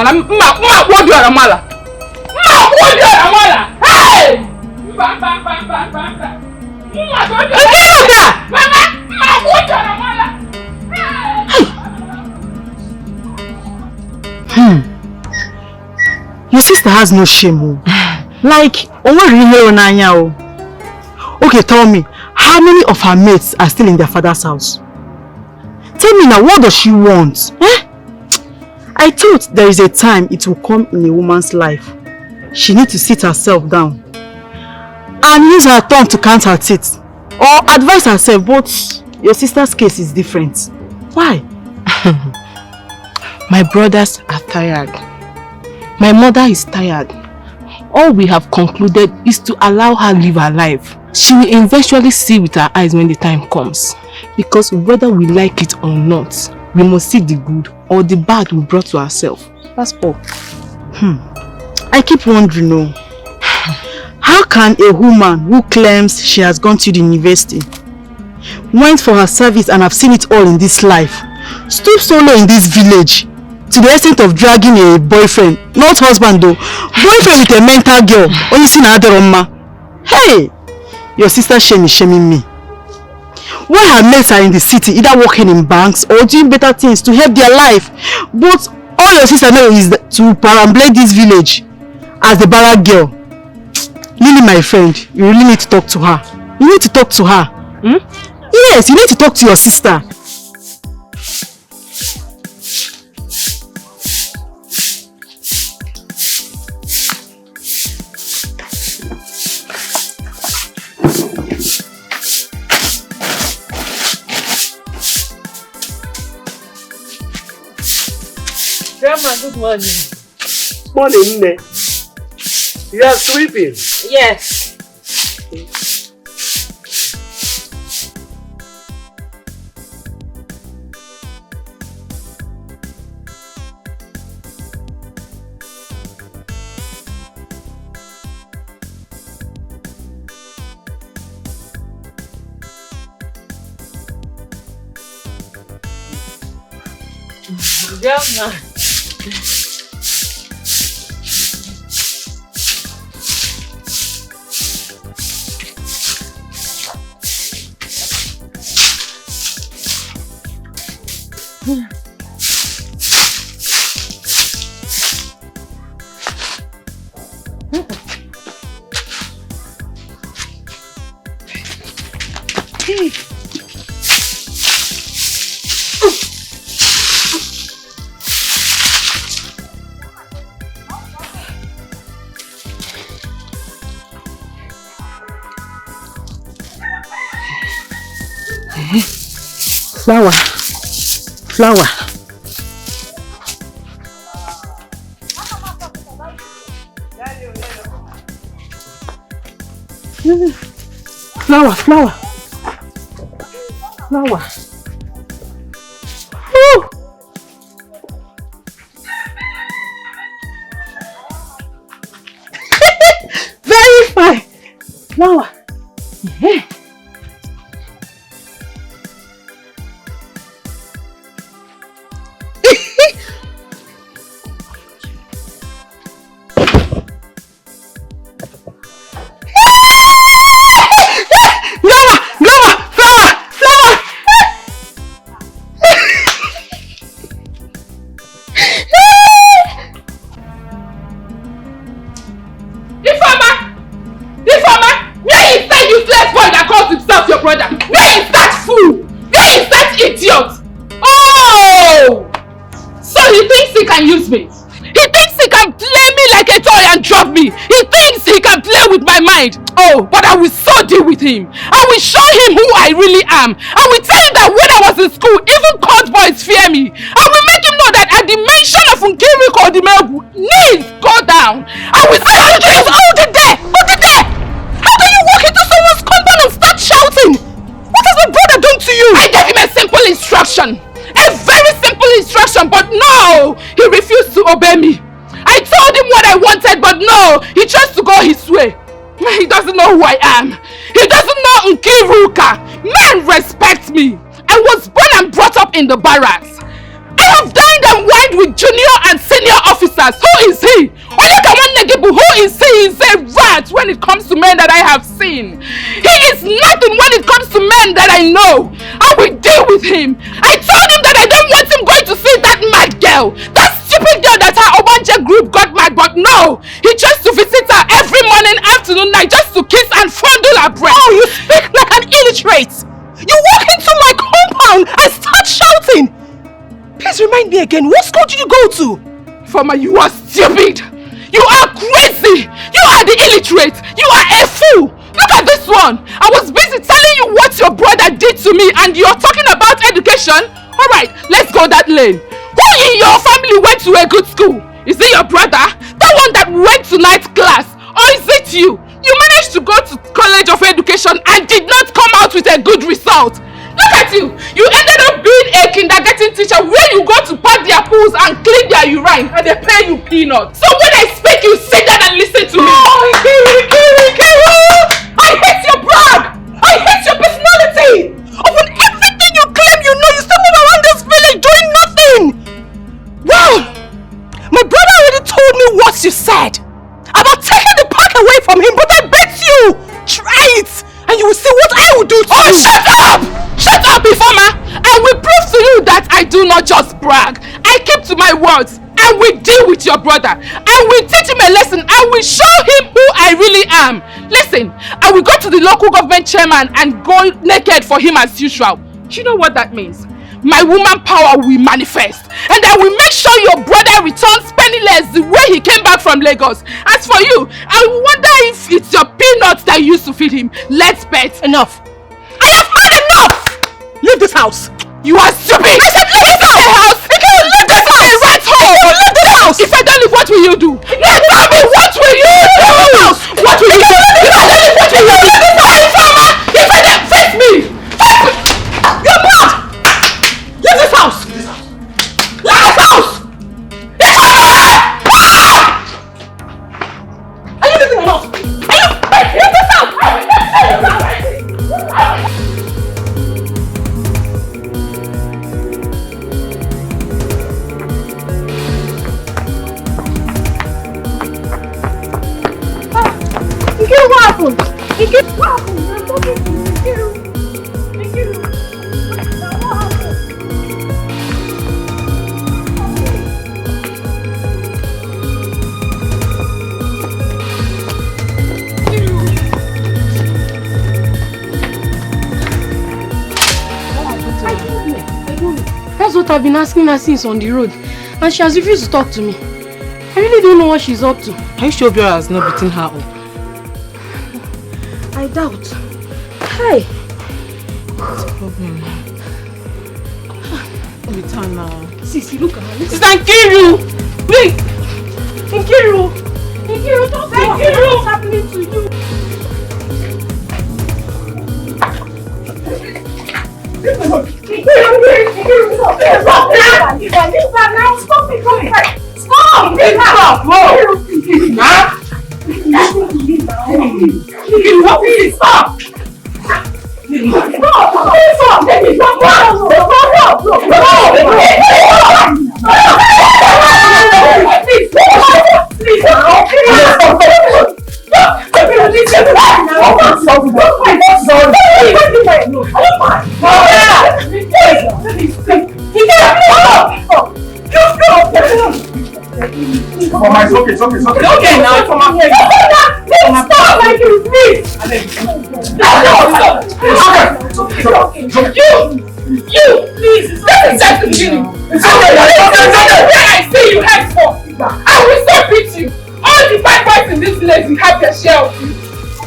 Your sister has no shame. Like, okay, tell me, how many of her mates are still in their father's house? Tell me now, what does she want? I thought there is a time it will come in a woman's life. She needs to sit herself down and use her tongue to count her teeth or advise herself, but your sister's case is different. Why? My brothers are tired. My mother is tired. All we have concluded is to allow her live her life. She will eventually see with her eyes when the time comes. Because whether we like it or not, we must see the good or the bad we brought to ourselves. That's all. I keep wondering, how can a woman who claims she has gone to the university, went for her service and have seen it all in this life, stoop solo in this village, to the extent of dragging a boyfriend, not husband though, boyfriend with a mental girl, only seen another Roma. Hey, your sister shame is shaming me. While her mates are in the city, either working in banks or doing better things to help their life, but all your sister knows is to perambulate this village as the barrack girl. Lily, my friend, you really need to talk to her. You need to talk to her. Yes, you need to talk to your sister. Grandma, good morning. Morning, Nne. You are sleeping? Yes. Grandma. Flower. Flower. Flower, flower. Flower. Woo! Very fine. Flower. Yeah. Oh, but I will so deal with him. I will show him who I really am. I will tell him that when I was in school, even court boys fear me. I will make him know that at the mention of Nkiri Kodimegu, knees go down. I will say, hold it there! Hold it there! How can you walk into someone's compound and start shouting? What has my brother done to you? I gave him a simple instruction. A very simple instruction, but no! He refused to obey me. I told him what I wanted, but no! He chose to go his way. He doesn't know who I am. He doesn't know Nkiruka. Men respect me. I was born and brought up in the barracks. I have dined and wined with junior and senior officers. Who is he? Who is he? He's a rat when it comes to men that I have seen. He is nothing when it comes to men that I know. I will deal with him. I told him that I don't want him going to see that mad girl. That stupid girl that her Obanje group got mad, but no. He chose to visit her every morning, afternoon, night just to kiss and fondle her breast. Oh, you speak like an illiterate. You walk into my compound and start shouting. Please remind me again, what school did you go to? Farmer, you are stupid. You are crazy. You are the illiterate. You are a fool. Look at this one. I was busy telling you what your brother did to me and you're talking about education? Alright, let's go that lane. Who in your family went to a good school? Is it your brother? That one that went to night class? Or is it you? You managed to go to College of Education and did not come out with a good result. Look at you! You ended up being a kindergarten teacher where you go to pack their pools and clean their urine and they pay you peanuts. So when I speak, you sit down and listen to me. Oh, Nkiru! I hate your brag! I hate your personality! Upon everything you claim you know, you still move around this village doing nothing! Well, my brother already told me what you said about taking the pack away from him, but I bet you! Try it! And you will see what I will do to you! Oh, shut up! Shut up, Ifeoma! I will prove to you that I do not just brag. I keep to my words. I will deal with your brother. I will teach him a lesson. I will show him who I really am. Listen, I will go to the local government chairman and go naked for him as usual. You know what that means? My woman power will manifest. And I will make sure your brother returns penniless the way he came back from Lagos. As for you, I wonder if it's your peanuts that you used to feed him. Let's bet. Enough. I have had enough! Leave this house. You are stupid. I said leave this house. You can't leave this house. A rat hole. Leave this house. If I don't leave, what will you do? Now tell me, what will you do? What will you do? If I don't leave, what will you do? If I don't face me. You're mad. Leave this house. Leave this house. Are you leaving or not? Are you? Leave this house. Nkiru, what happened? Nkiru, what happened? I'm talking to you. Nkiru. What happened? That's what I've been asking her since on the road. And she has refused to talk to me. I really don't know what she's up to. Are you sure Obiora has not beaten her up? I doubt. Hey! What's the problem? Return now. Sisi, look at her. Sister Nkiru! Please! Nkiru! Nkiru, don't go! Nkiru! What's happening to you? Nkiru, stop! Stop! Bring her up! Whoa! Stop! It's okay now. Come on. Stop like you, please. You, please. This is just the beginning. When I see you henceforth, I will so beat you. All the bad boys in this village will have their share of you.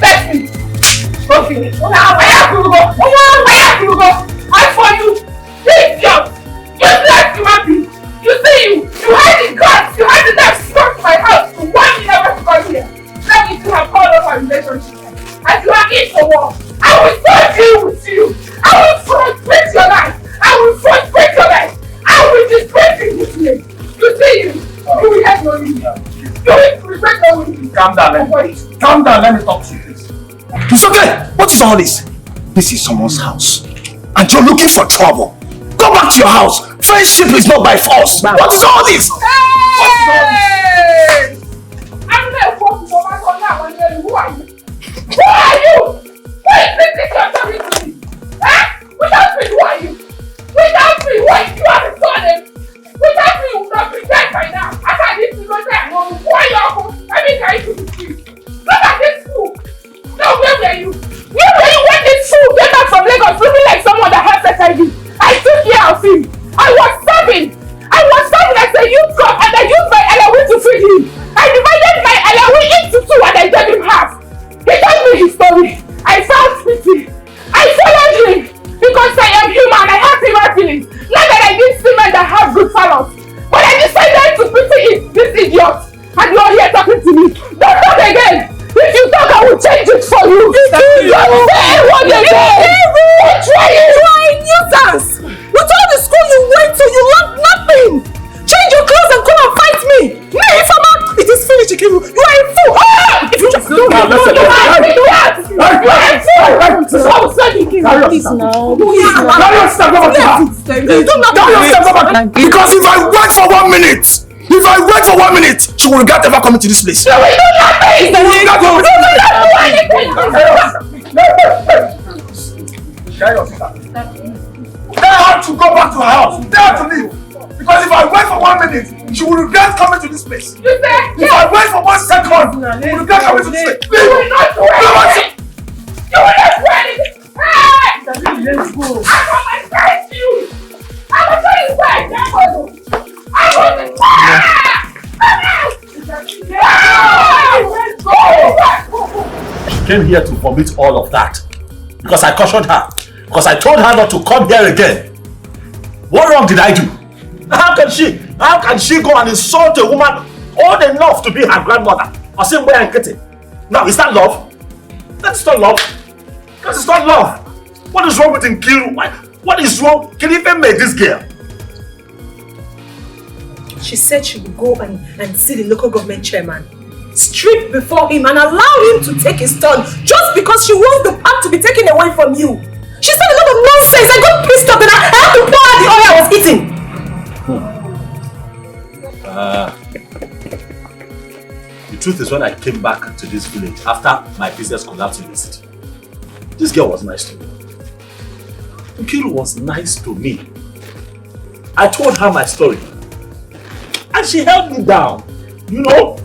Let me. Okay. Now, where have to go? As for you, this job, useless human being. You see you had the guts, you had the nerve to come to my house to warn me never to come here. Let me to have called off our relationship. As you are in for war, I will so deal with you. I will frustrate your life. I will disgrace you in this place. You see you will have no limit. You will regret no limit. Calm down, let me talk to you, please. It's okay. What is all this? This is someone's house. And you're looking for trouble. Go back to your house. Friendship is not by force. What is all this? Hey! I'm not going to go back on that one. Who are you? Who are you? Who is this you're talking to me? Huh? Without me, who are you? Without me, who are you? You are the son. Without me, you would not be dead by now. I can't need to know that. Who are you? I mean, can you do this? Look at this fool. Now, where were you? Where were you when this fool came back from Lagos looking like someone that has HIV? I took care of him. I was serving as a youth cop and I used my allowance to feed him. I divided my allowance into two and I gave him half. He told me his story. I felt pity. I followed him because I am human. I have human feelings. Not that I need women that have good fellows. But I decided to pity this idiot. And you're here talking to me. Don't talk again. If you talk, I will change it for you. Don't say what again. Try nuisance. With all the school you went to, you learned nothing. Change your clothes and come and fight me. Me, Ifama, it is finished, Ikiru. You are a fool. If you just don't you are a fool. You are a fool. Please now. Because if I wait for 1 minute, she will regret ever coming to this place. No, we do nothing. Tell her to go back to her house. Tell her to leave. Because if I wait for 1 minute, she will regret coming to this place. You say? If I wait for 1 second, she will regret coming to this place. You will not do anything. You will not do anything. Hey! Let's go. I will advise you. I will tell you where I will She came here to vomit all of that because I cautioned her. Because I told her not to come here again. What wrong did I do? How can she go and insult a woman old enough to be her grandmother? Or same way I'm getting. Now, is that love? That's not love. That is not love. What is wrong with Nkiru? What is wrong? Can you even make this girl? She said she would go and see the local government chairman, strip before him and allow him to take his turn just because she wants the part to be taken away from you. She said a lot of nonsense. I got pissed off and I had to pour out the oil I was eating. The truth is, when I came back to this village after my business collapsed in the city, this girl was nice to me. Nkiru was nice to me. I told her my story. And she held me down. You know?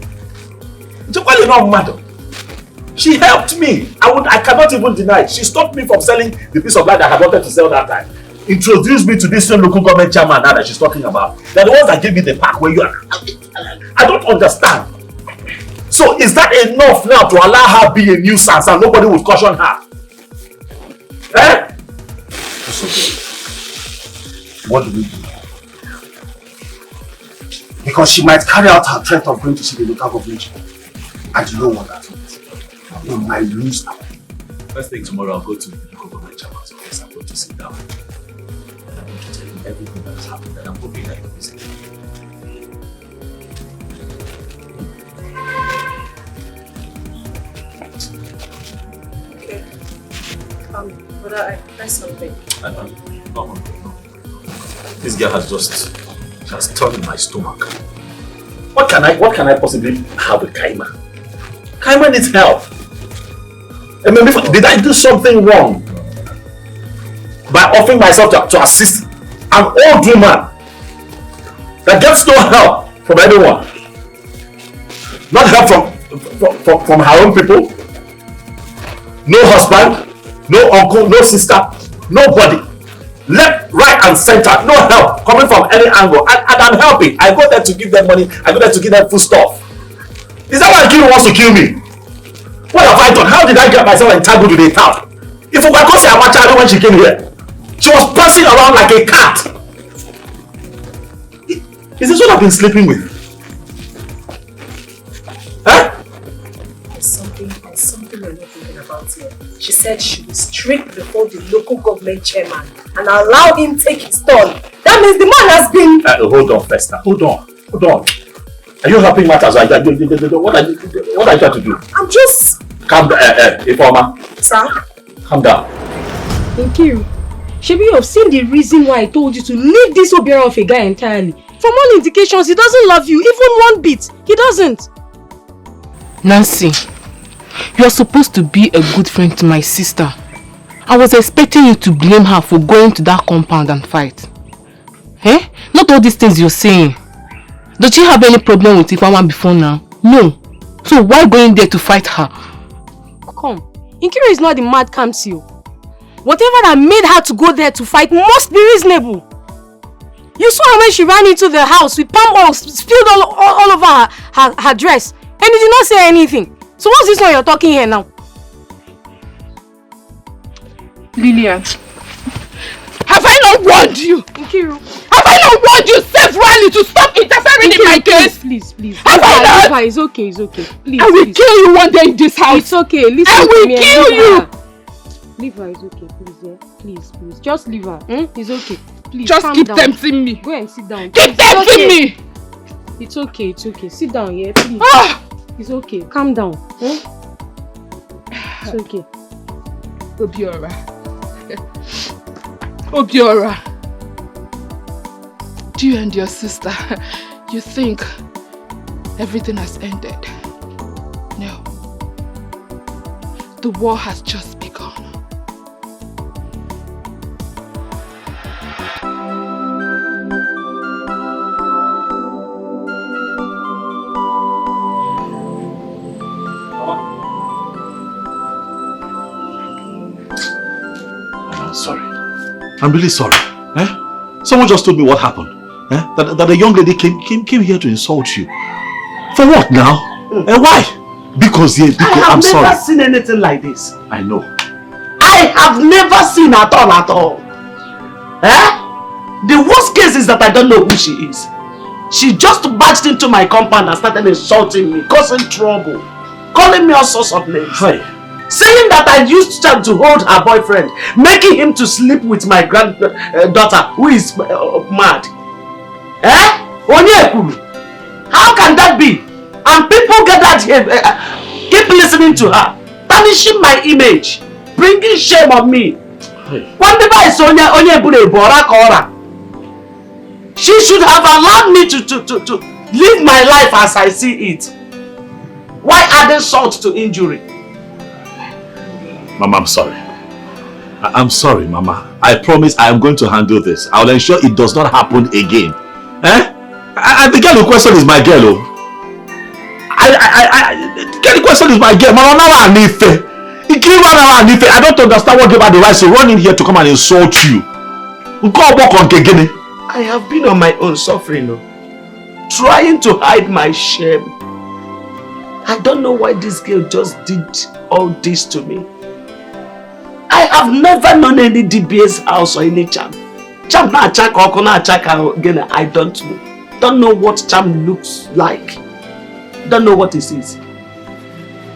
She helped me. I cannot even deny it. She stopped me from selling the piece of land that I wanted to sell that time. Introduced me to this same local government chairman now that she's talking about. They're the ones that gave me the park where you are. I don't understand. So is that enough now to allow her be a nuisance and nobody would caution her? Eh? What do we do? Because she might carry out her threat of going to see the local government. And you know what that means. We might lose her. First thing tomorrow, I'll go to the local government chairman's office. I'm going to sit down. And I'm going to tell him everything that has happened. And I'm hoping that he'll listen. But I press something. No. This girl has turned my stomach. What can I possibly have with Kaima? Kaima needs help. I mean, did I do something wrong by offering myself to assist an old woman that gets no help from anyone? Not help from her own people? No husband, no uncle, no sister, nobody. Left, right and center, no help coming from any angle. And I'm helping. I go there to give them money, I go there to give them food stuff. Is that why Kiru wants to kill me? What have I done? How did I get myself entangled with a town? If Ugakosi Amacha, when she came here, she was prancing around like a cat. Is this what I've been sleeping with? Huh? There's something you're not thinking about here. She said she will strike before the local government chairman and allow him take his turn. That means the man has been... Hold on, Festa. Hold on. Are you helping matters? What are you trying to do? I'm just... Calm down, Informer. Sir? Calm down. Thank you. Shebi, you have seen the reason why I told you to leave this Obiora of a guy entirely. From all indications, he doesn't love you, even one bit. He doesn't. Nancy, you are supposed to be a good friend to my sister. I was expecting you to blame her for going to that compound and fight. Eh? Not all these things you're saying. Does she have any problem with Ifeoma before now? No. So why going there to fight her? Come. Nkiru is not the mad Kamsi. Whatever that made her to go there to fight must be reasonable. You saw her when she ran into the house with palm oil spilled all over her dress. And he did not say anything. So what's this one you're talking here now? Lillian, have I not warned you? Nkiru. Have I not warned you severally to stop interfering in my case? Please. Have I not? It's okay. Please. I will kill you one day in this house. It's okay. Listen I will kill you. Leave her. It's okay. Please, yeah. Please. Just leave her. It's okay. Please. Just keep tempting me. Go and sit down. Keep tempting me. It's okay. Sit down, yeah. Please. It's okay. Calm down. It's okay. Obiora. Do you and your sister, you think everything has ended? No. The war has just begun. I'm really sorry. Someone just told me what happened. That a young lady came here to insult you. For what now? Why? Because I'm sorry. I have never seen anything like this. I know. I have never seen at all. The worst case is that I don't know who she is. She just barged into my compound and started insulting me, causing trouble, calling me all sorts of names. Hey. Saying that I used time to hold her boyfriend, making him to sleep with my granddaughter who is mad. How can that be? And people gathered here, keep listening to her, tarnishing my image, bringing shame on me. She should have allowed me to live my life as I see it. Why adding salt to injury? Mama, I'm sorry. I'm sorry, Mama. I promise I am going to handle this. I will ensure it does not happen again. The girl in question is my girl. The girl in question is my girl. Mama, I don't understand what gave her the right to run in here to come and insult you. I have been on my own suffering, trying to hide my shame. I don't know why this girl just did all this to me. I have never known any DBS house or any charm. Charm na check or na check again. I don't know. Don't know what charm looks like. Don't know what it is.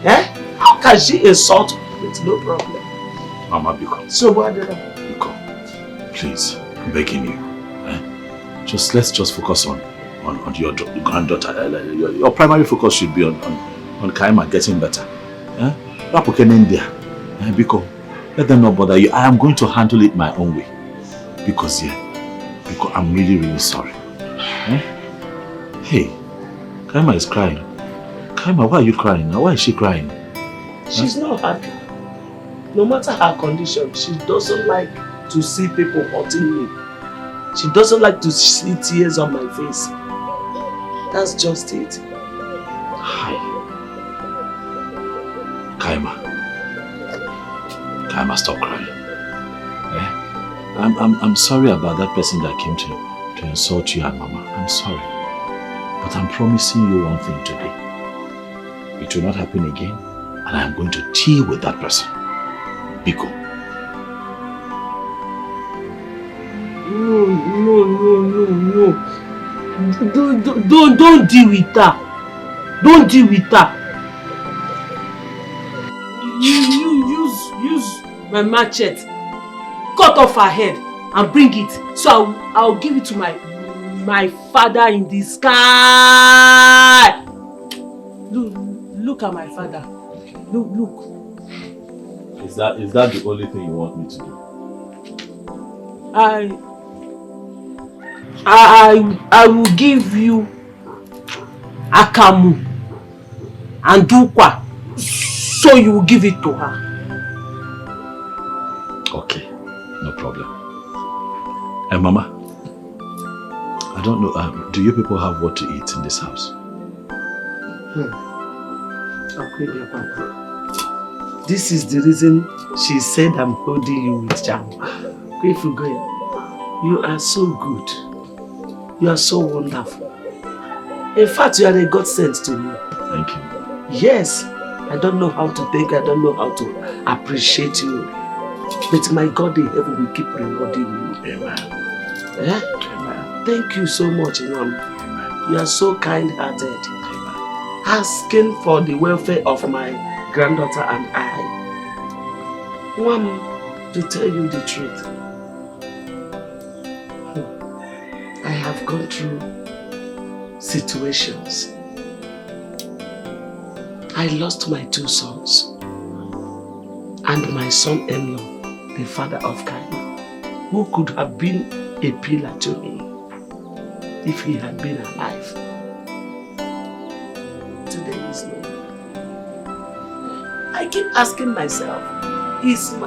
How can she insult with no problem? Mama, because. So what? Because, please, I'm begging you. Let's just focus on your granddaughter. Your primary focus should be on Kaima getting better. Because Let them not bother you. I am going to handle it my own way. Because I'm really, really sorry. Hey, Kaima is crying. Kaima, why are you crying now? Why is she crying? She's not happy. No matter her condition, she doesn't like to see people hurting me. She doesn't like to see tears on my face. That's just it. Hi. Kaima, stop crying. I'm sorry about that person that came to insult you and Mama. I'm sorry. But I'm promising you one thing today. It will not happen again, and I am going to deal with that person. Biko. No. Don't deal with her. Don't deal with her. You use my machete, cut off her head and bring it. So I'll give it to my father in the sky. Look at my father. Look. Is that the only thing you want me to do? I will give you akamu and dukwa, so you will give it to her. Okay, no problem. And Mama, I don't know, do you people have what to eat in this house? This is the reason she said I'm holding you with jam. You are so good. You are so wonderful. In fact, you are a godsend to me. Thank you. Yes, I don't know how to thank you. I don't know how to appreciate you. But my God in heaven will keep rewarding you. Amen. Amen. Thank you so much, Mom. You are so kind-hearted. Asking for the welfare of my granddaughter and I. Mom, to tell you the truth, I have gone through situations. I lost my 2 sons and my son-in-law, the father of Kaima, who could have been a pillar to me if he had been alive. Today is no. I keep asking myself,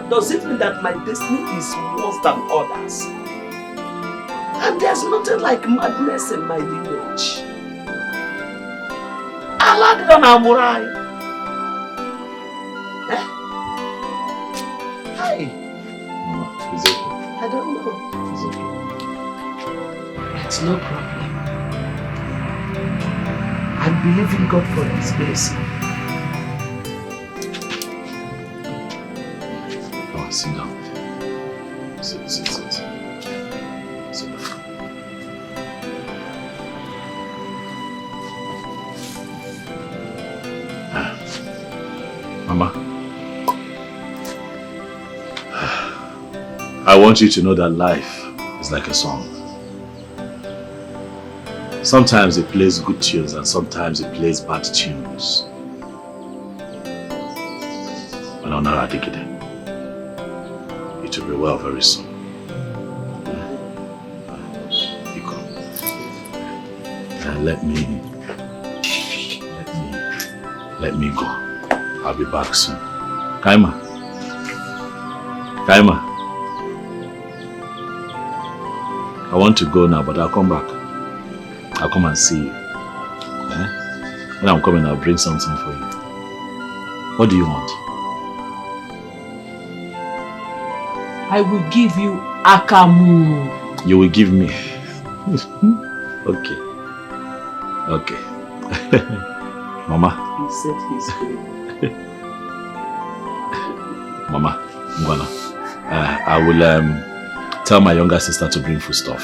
does it mean that my destiny is worse than others? And there's nothing like madness in my lineage. Allah don't amurai. Hi. Mama, is it okay? I don't know. It's okay. It's no problem. I'm believing God for His blessing. Oh, sit down. Sit. Sit down. Mama, I want you to know that life is like a song. Sometimes it plays good tunes and sometimes it plays bad tunes. But on our Dikeh, it will be well very soon. You come. And let me go. I'll be back soon. Kaima. I want to go now, but I'll come back. I'll come and see you. When I'm coming, I'll bring something for you. What do you want? I will give you akamu. You will give me. Okay. Mama. He said he's free. Mama, I will tell my younger sister to bring food stuff.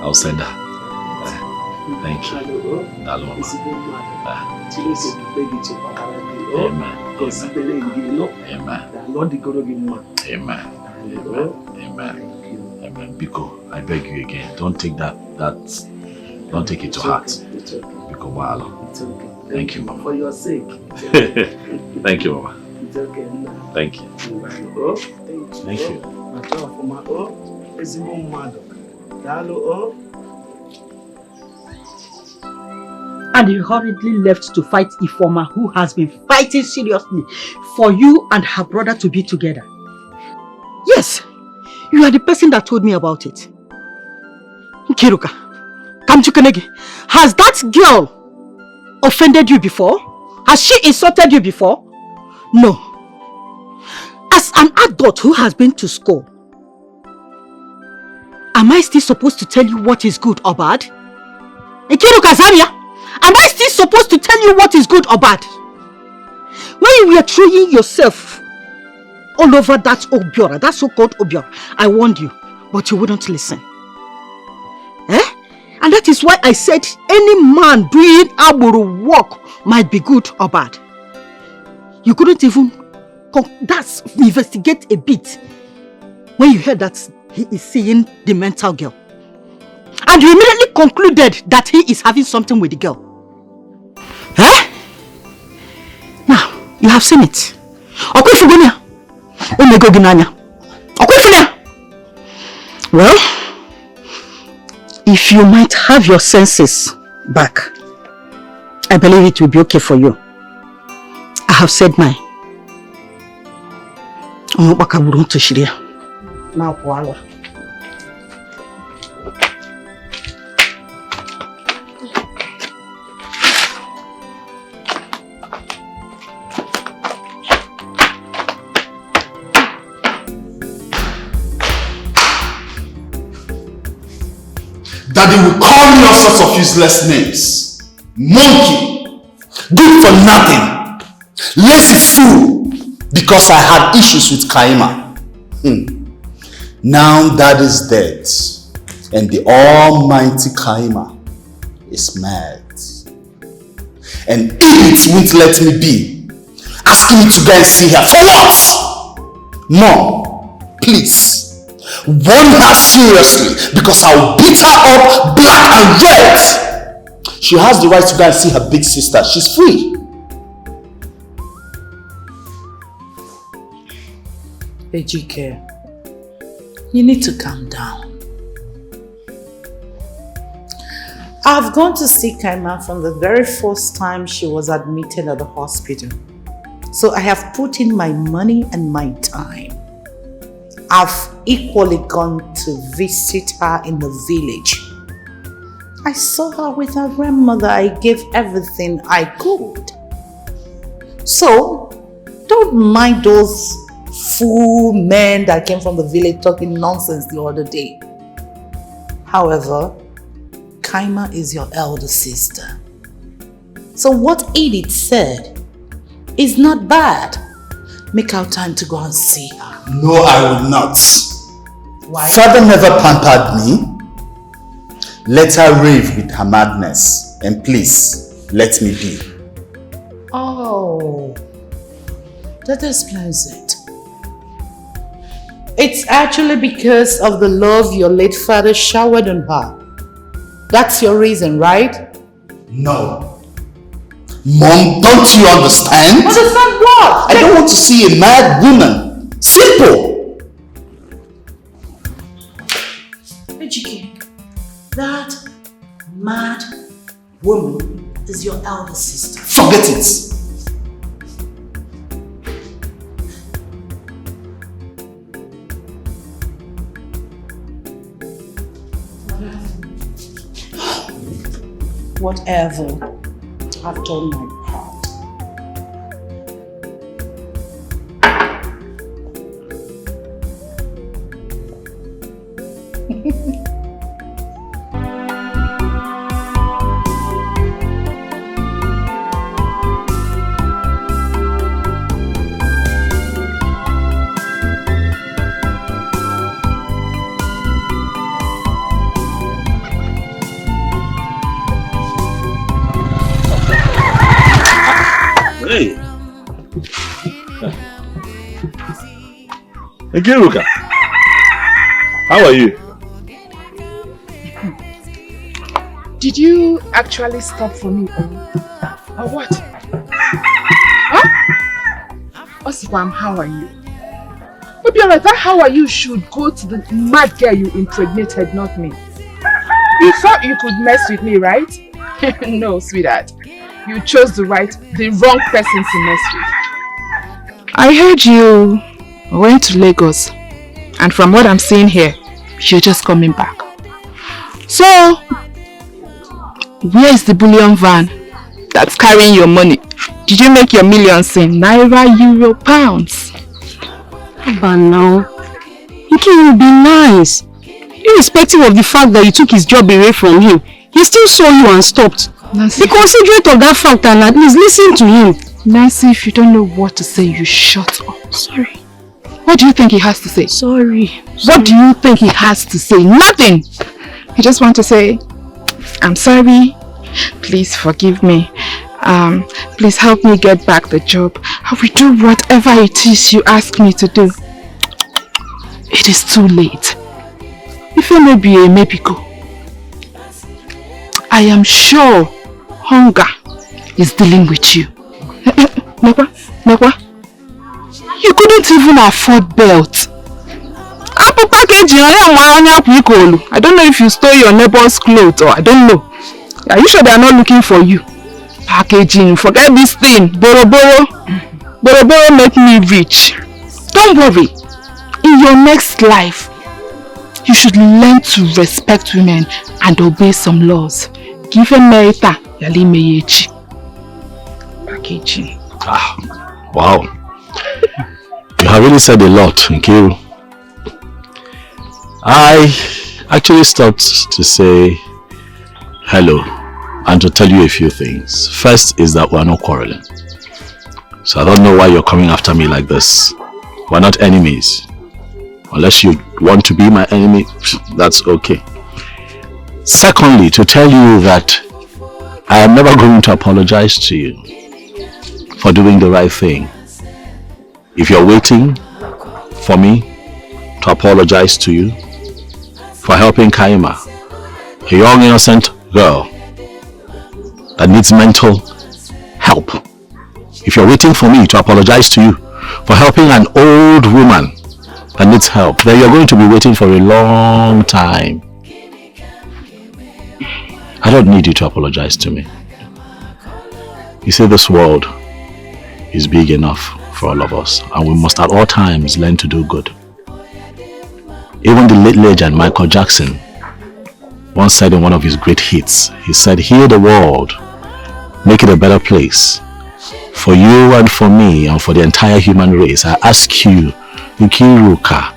I'll send her. Thank you. Mama. Amen. Biko, I beg you again, don't take don't take it to heart. Biko, Walo. It's okay. Thank you, Mama. For your sake. Thank you, Mama. It's okay. Thank you. Thank you. And you hurriedly left to fight Ifoma, who has been fighting seriously for you and her brother to be together. Yes, you are the person that told me about it. Kiruka, Kamchukanegi, has that girl offended you before? Has she insulted you before? No. As an adult who has been to school, am I still supposed to tell you what is good or bad? Kiruka Zaria, am I still supposed to tell you what is good or bad? When you were throwing yourself all over that Obiora, that so-called Obiora, I warned you, but you wouldn't listen. And that is why I said any man doing Aburu work might be good or bad. You couldn't even investigate a bit when you heard that he is seeing the mental girl. And you immediately concluded that he is having something with the girl. Now, you have seen it. Well, if you might have your senses back, I believe it will be okay for you. I have said mine. Now, Daddy will call me all sorts of useless names. Monkey, good for nothing, lazy fool, because I had issues with Kaima. Now Dad is dead, and the almighty Kaima is mad. And idiots won't let me be, asking me to go and see her. For what? Mom, please. Warn her seriously, because I'll beat her up black and red. She has the right to go and see her big sister. She's free. Dikeh, you need to calm down. I've gone to see Kaima from the very first time she was admitted at the hospital. So I have put in my money and my time. I've equally gone to visit her in the village. I saw her with her grandmother. I gave everything I could. So, don't mind those fool men that came from the village talking nonsense the other day. However, Kaima is your elder sister. So what Edith said is not bad. Make out time to go and see her. No, I will not. Why? Father never pampered me. Let her rave with her madness. And please, let me be. Oh, that explains it. It's actually because of the love your late father showered on her. That's your reason, right? No. Mom, don't you understand? Understand what? I don't want to see a mad woman. Simple. Dikeh, that mad woman is your elder sister. Forget it. Whatever. I've done my part. Hey. Kiruka, how are you? Did you actually stop for me or what? Huh? Osiwam, how are you? Obiora, that how are you should go to the mad girl you impregnated, not me. You thought you could mess with me, right? No, sweetheart. You chose the wrong person to mess with. I heard you went to Lagos, and from what I'm seeing here, you're just coming back. So, where is the bullion van that's carrying your money? Did you make your millions in Naira, Euro, pounds? But now, it will be nice. Irrespective of the fact that you took his job away from him, he still saw you and stopped. Nancy, be considerate of that fact and at least listen to him. Nancy, if you don't know what to say, you shut up. Sorry. What do you think he has to say? Sorry. What do you think he has to say? Nothing! He just wants to say, I'm sorry, please forgive me, please help me get back the job. I will do whatever it is you ask me to do. It is too late. If I may be a maybe go. I am sure hunger is dealing with you. Nekwa, you couldn't even afford belt. I don't know if you stole your neighbor's clothes or I don't know. Are you sure they are not looking for you? Packaging, forget this thing. Boro make me rich. Don't worry. In your next life, you should learn to respect women and obey some laws. Give a merita, yali meyechi. Packaging. Wow. You have really said a lot, Nkiru. I actually stopped to say hello and to tell you a few things. First is that we're not quarreling. So I don't know why you're coming after me like this. We're not enemies. Unless you want to be my enemy, that's okay. Secondly, to tell you that I am never going to apologize to you for doing the right thing. If you're waiting for me to apologize to you for helping Kaima, a young innocent girl that needs mental help, if you're waiting for me to apologize to you for helping an old woman that needs help, then you're going to be waiting for a long time. I don't need you to apologize to me. You see, this world is big enough for all of us, and we must at all times learn to do good. Even the late legend Michael Jackson once said in one of his great hits, he said, heal the world, make it a better place for you and for me and for the entire human race. I ask you, Nkiruka,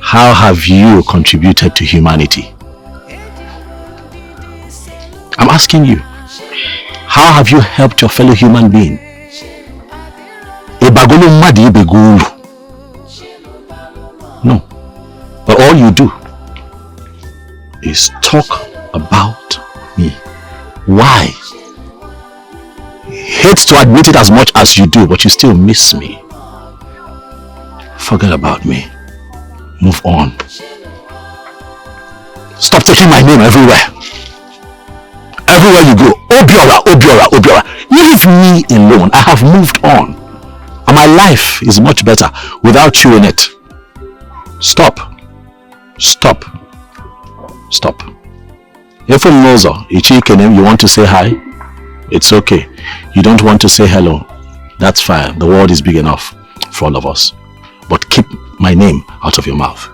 how have you contributed to humanity? I'm asking you, how have you helped your fellow human being? No. But all you do is talk about me. Why? Hate to admit it as much as you do, but you still miss me. Forget about me. Move on. Stop taking my name everywhere. Everywhere you go, Obiora. Leave me alone. I have moved on. And my life is much better without you in it. Stop. If you want to say hi, it's okay. You don't want to say hello, that's fine. The world is big enough for all of us. But keep my name out of your mouth.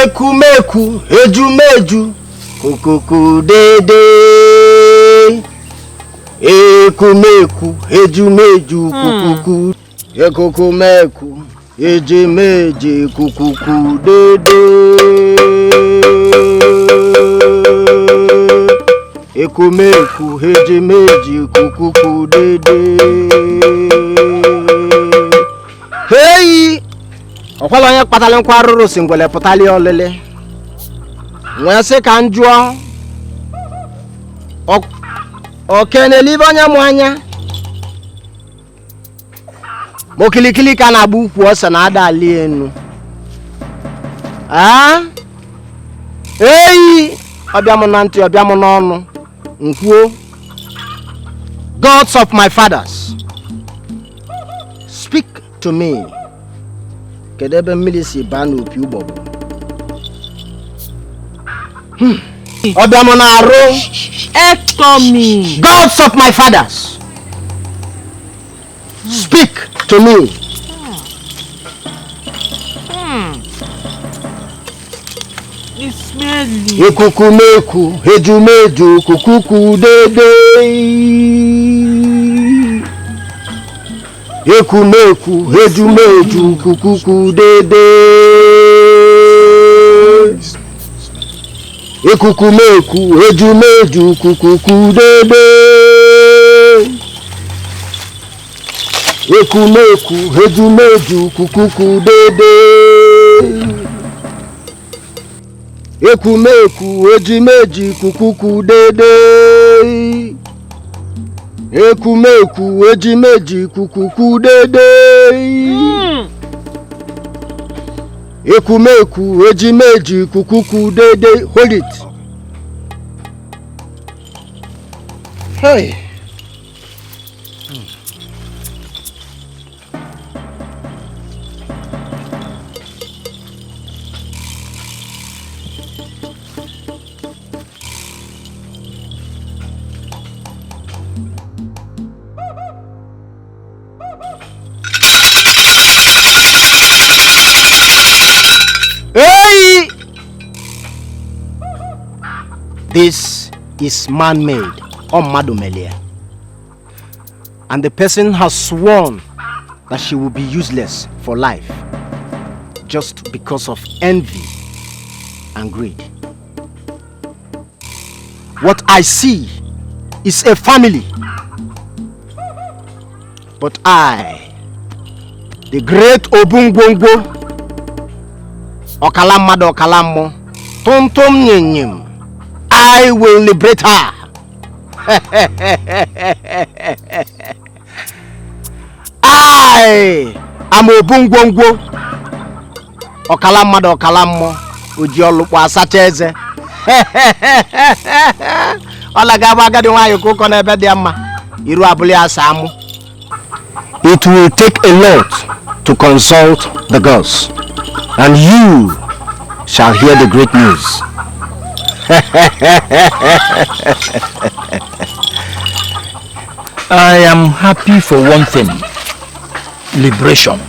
Ekumeku, ejumeju, kukuku dede. Ekumeku, ejumeju, kukuku. Ekumeku, ejumeju, kukuku dede. Ekumeku, ejumeju, kukuku dede. Hey! Okwala onye kpatala nkwa arụrụ si ngwele pụtali olele. Nwee sị ka njụọ Okay, Nelivanya Mwanya. Mokilikili kanabu kuosa na ada alienu. Ah? Hey! Obiamo nanti, obiamo nono. Nkuo. Gods of my fathers, speak to me. Kedebe milisi banu piubobo. Obiamo na aro. Echo me. Gods of my fathers, speak to me. Ekukumeku, hejumeju, kukuku dede. Ekumeku, hejumeju, kukuku dede. Ekukumeku, hejumeju, kukuku dede. Ekumeku, hejumeju, kukuku dede. Ekumeku, ejimeji, kukuku dede. Ekumeku, ejimeji, kukuku dede. Ekumeku, ejimeji, kukuku dede. Hold it. Hey. Hey! This is man-made, Madumelia. And the person has sworn that she will be useless for life just because of envy and greed. What I see is a family. But I, the great Obungbongbo, Okalamado Okalamo, Tontom Nyenyim, I will liberate her. I am Obungbongbo, Okalamado Okalamo, Ujiolukwa Sacheze. It will take a lot to consult the gods, and you shall hear the great news. I am happy for one thing, liberation,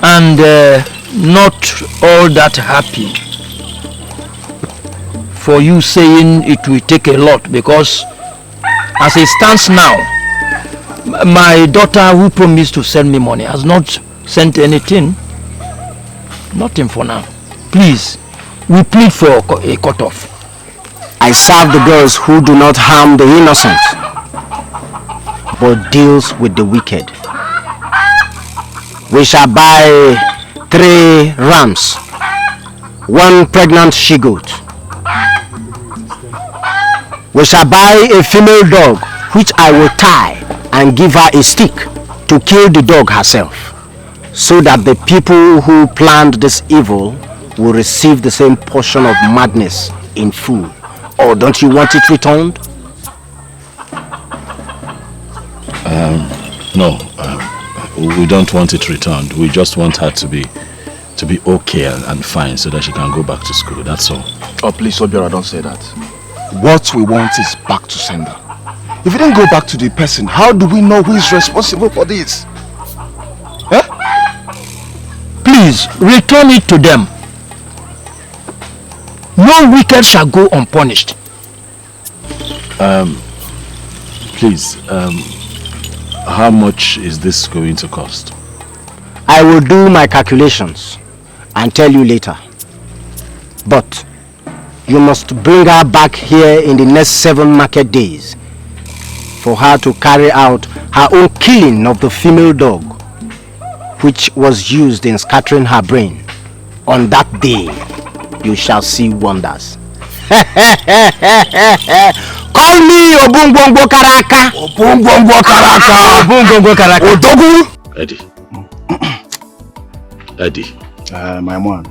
and not all that happy for you saying it will take a lot, because as it stands now, my daughter who promised to send me money has not sent anything. Nothing for now. Please, we plead for a cut-off. I serve the girls who do not harm the innocent, but deals with the wicked. We shall buy 3 rams, 1 pregnant she-goat. We shall buy a female dog, which I will tie and give her a stick to kill the dog herself, so that the people who planned this evil will receive the same portion of madness in full. Or don't you want it returned? No, we don't want it returned. We just want her to be okay and fine, so that she can go back to school. That's all. Oh, please, Obiora, don't say that. What we want is back to sender. If we don't go back to the person, how do we know who is responsible for this? Please, return it to them. No wicked shall go unpunished. Please, how much is this going to cost? I will do my calculations and tell you later. But you must bring her back here in the next 7 market days for her to carry out her own killing of the female dog, which was used in scattering her brain. On that day, you shall see wonders. Call call me Obungwongwo Karaka. Obungwongwo Karaka. Obungwongwo Karaka. Odogu. Eddie. Eddie. My man.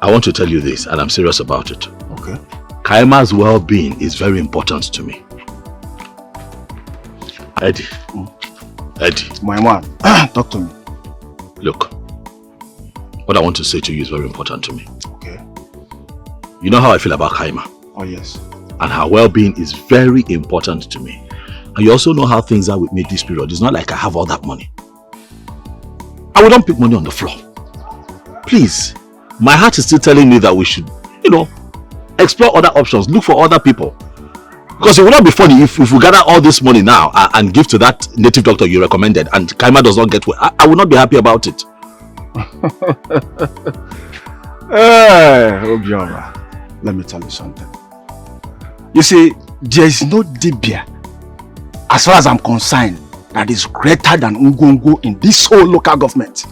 I want to tell you this, and I'm serious about it. Okay. Kaima's well-being is very important to me. Eddie. Eddie. My man. Talk to me. Look. What I want to say to you is very important to me. Okay. You know how I feel about Kaima. Oh, yes. And her well-being is very important to me. And you also know how things are with me this period. It's not like I have all that money. I wouldn't pick money on the floor. Please. My heart is still telling me that we should, explore other options. Look for other people. Because it would not be funny if we gather all this money now and give to that native doctor you recommended and Kaima does not get well. I would not be happy about it. Obiora, let me tell you something. You see, there is no Dibia, as far as I'm concerned, that is greater than Ngongo in this whole local government.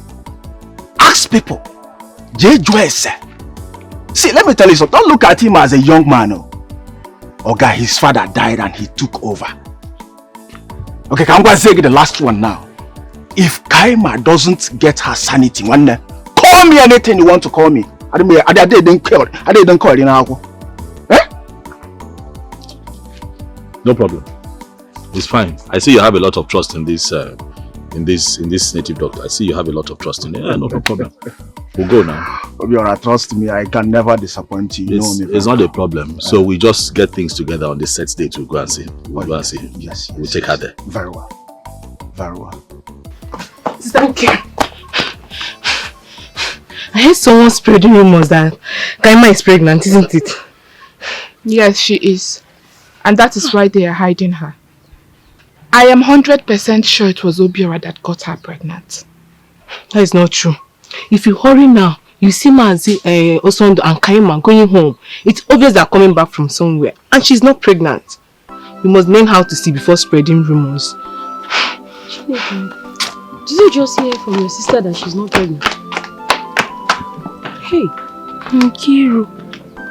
Ask people. See, let me tell you something. Don't look at him as a young man. Okay, his father died and he took over. Okay, I'm going to say the last one now. If Kaima doesn't get her sanity, one day, call me anything you want to call me. I didn't call you now. Eh? No problem. It's fine. I see you have a lot of trust in this native doctor. I see you have a lot of trust in it. Yeah, no problem. We'll go now. Obiora, trust me, I can never disappoint you. It's not a problem. So we just get things together on this set date. We'll go and see. We'll go and see. Yes. We'll take her there. Very well. Very well. Thank you. I heard someone spreading rumors that Kaima is pregnant, isn't it? Yes, she is. And that is why they are hiding her. I am 100% sure it was Obiora that got her pregnant. That is not true. If you hurry now, you see Mazi, Osondo and Kaima going home. It's obvious they're coming back from somewhere. And she's not pregnant. We must learn how to see before spreading rumors. Did you just hear from your sister that she's not pregnant? Hey, Nkiru.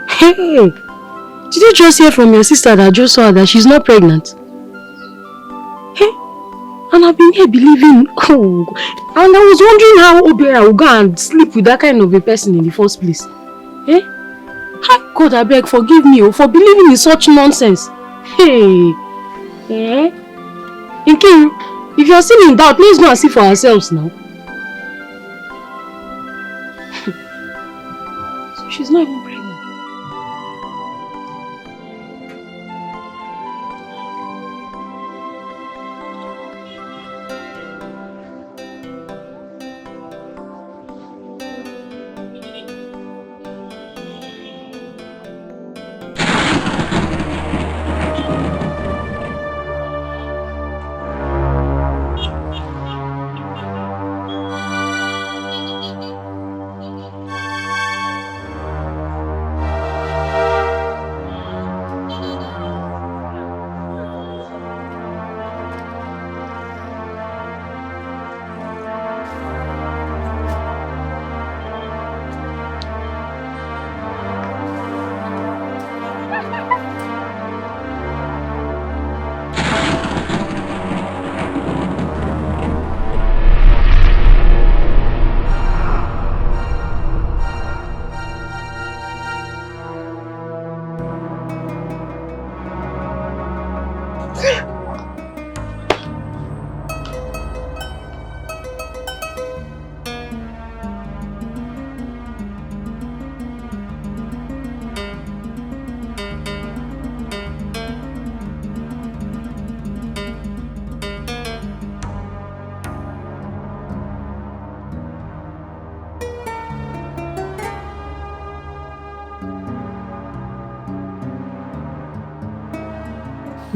Hey, did you just hear from your sister that just saw that she's not pregnant? Hey, and I've been here believing. Oh, and I was wondering how Obiora would go and sleep with that kind of a person in the first place. Eh? Hi, God, I beg, forgive me for believing in such nonsense. Hey, eh? Nkiru, if you're still in doubt, let's go and see for ourselves now. So she's not even pregnant.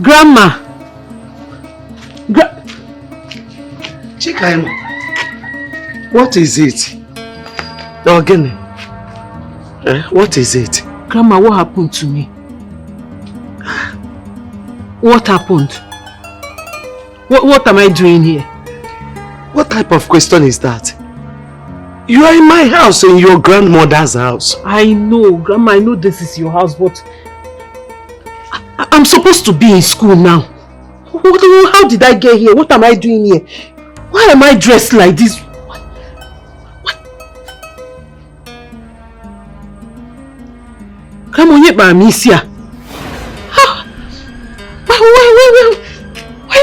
Grandma! Chikaimo, what is it? Again, what is it? Grandma, what happened to me? What happened? What am I doing here? What type of question is that? You are in my house, in your grandmother's house. I know, Grandma, I know this is your house, but I'm supposed to be in school now. How did I get here? What am I doing here? Why am I dressed like this? Come on, why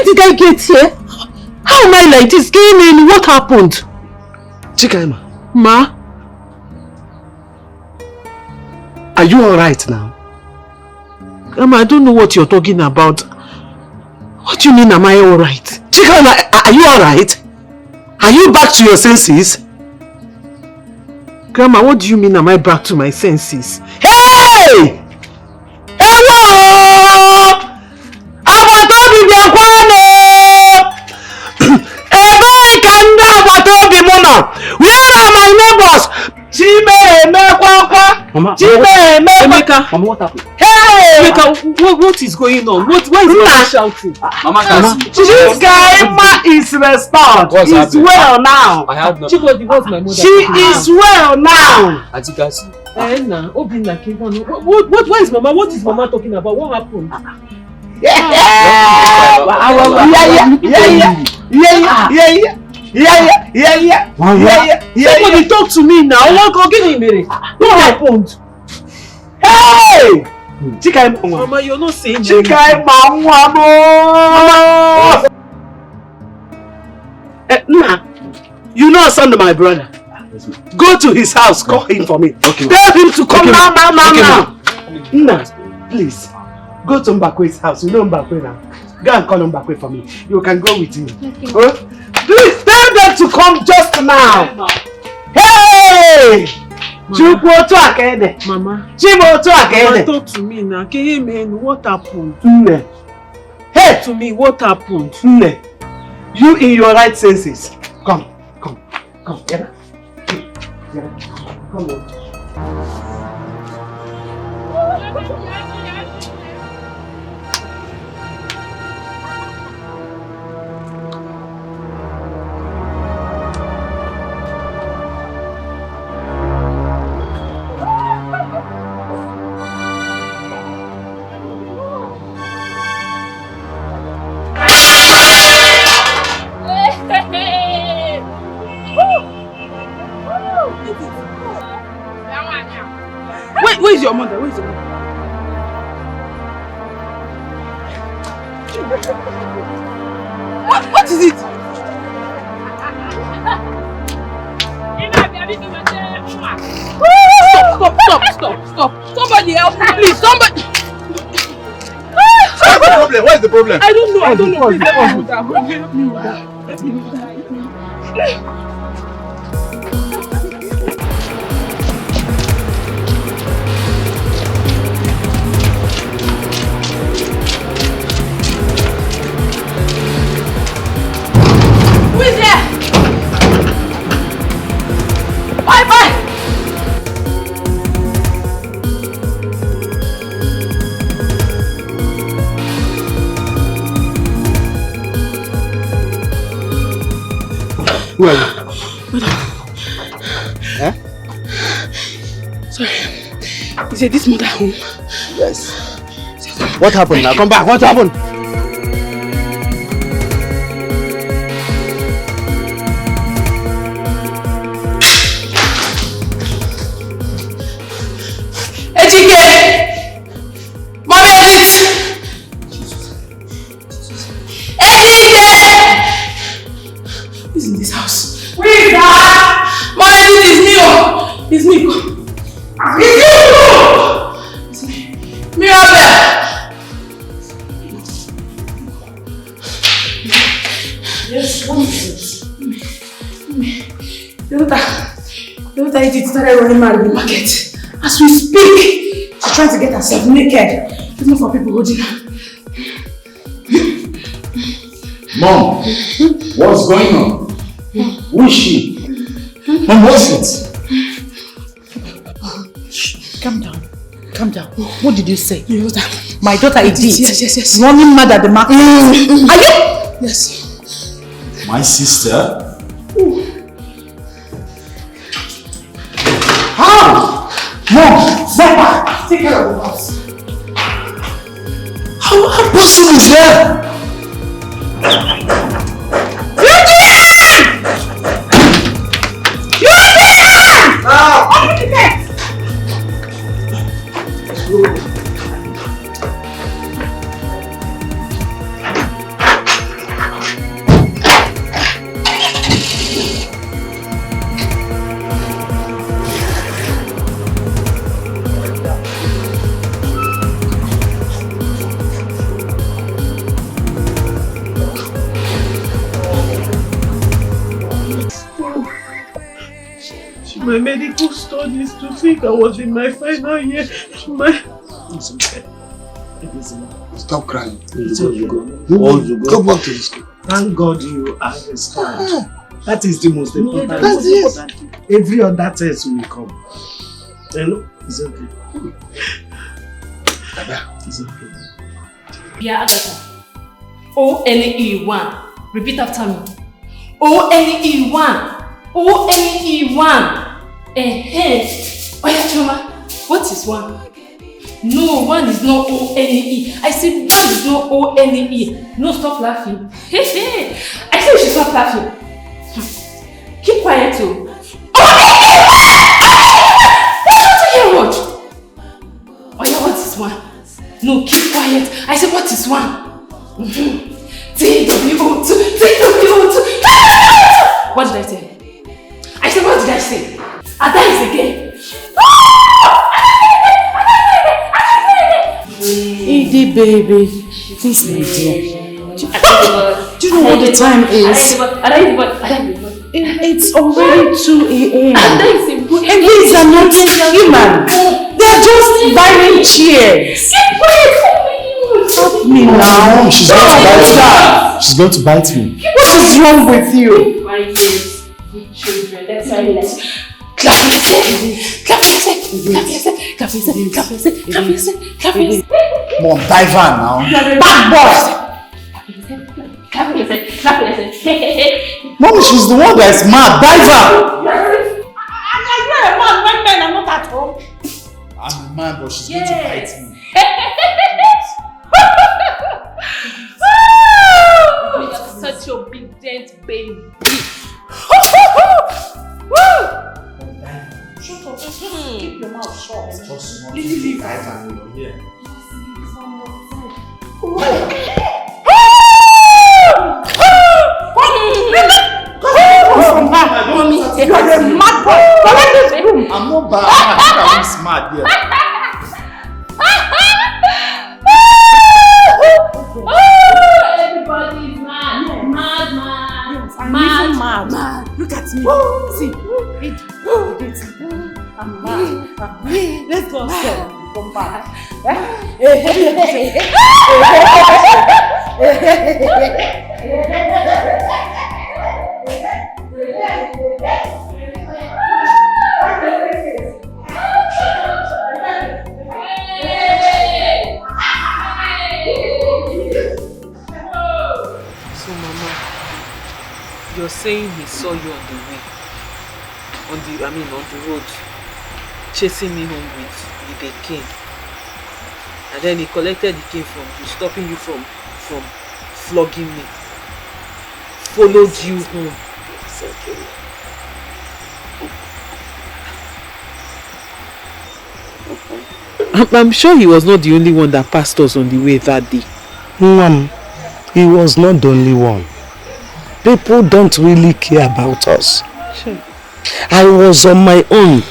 did I get here? How am I like this? What happened? Chikaima. Ma? Are you alright now? Grandma, I don't know what you're talking about. What do you mean, am I alright? Chikaima, are you alright? Are you back to your senses? Grandma, what do you mean, am I back to my senses? Hey! Hello! Abatobi biakwane! Ebe kanda abatobi muna! Where are my neighbors? Chime mekwakwa! Chime mekwakwa! Mama, what happened? Hey! What is going on? Why is Mama shouting? Mama, this guy is restored. He's well now. I had no. She is well now. As you can see. What is Mama? What is Mama talking about? What happened? Somebody talk to me now. What happened? Hey! Mama, you're not saying you know son of my brother. Go to his house, call him for me. Okay. Tell him to come now. Nna, please. Go to Mbakwe's house. You know Mbakwe now. Go and call Mbakwe for me. You can go with him. Okay. Please tell them to come just now. Hey! Mama, Mama, talk to me now. Can you mean what happened? Hey! To me, what happened? You in your right senses. Come. Get up. Come on. Where is your mother? Where is your mother? What is it? Stop. Somebody help me, please. Somebody. What's the problem? What is the problem? I don't know. Please help me with that. Let me with that. Who is there? Bye. Who are you? Eh? Sorry. You said this mother home? Yes. What happened now? Come back. What happened? Dikeh! Mommy, Edith! Dikeh! Who's in this house? Where is that? Mommy, Edith, it's me. It's me. It's me. Mirabel! Yes, what is it? The other Edith started running mad in the market. As we speak, she's trying to get herself naked. It's not for people holding her. Mom, what's going on? Who is she? Mom, what's it? Calm down. What did you say? Yes. My daughter Edith. Yes. Running mad at the market. Are you? Yes. My sister? How? Mom, step back. Take care of the house. How possible is there? Open the gate! My medical studies to think I was in my final year. It's okay. Stop crying. It's okay. Go back to the school. Thank God you understand. That is the most important. That's it. Every other test will come. You know, it's okay. It's okay. Yeah, Agatha. O-N-E-1. Repeat after me. O-N-E-1. O-N-E-1. Oya Choma, what is one? No, one is not O-N-E. I said one is not O-N-E. No, stop laughing. I said you should stop laughing. Keep quiet too. What? Oya, what is one? No, keep quiet. I said what is one? TWO2. TWO2. What did I say? I said, what did I say? Ada is again. Edie, baby. Please, my dear. Do you know what the time is? It's already 2 a.m. And these are not human. They're just buying chairs. Help me now. She's going to bite me. She's going to bite me. What is wrong with you? Children, that's why let's clap yourself. Mom, dive on now. Bad boy. Mommy, she's the one that's mad. Dive on. I'm not a man when men are not at home. I'm a man, but she's going to bite me. You're such a big dent, baby. Shut up. Keep your mouth shut. Leave. Dive on, you're here. Mommy, you are a mad boy. Collect this room. I'm not bad. I'm smart here. Everybody's mad. Mad. Look at me. See. I'm mad. Let's go upstairs. Come back. So, Mama, you're saying he saw you on the way, on the road, chasing me home with a cane, and then he collected the cane from you, stopping you from flogging me, followed you home. I'm sure he was not the only one that passed us on the way that day. Mom, he was not the only one. People don't really care about us. Sure. I was on my own,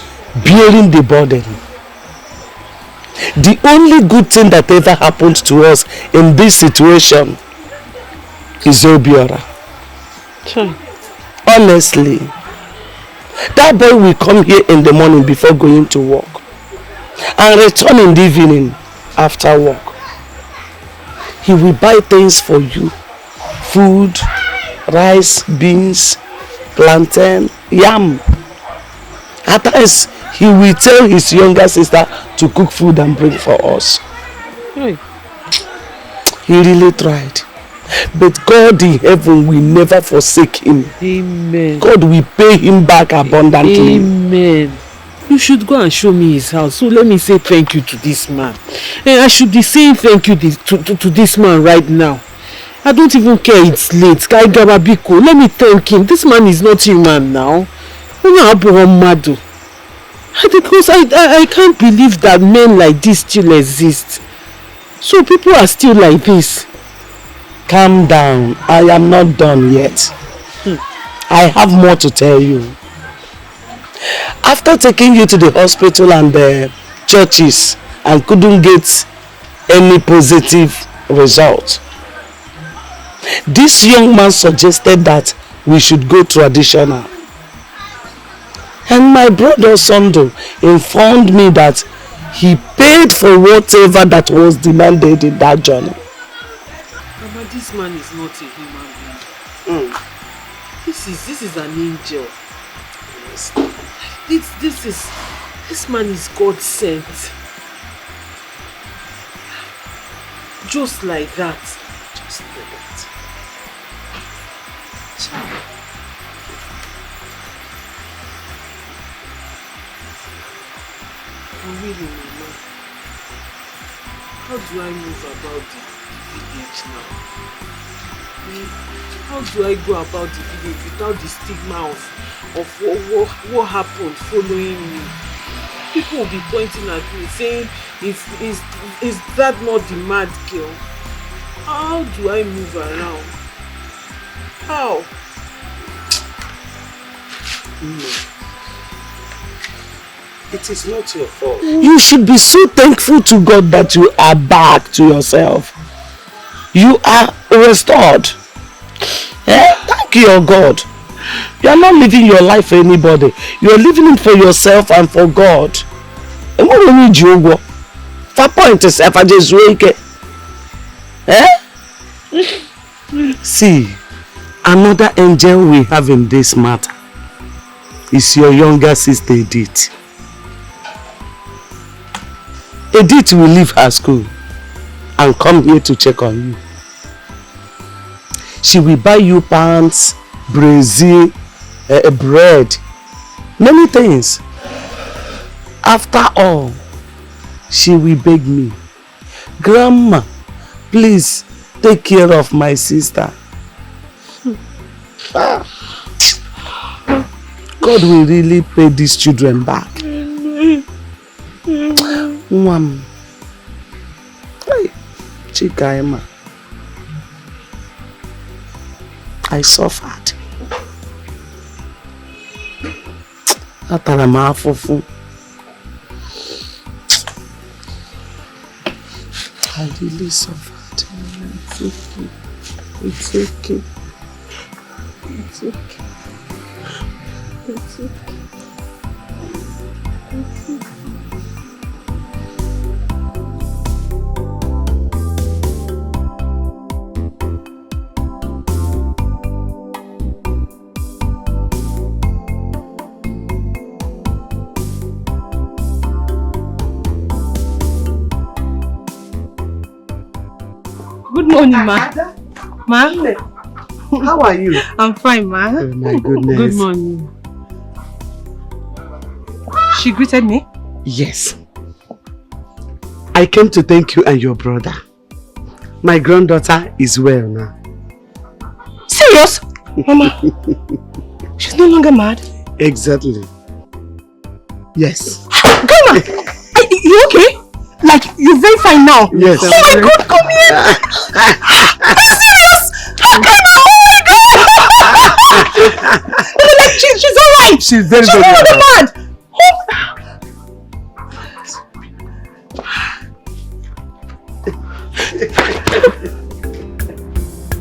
bearing the burden. The only good thing that ever happened to us in this situation is Obiora. Sure. Honestly, that boy will come here in the morning before going to work and return in the evening after work. He will buy things for you. Food, rice, beans, plantain, yam. At times, he will tell his younger sister to cook food and bring for us. Hey. He really tried. But God in heaven will never forsake him. Amen. God will pay him back abundantly. Amen. You should go and show me his house. So let me say thank you to this man. I should be saying thank you to this man right now. I don't even care it's late. Biko, let me thank him. This man is not human now. Because I can't believe that men like this still exist. So people are still like this. Calm down. I am not done yet. I have more to tell you. After taking you to the hospital and the churches and couldn't get any positive result, this young man suggested that we should go traditional. And my brother Sondo informed me that he paid for whatever that was demanded in that journey. Mama, this man is not a human being. This is an angel. This man is God sent. Just like that. Just like that. Really, Mama. How do I move about the village now? How do I go about the village without the stigma of what happened following me? People will be pointing at me saying, is that not the mad girl? How do I move around? How? No. It is not your fault. You should be so thankful to God that you are back to yourself. You are restored. Thank your God. You are not living your life for anybody. You are living it for yourself and for God. And what do you need you? For point yourself and just wake it. See, another angel we have in this matter is your younger sister Edith. Edith will leave her school and come here to check on you. She will buy you pants, brazier, bread, many things. After all, she will beg me, Grandma, please take care of my sister. God will really pay these children back. Hey, Chika Emma, I suffered. Atara m afụfụ. I really suffered. It's okay. It's okay. It's okay. It's okay. It's okay. Good morning, ma. Ma? How are you? I'm fine, ma. Oh my goodness. Good morning. She greeted me? Yes. I came to thank you and your brother. My granddaughter is well now. Serious? Mama, she's no longer mad? Exactly. Yes. Grandma! You okay? Like, you're very fine now? Yes. Oh my God, come here! Are you serious? Grandma, oh my God! Like, she's alright! She's very, she's very no longer mad!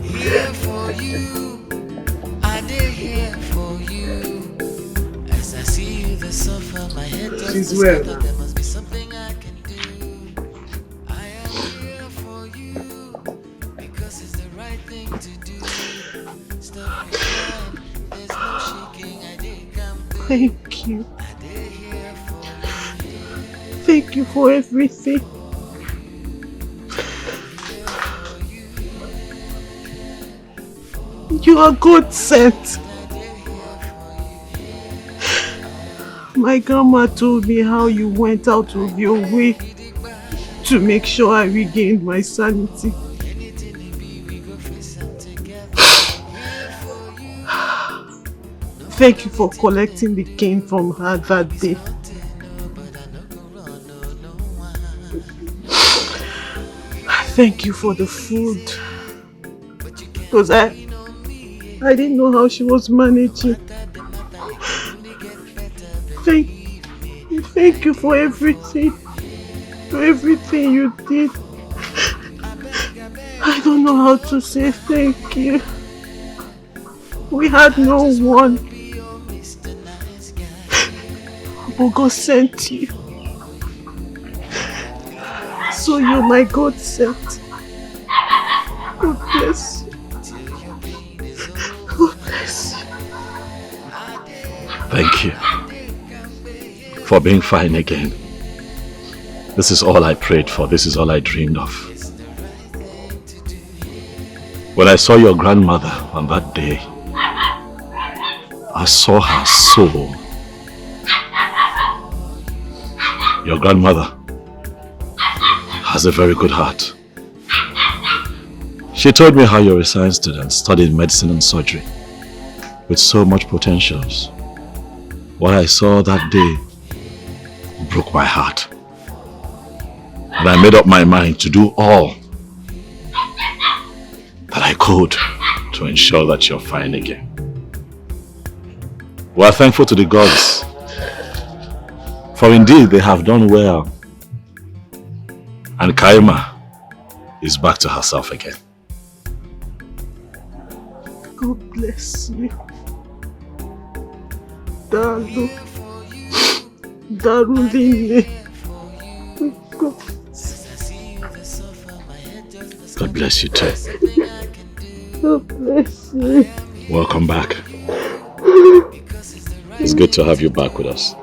Here for you, I did here for you. As I see you, the suffer, my head does. She's well. There must be something I can do. I am here for you because it's the right thing to do. Stop your crying, there's no shaking. I did come through. Thank you. I did here for you. Thank you for everything. You are God sent. My grandma told me how you went out of your way to make sure I regained my sanity. Thank you for collecting the cane from her that day. Thank you for the food. Because I didn't know how she was managing. Thank you for everything. For everything you did. I don't know how to say thank you. We had no one. But God sent you. So you're my God sent. God bless you. God bless you. Thank you for being fine again. This is all I prayed for. This is all I dreamed of. When I saw your grandmother on that day, I saw her soul. Your grandmother has a very good heart. She told me how you're a science student studying medicine and surgery with so much potentials. What I saw that day broke my heart. And I made up my mind to do all that I could to ensure that you're fine again. We are thankful to the gods, for indeed they have done well. And Kaima is back to herself again. God bless you. Daru. Daruline. God bless you too. God bless you. Welcome back. It's good to have you back with us.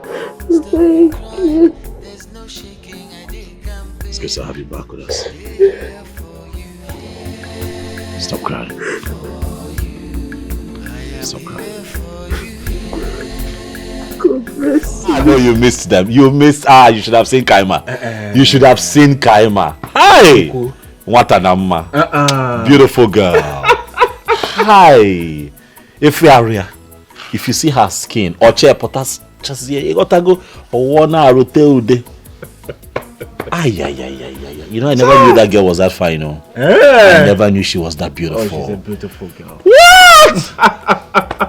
Thank you. It's good to have you back with us. Stop crying. Stop crying. God bless you. I know you missed them. You should have seen Kaima. You should have seen Kaima. Hi! What an amma. Beautiful girl. Hi! If you see her skin, or chair potas, just you gotta go or 1 hour ude. You know, I never knew that girl was that fine, no? I never knew she was that beautiful. Oh, she's a beautiful girl. What?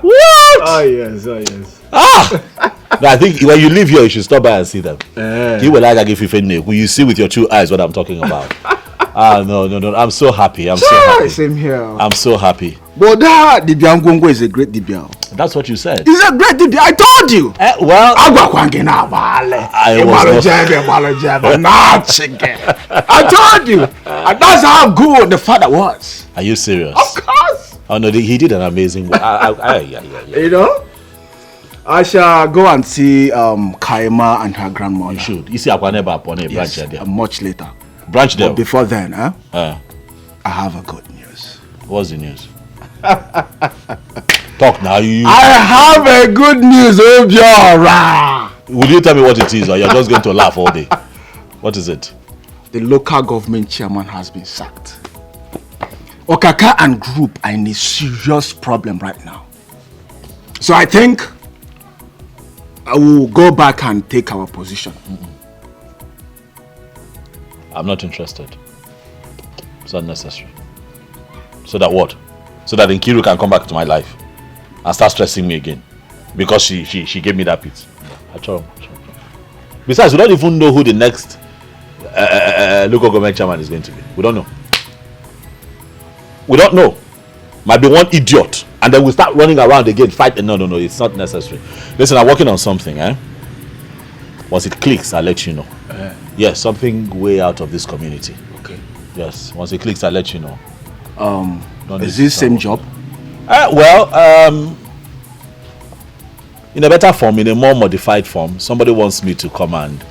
What? Oh yes. No, I think when you live here, you should stop by and see them. You will like I give you when you see with your 2 eyes what I'm talking about. No. I'm so happy. I'm so happy. Same here. I'm so happy. But that Dibian Gongo is a great Dibian. That's what you said. He's a great Dibian. I told you. Well, I told you. And that's how good the father was. Are you serious? Of course. Oh no, he did an amazing work. You know? I shall go and see Kaima and her grandmother. You should. You see, Akwaneba upon a branch there. Much later. Branch there. But before then, I have a good news. What's the news? Talk now. I have a good news, Obiora. Will you tell me what it is, or you're just going to laugh all day? What is it? The local government chairman has been sacked. Okaka and group are in a serious problem right now. So I think I will go back and take our position. I'm not interested. It's not necessary. So that what? So that Nkiru can come back to my life and start stressing me again because she gave me that pit. Besides, we don't even know who the next local government chairman is going to be. We don't know. We don't know. Might be one idiot, and then we start running around again, fighting. No, it's not necessary. Listen, I'm working on something. Once it clicks, I'll let you know. Yes, something way out of this community. Okay. Yes, once it clicks, I'll let you know. Is this same job? In a better form, in a more modified form, somebody wants me to come and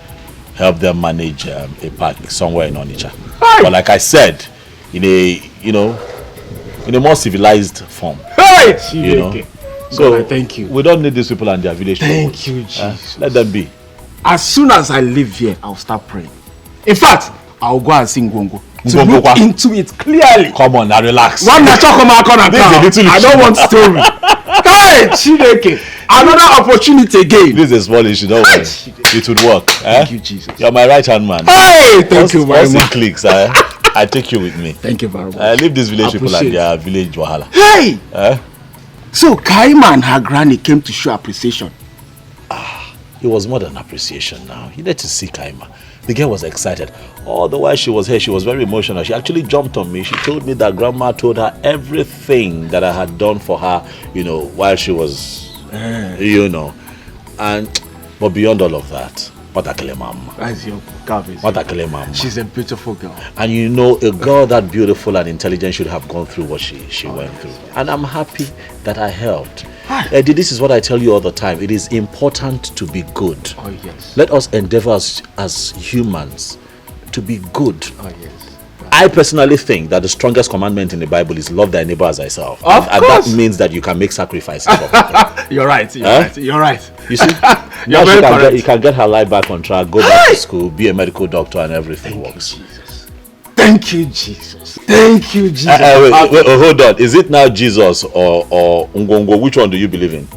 help them manage a park somewhere in Onitsha. But like I said, in a more civilized form. So God, thank you. We don't need these people and their village. Thank you, Jesus. Let them be. As soon as I leave here, I'll start praying. In fact, I'll go and sing Ngongo to look into it clearly. Come on now, relax. One I don't want story. Hey, Chineke. Another opportunity again. This is a small issue, don't worry. It would work. Thank you, Jesus. You're my right hand man. Hey, thank you very much. Clicks, I take you with me. Thank you very much. Leave these village people and their village wahala. Hey! So Kaima and her granny came to show appreciation. It was more than appreciation now. He needed to see Kaima. The girl was excited. All the while she was here, she was very emotional. She actually jumped on me. She told me that grandma told her everything that I had done for her, while she was, but beyond all of that, what a kele mama. That's your garbage. What a kele mama. She's a beautiful girl. And a girl that beautiful and intelligent should have gone through what she went through. And I'm happy that I helped. Eddie, this is what I tell you all the time. It is important to be good. Oh, yes. Let us endeavor as humans to be good. Oh, yes. I personally think that the strongest commandment in the Bible is love thy neighbor as thyself. Of and course. That means that you can make sacrifices for people. You're right. You're right. You see, You're very correct. You can get her life back on track, go back to school, be a medical doctor, and everything works. Thank you, Jesus. Thank you, Jesus. Wait, hold on. Is it now Jesus or Ngongo? Which one do you believe in?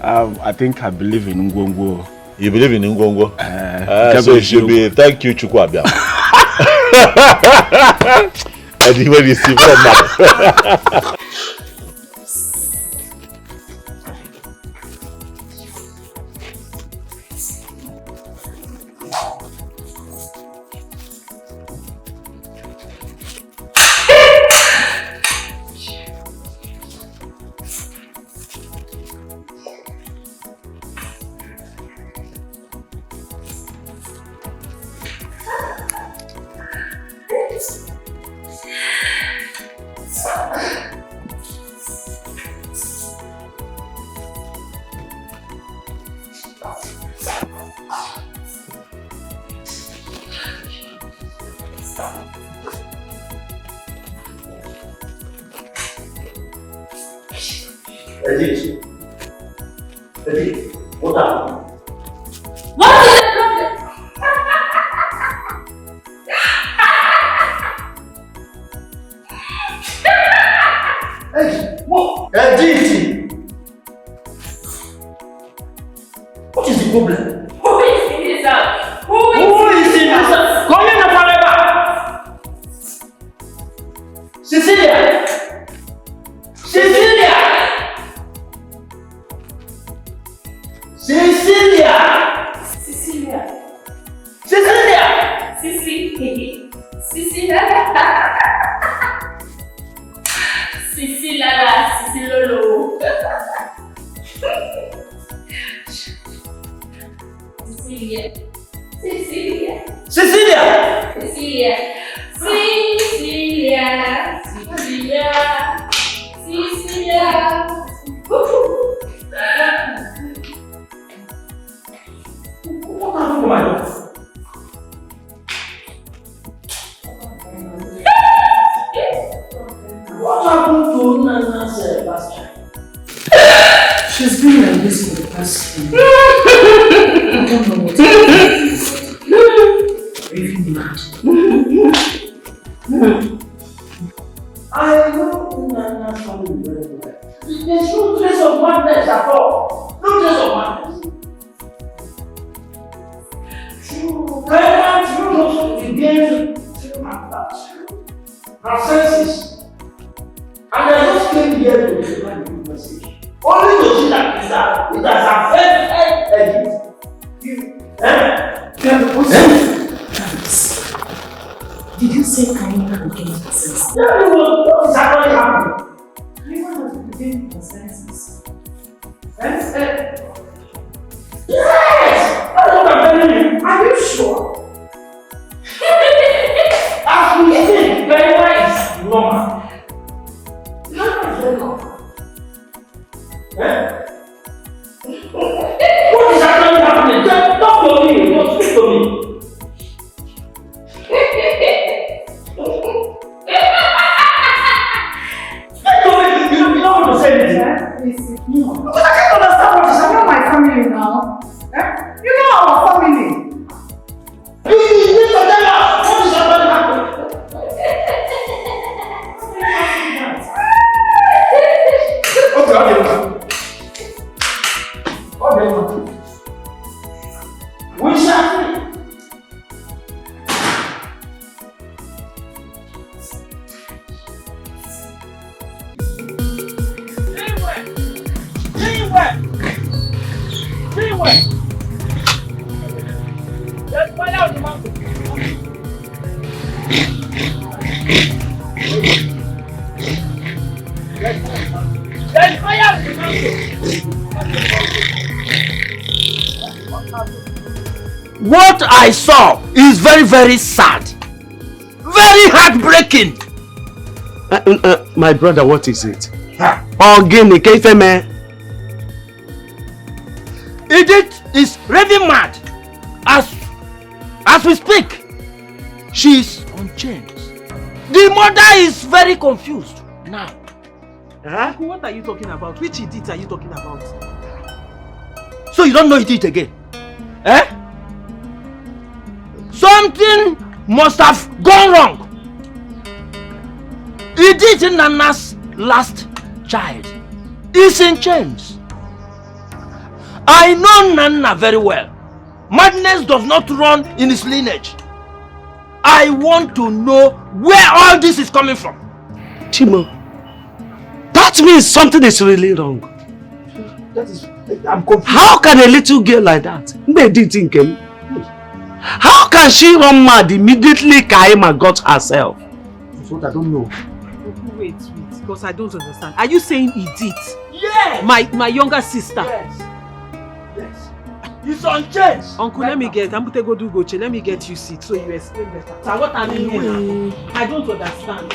I think I believe in Ngongo. You believe in Ngongo? So it should be thank you, Chukwabia. And when you see that. What happened? What is the problem? Hey, what? Edith! What is the problem? Who is in this house? Who is in this house? Come in forever! Cecilia! Cecilia! Cecilia! Cecilia. Cecilia! Cecilia. Cecilia. Cecilolo. Cecilia. Cecilia. Cecilia! Cecilia. Cecilia. Cecilia. Cecilia. What happened to my daughter? What happened to Nana's last child? She's been like this for the past year. I don't know what it is. Even mad. I know Nana's family very well. There's no trace of madness at all. No trace of madness. Clement, you also began to that. Her senses. And I just came here to deliver the message. Only to see that it has affected you. Did you say Kaima became her senses? Yeah, what is actually happening? Kaima has become her senses. Yes! That's what I'm telling you. Are you sure? As we speak, Kaima is normal. Kaima is very normal. What is actually happening? Just talk to me. Don't speak to me. We shall see. There's fire on the mountain. There's fire on the mountain. What I saw is very, very sad. Very heartbreaking. My brother, what is it? Ogini Keifeme. Edith is raving mad. As we speak, she's on chains. The mother is very confused now. Uncle, what are you talking about? Which Edith are you talking about? So you don't know Edith again? Eh? Something must have gone wrong. Edith Nana's last child is in chains. I know Nana very well. Madness does not run in his lineage. I want to know where all this is coming from. Chimo, that means something is really wrong. I'm confused. How can a little girl like that? How can she run mad immediately Kaima got herself? That's what I don't know. Wait, because I don't understand. Are you saying Edith? Yes! My younger sister? Yes. It's on chains. Uncle, let me get you seat so you explain better. So what I mean here, I don't understand.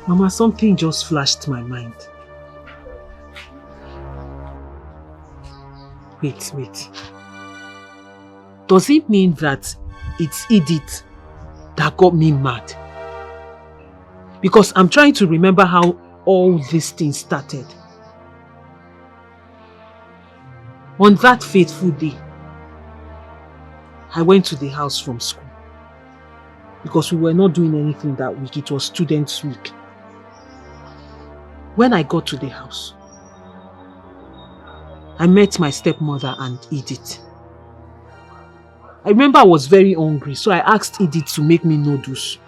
Mama, something just flashed my mind. Wait. Does it mean that it's Edith that got me mad? Because I'm trying to remember how all these things started. On that fateful day, I went to the house from school because we were not doing anything that week. It was Students' Week. When I got to the house, I met my stepmother and Edith. I remember I was very hungry, so I asked Edith to make me noodles.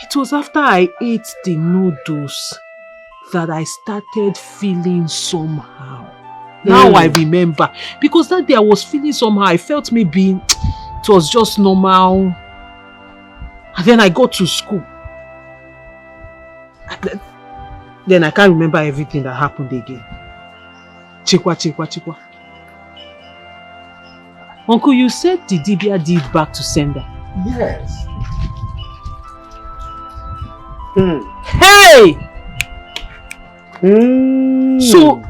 It was after I ate the noodles that I started feeling somehow. Now I remember. Because that day I was feeling somehow. I felt maybe it was just normal. And then I got to school. Then I can't remember everything that happened again. Chikwa. Uncle, you said the Dibia did back to sender. Yes. Hey! So,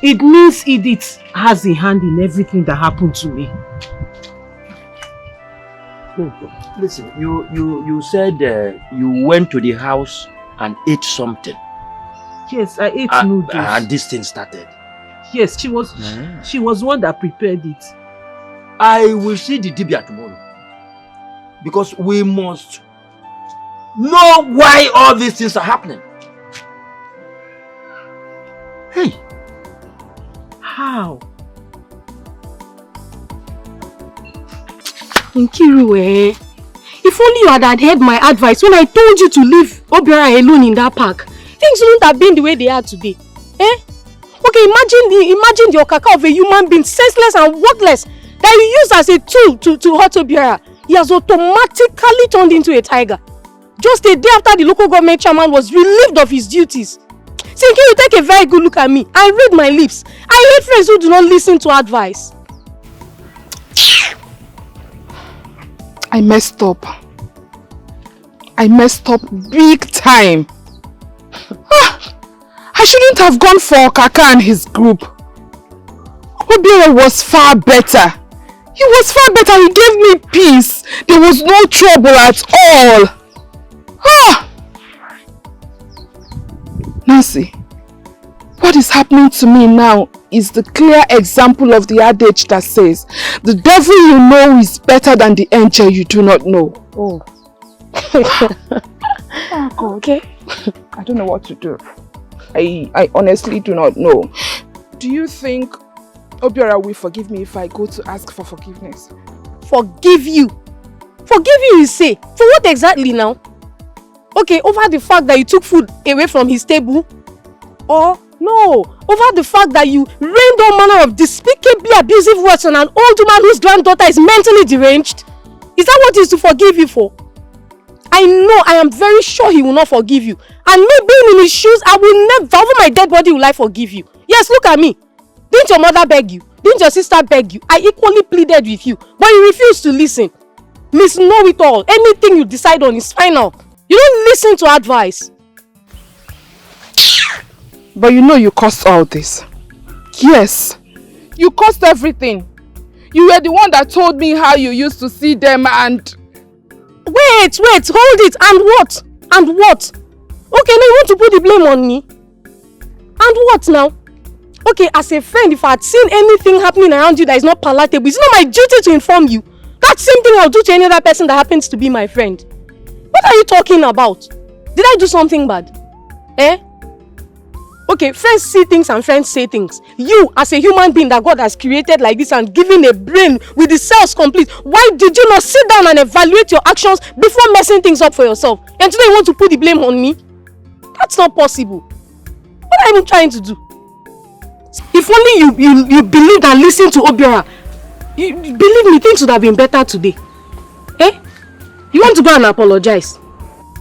it means Edith has a hand in everything that happened to me. Listen, you said you went to the house and ate something. Yes, I ate noodles. And this thing started. Yes, she was the one that prepared it. I will see the Dibia tomorrow. Because we must know why all these things are happening. Hey. How? Nkiru, if only you had heard my advice when I told you to leave Obiora alone in that park, things wouldn't have been the way they are today. Okay, imagine the Okaka of a human being, senseless and worthless, that you use as a tool to hurt Obiora. He has automatically turned into a tiger. Just a day after the local government chairman was relieved of his duties. See, can you take a very good look at me and read my lips? I hate friends who do not listen to advice. I messed up. I messed up big time. I shouldn't have gone for Okaka and his group. Obiora was far better. He was far better. He gave me peace. There was no trouble at all. Nancy, what is happening to me now is the clear example of the adage that says, the devil you know is better than the angel you do not know. Oh. Oh God. Okay. I don't know what to do. I honestly do not know. Do you think Obiora will forgive me if I go to ask for forgiveness? Forgive you? Forgive you, you say? For what exactly now? Okay, over the fact that you took food away from his table? Or no, over the fact that you rained all manner of despicably abusive words on an old woman whose granddaughter is mentally deranged? Is that what he is to forgive you for? I am very sure he will not forgive you. And me being in his shoes, I will never, over my dead body will I forgive you. Yes, look at me. Didn't your mother beg you? Didn't your sister beg you? I equally pleaded with you, but you refused to listen. Miss Know It All, anything you decide on is final. You don't listen to advice. But you know you caused all this. Yes, you caused everything. You were the one that told me how you used to see them and... Wait, hold it. And what? And what? Okay, now you want to put the blame on me? And what now? Okay, as a friend, if I had seen anything happening around you that is not palatable, it's not my duty to inform you. That same thing I'll do to any other person that happens to be my friend. What are you talking about? Did I do something bad? Okay, friends see things and friends say things. You, as a human being that God has created like this and given a brain with the cells complete, why did you not sit down and evaluate your actions before messing things up for yourself? And today you want to put the blame on me? That's not possible. What are you even trying to do? If only you believed and listened to Obiora, believe me, things would have been better today. You want to go and apologize?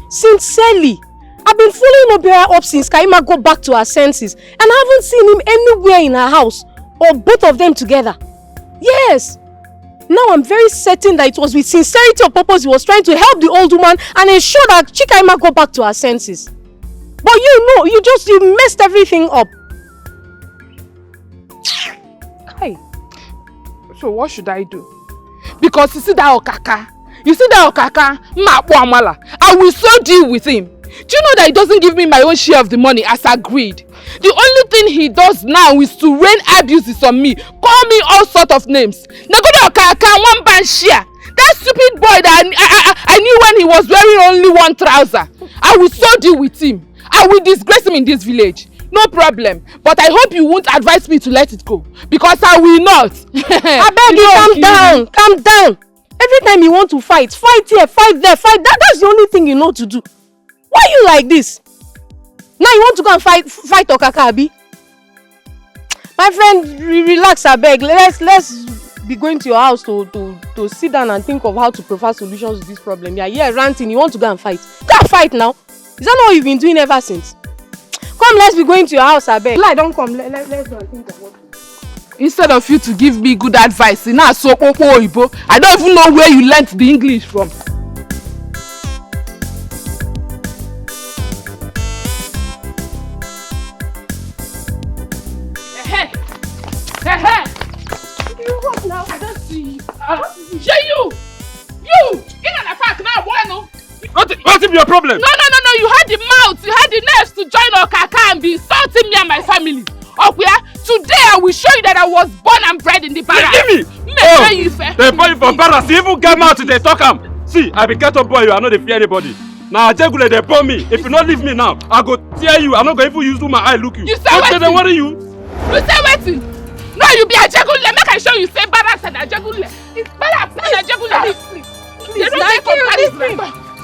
Sincerely, I've been following Obiora up since Kaima got back to her senses, and I haven't seen him anywhere in her house, or both of them together. Yes. Now I'm very certain that it was with sincerity of purpose he was trying to help the old woman and ensure that Chikaima got back to her senses. But you messed everything up. Hi. So what should I do? Because you see that Okaka, I will so deal with him. Do you know that he doesn't give me my own share of the money as agreed? The only thing he does now is to rain abuses on me, call me all sort of names. That stupid boy that I knew when he was wearing only one trouser. I will so deal with him. I will disgrace him in this village. No problem. But I hope you won't advise me to let it go. Because I will not. I beg you, calm down. Every time you want to fight here, fight there, fight. That's the only thing you know to do. Why are you like this? Now you want to go and fight Okaka, Abi? My friend, relax, I beg. Let's be going to your house to sit down and think of how to provide solutions to this problem. Yeah, ranting. You want to go and fight? Go and fight now. Is that not what you've been doing ever since? Come, let's be going to your house, I beg. Don't come. Let's go and think of what. Instead of you to give me good advice, I don't even know where you learnt the English from. What now? I don't see you. You! In an park now, bueno. What's your problem? No, you had the mouth, you had the nerves to join Okaka and be insulting me and my family. Today I will show you that I was born and bred in the barracks. Give me! They boy for barracks, you even get out they talk am. See, I be get up boy, I know they fear anybody. Now Jegule they burn me. If you not leave me now, I go tear you. I'm not going to even use my eye look you. You say what? They worry you. You say what? No, you be a Jegule. Make I show you say barracks and a Jegule. It's barracks and a Jegule. Please. They don't get comparison.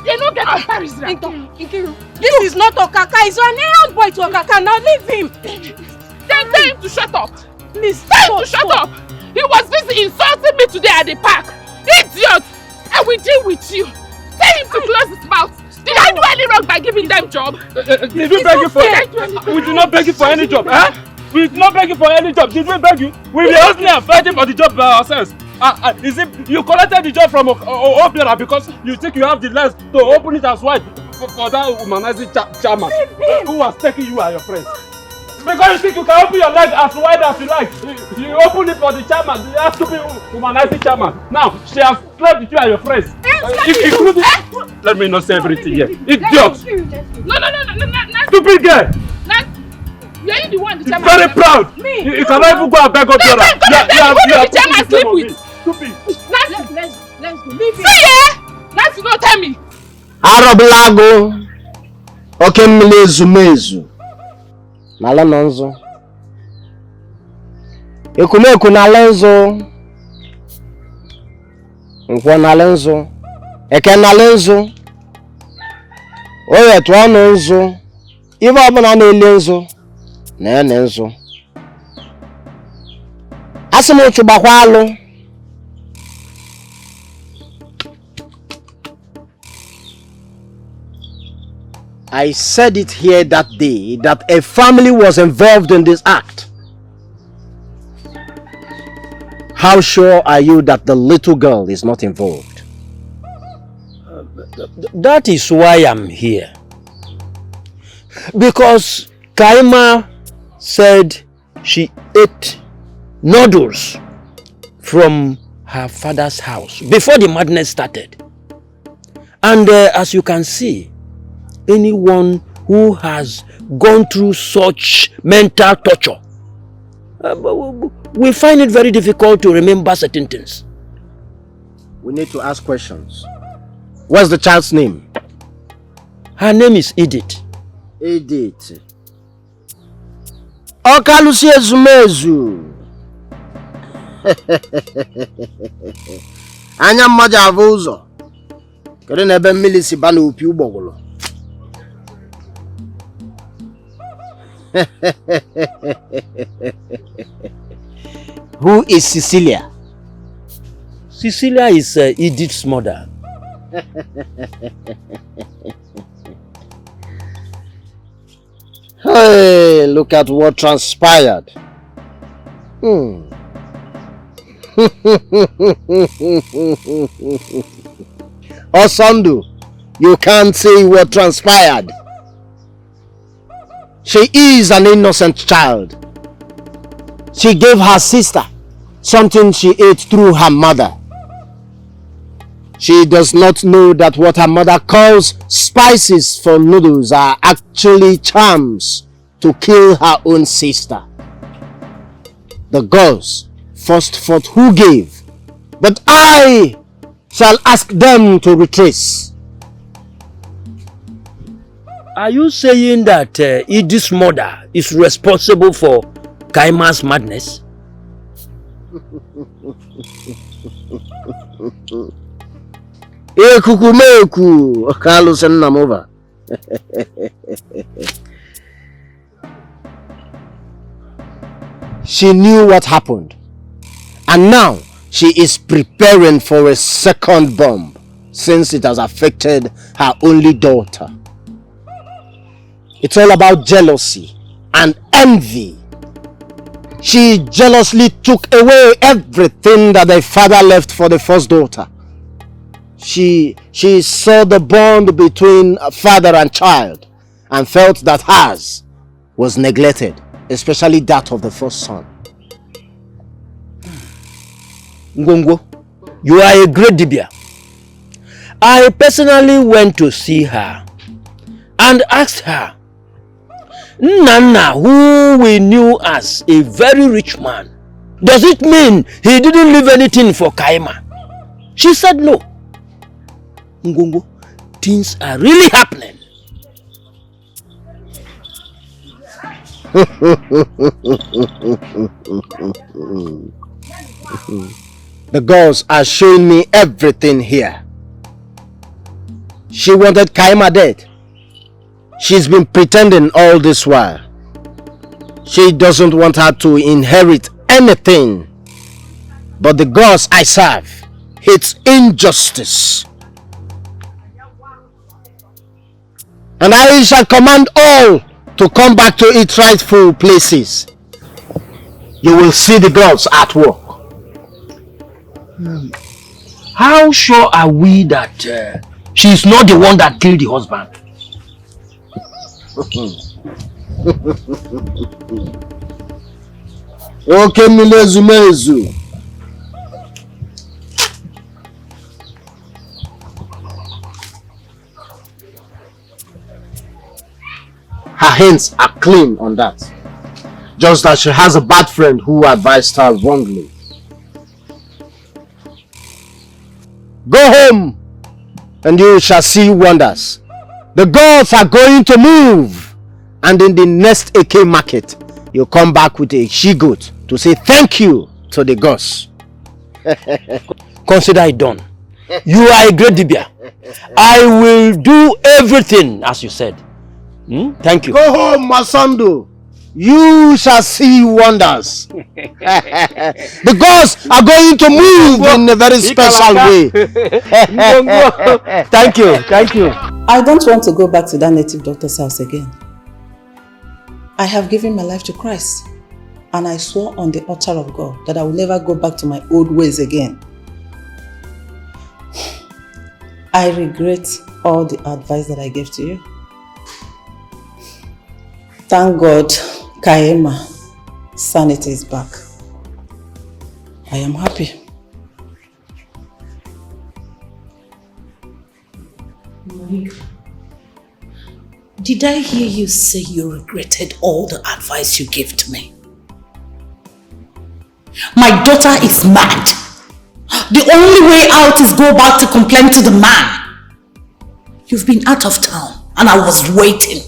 They don't get comparison. This is not Okaka. He's an errand boy to Okaka. Now leave him. Then tell him to shut up. Please, tell him to shut up. He was busy insulting me today at the park. Idiot! I will deal with you. Tell him to close his mouth. Did I do any wrong by giving them job? Did we beg you for it? We did not beg you for any job. Eh? We did not beg you for any job. Did we beg you? We were hustling and fighting for the job by ourselves. Is it you collected the job from Obiora because you think you have the lens to open it as wide for that humanizing chairman who was taking you and your friends? Because you think you can open your leg as wide as you like. You open it for the chairman, the stupid humanizing chairman. Now, she has slept with you and your friends. Let me not say everything here. Idiot! No. Stupid girl! You're you the one the chairman. Very proud! Me! You cannot even go and beg up your life. Who the chairman sleep with? Stupid! Let's go. Leave it. See ya! Let's go, tell me. Arablago. Oke mmiri ezumezu. N'ala nọ nzu. Ekumeku n'ala nzu. Nkwọ n'ala nzu. Eke n'ala nzu. Oye tụọ nụ nzu. Ife ọbụla na-ele nzu. Na-ene nzu. Asị m chụgbakwa alụ. I said it here that day that a family was involved in this act. How sure are you that the little girl is not involved? That is why I'm here. Because Kaima said she ate noodles from her father's house before the madness started. And as you can see, anyone who has gone through such mental torture, we find it very difficult to remember certain things. We need to ask questions. What's the child's name? Her name is Edith. Edith. Okalusi ezumezu. Anya mmaja avụ ụzọ. Kedu na ebe mmiri si ba n'opi ụgbọgụlụ? Who is Cecilia? Cecilia is Edith's mother. Hey, look at what transpired. Osandu, you can't say what transpired. She is an innocent child. She gave her sister something she ate through her mother. She does not know that what her mother calls spices for noodles are actually charms to kill her own sister. The girls first fought who gave, but I shall ask them to retrace. Are you saying that Edith's mother is responsible for Kaima's madness? Kukumeku, Carlos and Namova. She knew what happened, and now she is preparing for a second bomb since it has affected her only daughter. It's all about jealousy and envy. She jealously took away everything that the father left for the first daughter. She saw the bond between father and child and felt that hers was neglected, especially that of the first son. Ngongo, you are a great Dibia. I personally went to see her and asked her, Nana, who we knew as a very rich man, does it mean he didn't leave anything for Kaima? She said no. Ngongo, things are really happening. The girls are showing me everything here. She wanted Kaima dead. She's been pretending all this while. She doesn't want her to inherit anything. But the gods I serve hates injustice. And I shall command all to come back to its rightful places. You will see the gods at work. How sure are we that she is not the one that killed the husband? Okay, Milezumezu. Her hands are clean on that. Just that she has a bad friend who advised her wrongly. Go home and you shall see wonders. The gods are going to move. And in the next AK market, you'll come back with a she-goat to say thank you to the gods. Consider it done. You are a great Dibia. I will do everything as you said. Thank you. Go home, Masando. You shall see wonders. The gods are going to move in a very special way. Thank you. Thank you. I don't want to go back to that native doctor's house again. I have given my life to Christ, and I swore on the altar of God that I will never go back to my old ways again. I regret all the advice that I gave to you. Thank God, Kaema, sanity is back. I am happy. Monica, did I hear you say you regretted all the advice you gave to me? My daughter is mad. The only way out is go back to complain to the man. You've been out of town and I was waiting.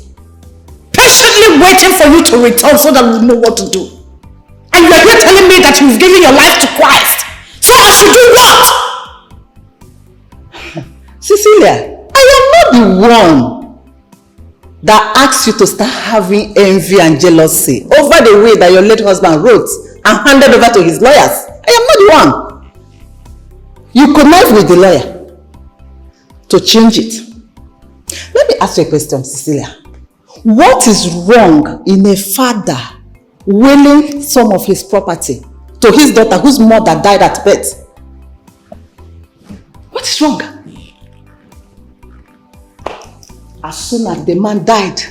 Patiently waiting for you to return so that we know what to do. And you're here telling me that you've given your life to Christ. So I should do what? Cecilia, I am not the one that asked you to start having envy and jealousy over the way that your late husband wrote and handed over to his lawyers. I am not the one. You connived with the lawyer to change it. Let me ask you a question, Cecilia. What is wrong in a father willing some of his property to his daughter whose mother died at birth? What is wrong? As soon as the man died,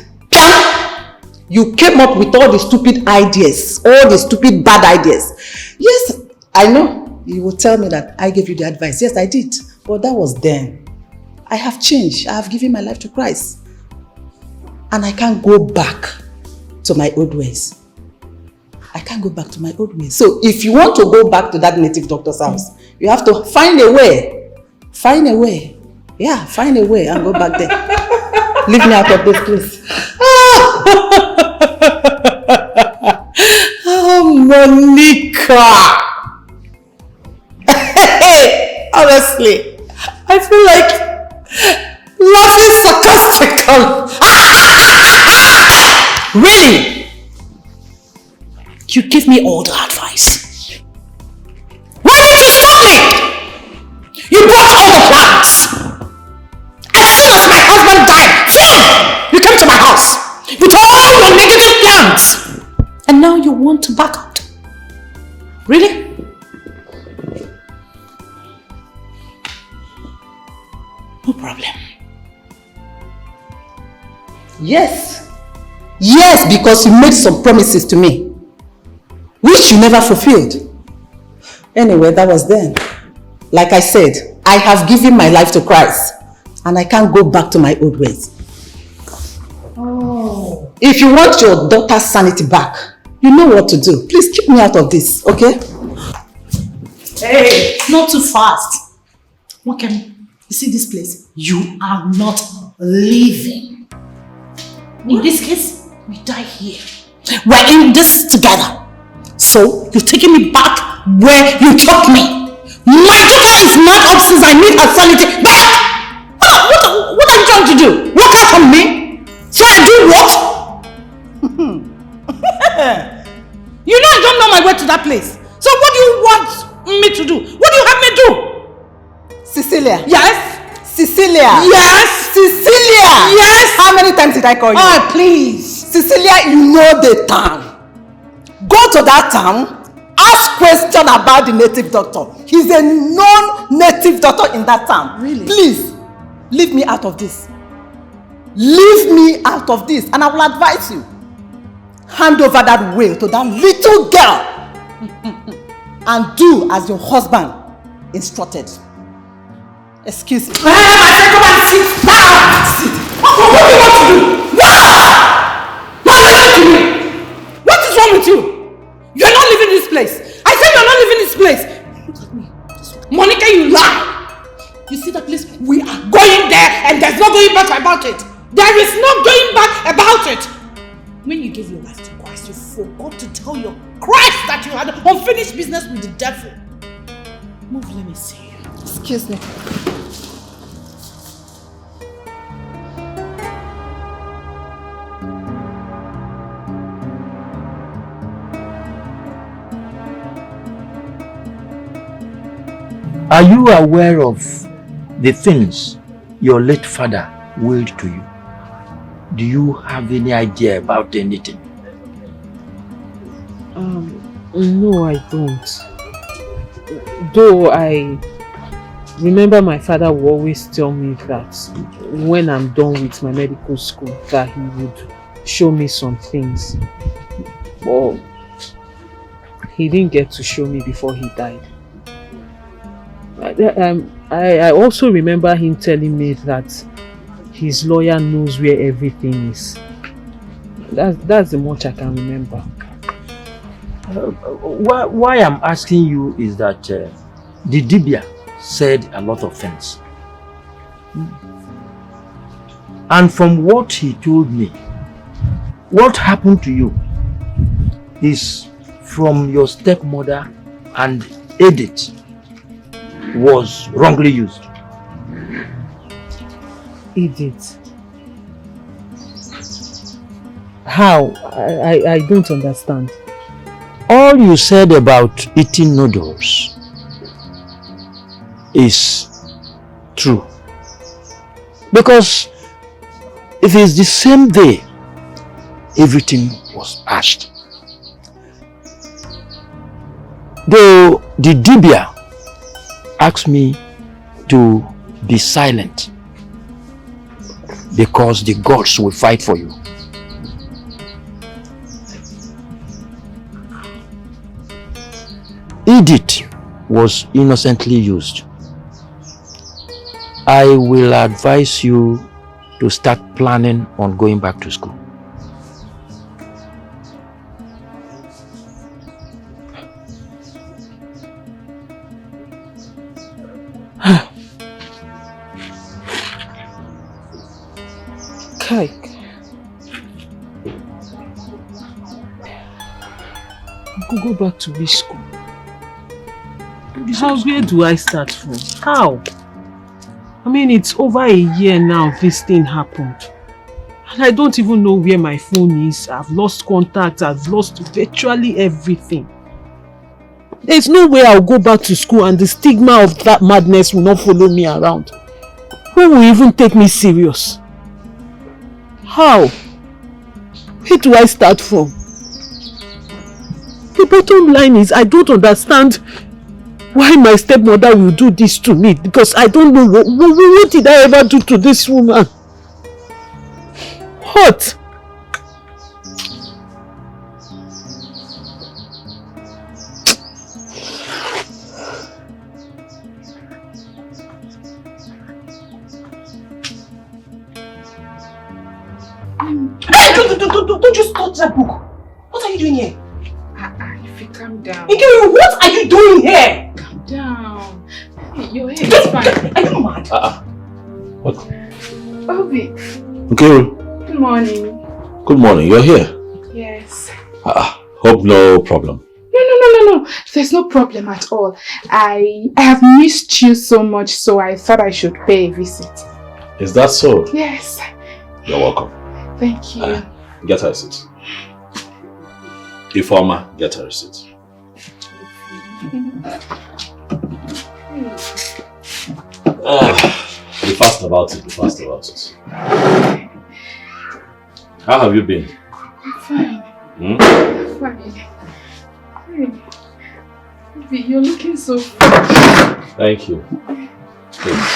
you came up with all the stupid ideas, all the stupid bad ideas. Yes, I know. You will tell me that I gave you the advice. Yes, I did. But that was then. I have changed. I have given my life to Christ. And I can't go back to my old ways. I can't go back to my old ways. So if you want to go back to that native doctor's house, you have to find a way. Find a way. Yeah, find a way and go back there. Leave me out of this place. Oh, Monica! Honestly, I feel like laughing sarcastically. Really? You give me all the advice. Why did you stop me? You brought all the plans. As soon as my husband died, you came to my house with all your negative plans. And now you want to back out. Really? No problem. Yes. Yes, because you made some promises to me, which you never fulfilled. Anyway, that was then. Like I said, I have given my life to Christ, and I can't go back to my old ways. Oh. If you want your daughter's sanity back, you know what to do. Please keep me out of this, okay? Hey, not too fast. Okay, you see this place? You are not leaving. In this case, we die here. We're in this together. So, you're taking me back where you took me. My daughter is mad up since I need her sanity back. What are you trying to do? Walk out from me? So I do what? my way to that place. So what do you want me to do? What do you have me do? Cecilia. Yes? Cecilia. Yes? Cecilia. Yes? How many times did I call you? Oh, please. Cecilia, you know the town. Go to that town. Ask question about the native doctor. He's a non-native doctor in that town. Really? Please, leave me out of this. Leave me out of this. And I will advise you. Hand over that will to that little girl. And do as your husband instructed. Excuse me. Come and sit down. Sit. What do you want to do? What is to me? What is wrong with you? You're not leaving this place. I said you're not leaving this place. Look at me. Monica, you lie. You see that place? We are going there and there's no going back about it. There is no going back about it. When you gave your life to Christ, you forgot to tell your Christ that you had unfinished business with the devil. Move, let me see you. Excuse me. Are you aware of the things your late father willed to you? Do you have any idea about anything? No, I don't. Though I remember my father would always tell me that when I'm done with my medical school, that he would show me some things. But he didn't get to show me before he died. I also remember him telling me that his lawyer knows where everything is. That's the much I can remember. Why I'm asking you is that the Dibia said a lot of things. And from what he told me, what happened to you is from your stepmother and Edith was wrongly used. Edith? How? I don't understand. All you said about eating noodles is true. Because if it's the same day, everything was asked. Though the Dibia asked me to be silent because the gods will fight for you. Edith was innocently used. I will advise you to start planning on going back to school. Kai. Go back to which school? Where do I start from? How? I mean, it's over a year now this thing happened. And I don't even know where my phone is. I've lost contact. I've lost virtually everything. There's no way I'll go back to school and the stigma of that madness will not follow me around. Who will even take me serious? How? Where do I start from? The bottom line is I don't understand why my stepmother will do this to me, because I don't know what did I ever do to this woman? What? Hey, don't just touch that book. What are you doing here? If you calm down. Nkiru, what are you doing here? Calm down. Your hair is fine. Are you mad? What? Obi. Nkiru. Good morning. Good morning. You're here? Yes. Hope no problem. No. There's no problem at all. I have missed you so much, so I thought I should pay a visit. Is that so? Yes. You're welcome. Thank you. Get her a seat. Informa, get her a seat. Be fast about it, be fast about it. How have you been? I'm fine. Hmm? I'm fine. Baby, you're looking so fine. Thank you. Please.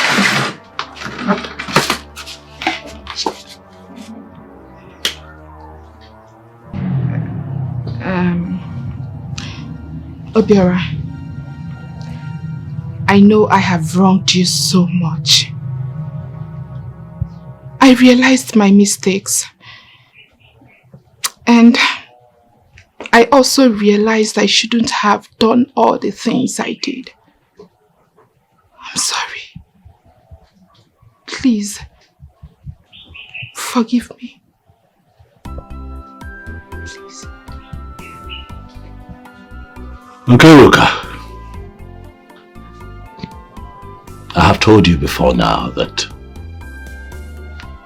Obiora, I know I have wronged you so much. I realized my mistakes. And I also realized I shouldn't have done all the things I did. I'm sorry. Please, forgive me. Please. Okay, Ruka. I have told you before now that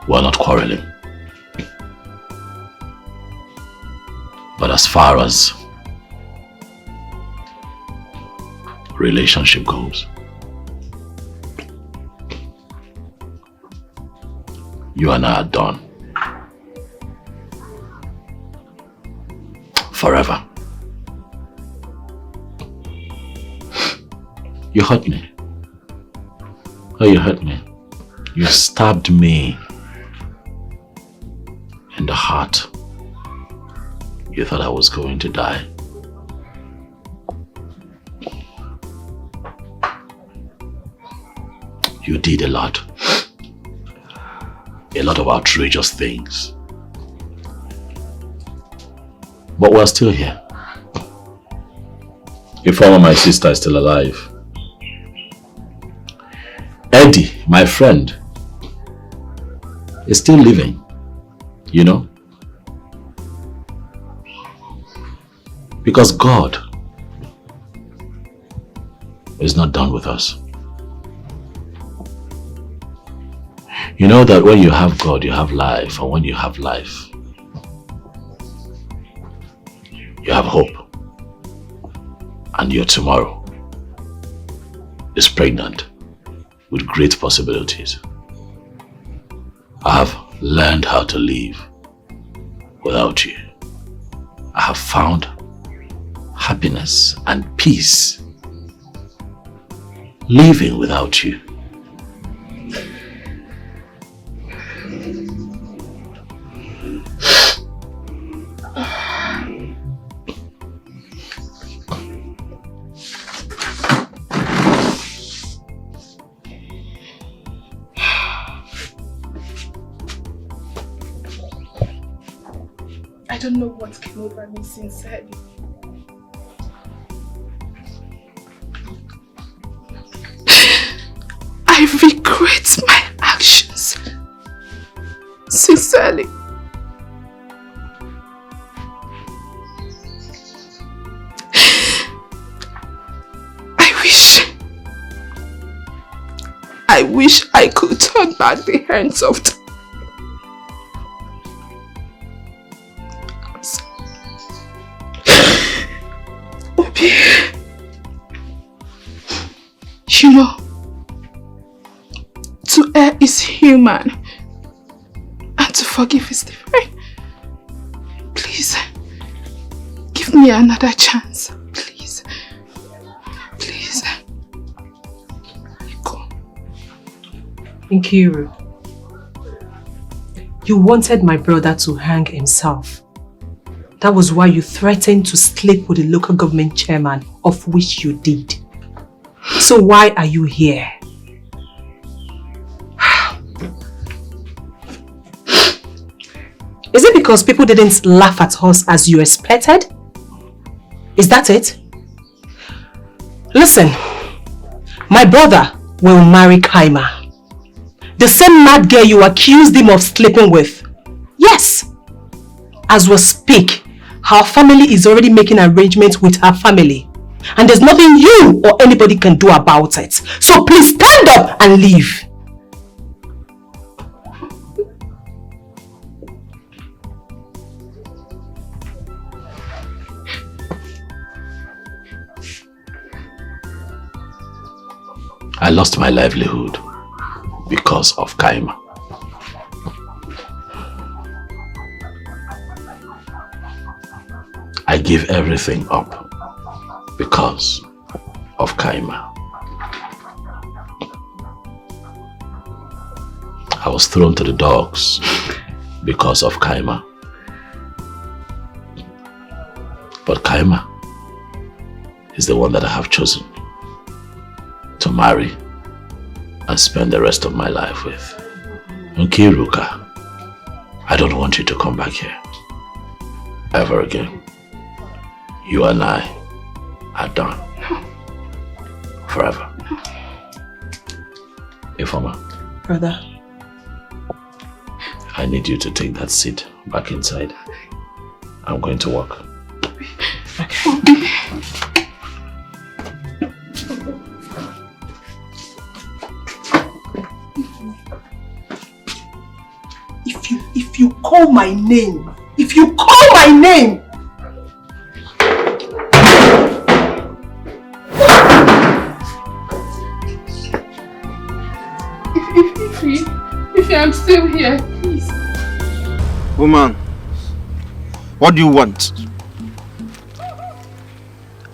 we're not quarreling. But as far as relationship goes, you and I are done. Forever. You hurt me. Oh, you hurt me. You stabbed me in the heart. You thought I was going to die. You did a lot of outrageous things. But we're still here. Informer, my sister, is still alive. Eddie, my friend, is still living, you know? Because God is not done with us. You know that when you have God, you have life, and when you have life, you have hope. And your tomorrow is pregnant with great possibilities. I have learned how to live without you. I have found happiness and peace living without you. I don't know what came over me sincerely. I regret my actions. Sincerely. I wish I could turn back the hands of time. Obi, you know, to err is human and to forgive is divine. Please, give me another chance. Please. Please. Nkiru, you wanted my brother to hang himself. That was why you threatened to sleep with the local government chairman, of which you did. So why are you here? Is it because people didn't laugh at us as you expected? Is that it? Listen, my brother will marry Kaima. The same mad girl you accused him of sleeping with. Yes. As we speak, her family is already making arrangements with her family. And there's nothing you or anybody can do about it. So please stand up and leave. I lost my livelihood because of Kaima. I gave everything up because of Kaima. I was thrown to the dogs because of Kaima. But Kaima is the one that I have chosen to marry and spend the rest of my life with. Nkiruka, I don't want you to come back here ever again. You and I are done. Forever. Ifoma. Brother. I need you to take that seat back inside. I'm going to work. Okay. If you call my name, if you call my name, if I'm still here, please. Woman, what do you want?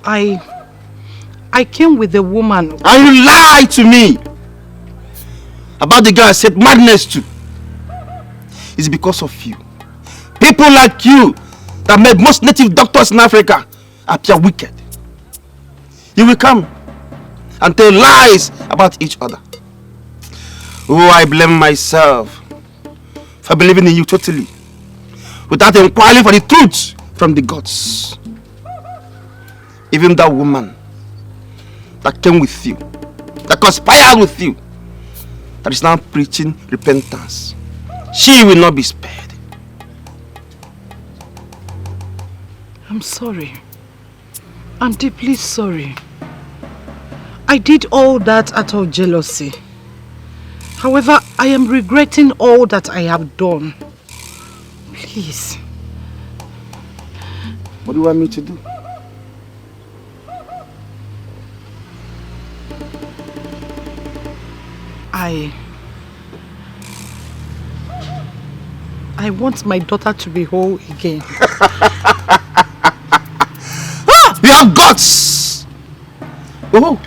I came with the woman. And you lied to me about the girl I said madness to. It's because of you. People like you that made most native doctors in Africa appear wicked. You will come and tell lies about each other. Oh, I blame myself for believing in you totally, without inquiring for the truth from the gods. Even that woman that came with you, that conspired with you, that is now preaching repentance, she will not be spared. I'm sorry. I'm deeply sorry. I did all that out of jealousy. However, I am regretting all that I have done. Please. What do you want me to do? I want my daughter to be whole again. You have guts! Oh,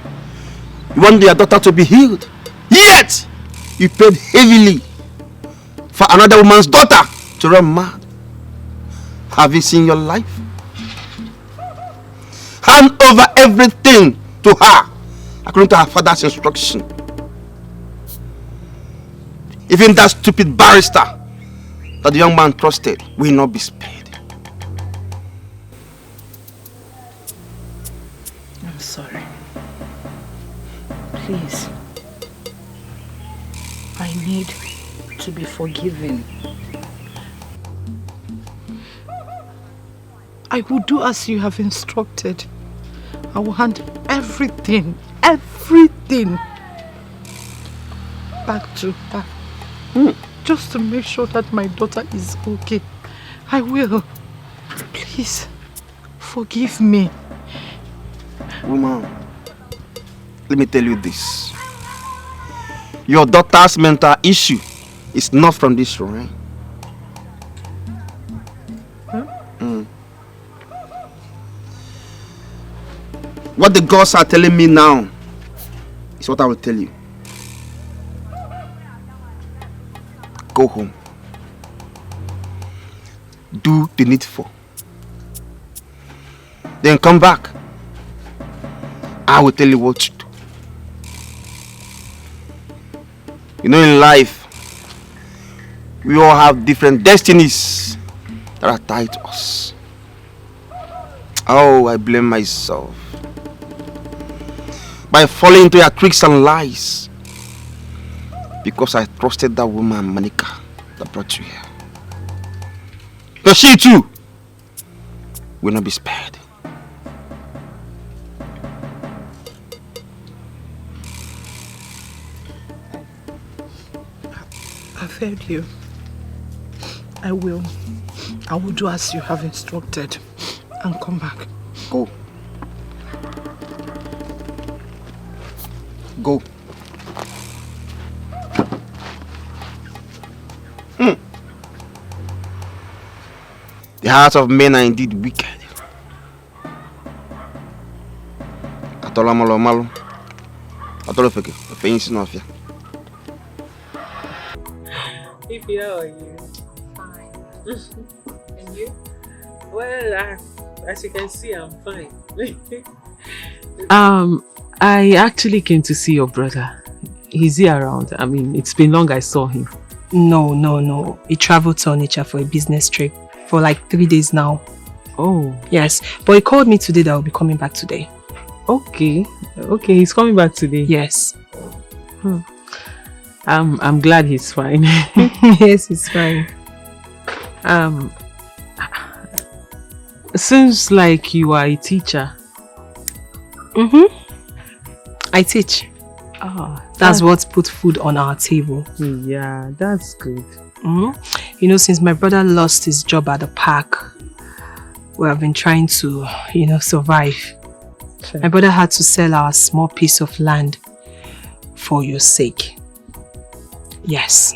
you want your daughter to be healed. Yet, you paid heavily for another woman's daughter to run mad. Have you seen your life? Hand over everything to her according to her father's instruction. Even that stupid barrister that the young man trusted will not be spared. I'm sorry. Please. I need to be forgiven. I will do as you have instructed. I will hand everything back to her. Just to make sure that my daughter is okay. I will. Please, forgive me. Woman, let me tell you this. Your daughter's mental issue is not from this realm. What the gods are telling me now is what I will tell you. Go home. Do the needful. Then come back. I will tell you what to do. You know, in life, we all have different destinies that are tied to us. Oh, I blame myself. By falling into your tricks and lies. Because I trusted that woman, Manika, that brought you here. But she too will not be spared. I've heard you. I will do as you have instructed and come back. Go. Go. hearts of men are indeed wicked. Atola malo malo. Atola feke. Feinsi no afia. If you are you? Fine. And you? Well, as you can see, I'm fine. I actually came to see your brother. Is he around? I mean, it's been long I saw him. No. He traveled to Onitsha for a business trip for like 3 days now. Oh. Yes, but he called me today that I'll be coming back today. Okay, he's coming back today. Yes. I'm glad he's fine. Yes, he's fine. Seems like you are a teacher. I teach. Oh, that's what put food on our table. Yeah, that's good. You know, since my brother lost his job at the park, we have been trying to, survive. Sure. My brother had to sell our small piece of land for your sake. Yes.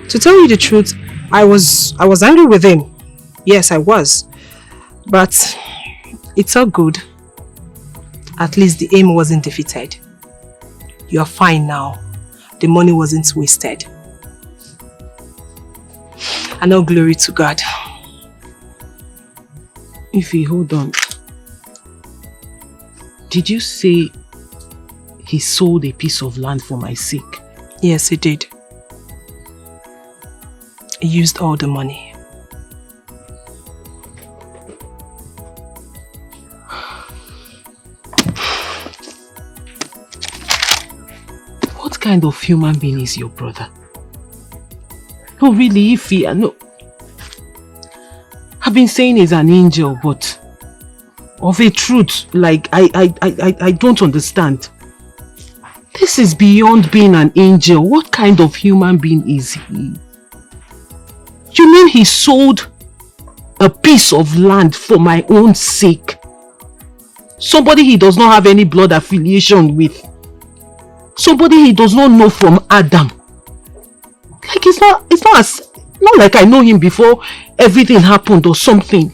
To tell you the truth, I was angry with him. Yes, I was. But it's all good. At least the aim wasn't defeated. You're fine now. The money wasn't wasted. And all glory to God. Ify, hold on. Did you say he sold a piece of land for my sake? Yes, he did. He used all the money. What kind of human being is your brother? No, really, Ify, no. I've been saying he's an angel, but of a truth, like, I don't understand. This is beyond being an angel. What kind of human being is he? You mean he sold a piece of land for my own sake? Somebody he does not have any blood affiliation with. Somebody he does not know from Adam. Like it's not like I know him before everything happened or something.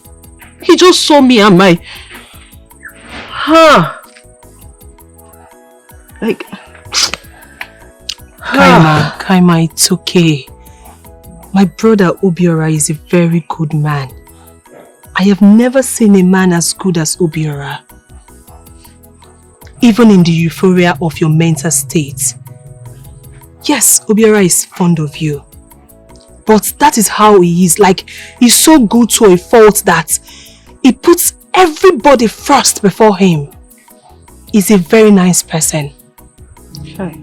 He just saw me and my like Kaima, it's okay. My brother Obiora is a very good man. I have never seen a man as good as Obiora. Even in the euphoria of your mental state. Yes, Obiora is fond of you. But that is how he is. Like, he's so good to a fault that he puts everybody first before him. He's a very nice person. Hi.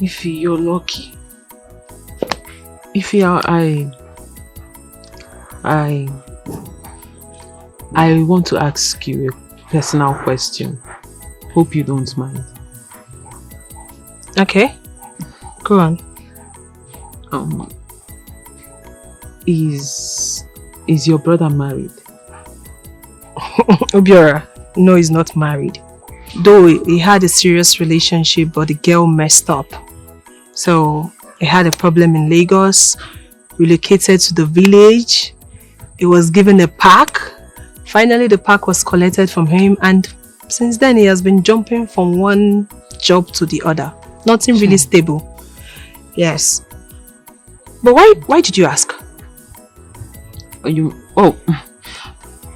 Ify, you're lucky. Ify, I want to ask you a personal question. Hope you don't mind. Okay. Go on. Is your brother married? Obiora, no, he's not married. Though he had a serious relationship, but the girl messed up. So he had a problem in Lagos, relocated to the village. He was given a park. Finally, the park was collected from him, and since then he has been jumping from one job to the other. Nothing really stable. Yes. But why did you ask?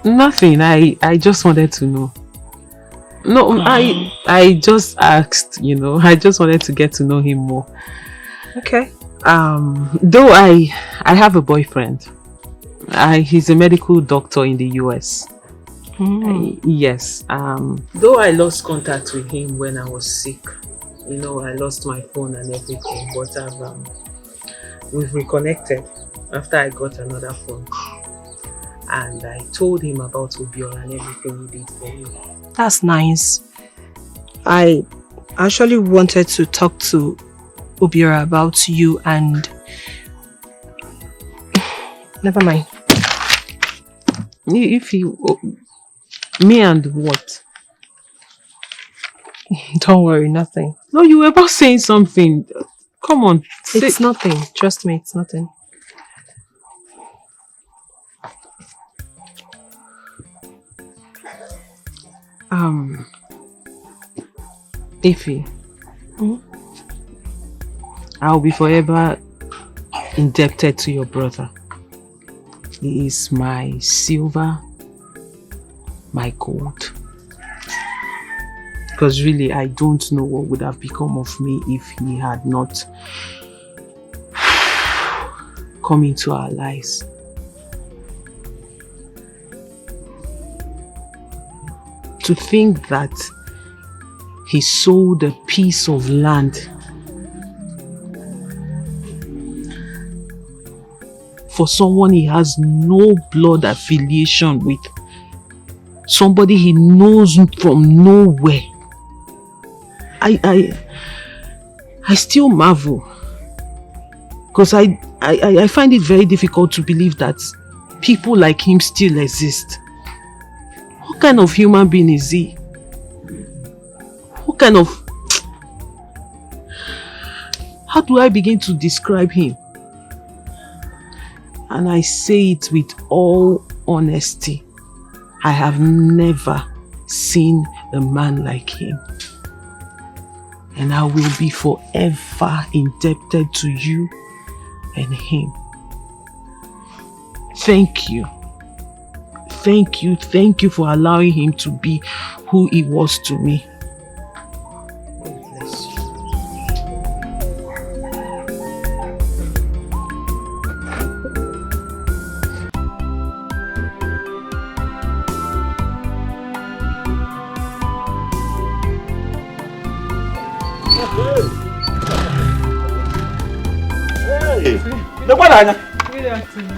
Nothing. I just wanted to know. No, I just asked, I just wanted to get to know him more. Okay. Though I have a boyfriend. He's a medical doctor in the US. Yes. Though I lost contact with him when I was sick. I lost my phone and everything, but we've reconnected after I got another phone. And I told him about Obiora and everything he did for me. That's nice. I actually wanted to talk to Obiora about you and... Never mind. If you... Me and what? Don't worry, nothing. No, you were about saying something. Come on. It's nothing. Trust me, it's nothing. Ify, I'll be forever indebted to your brother. He is my silver, my gold. Because really, I don't know what would have become of me if he had not come into our lives. To think that he sold a piece of land for someone he has no blood affiliation with, somebody he knows from nowhere. I still marvel, because I find it very difficult to believe that people like him still exist. What kind of human being is he? What kind of... How do I begin to describe him? And I say it with all honesty. I have never seen a man like him. And I will be forever indebted to you and him. Thank you. Thank you for allowing him to be who he was to me. God bless you. Hey, good afternoon.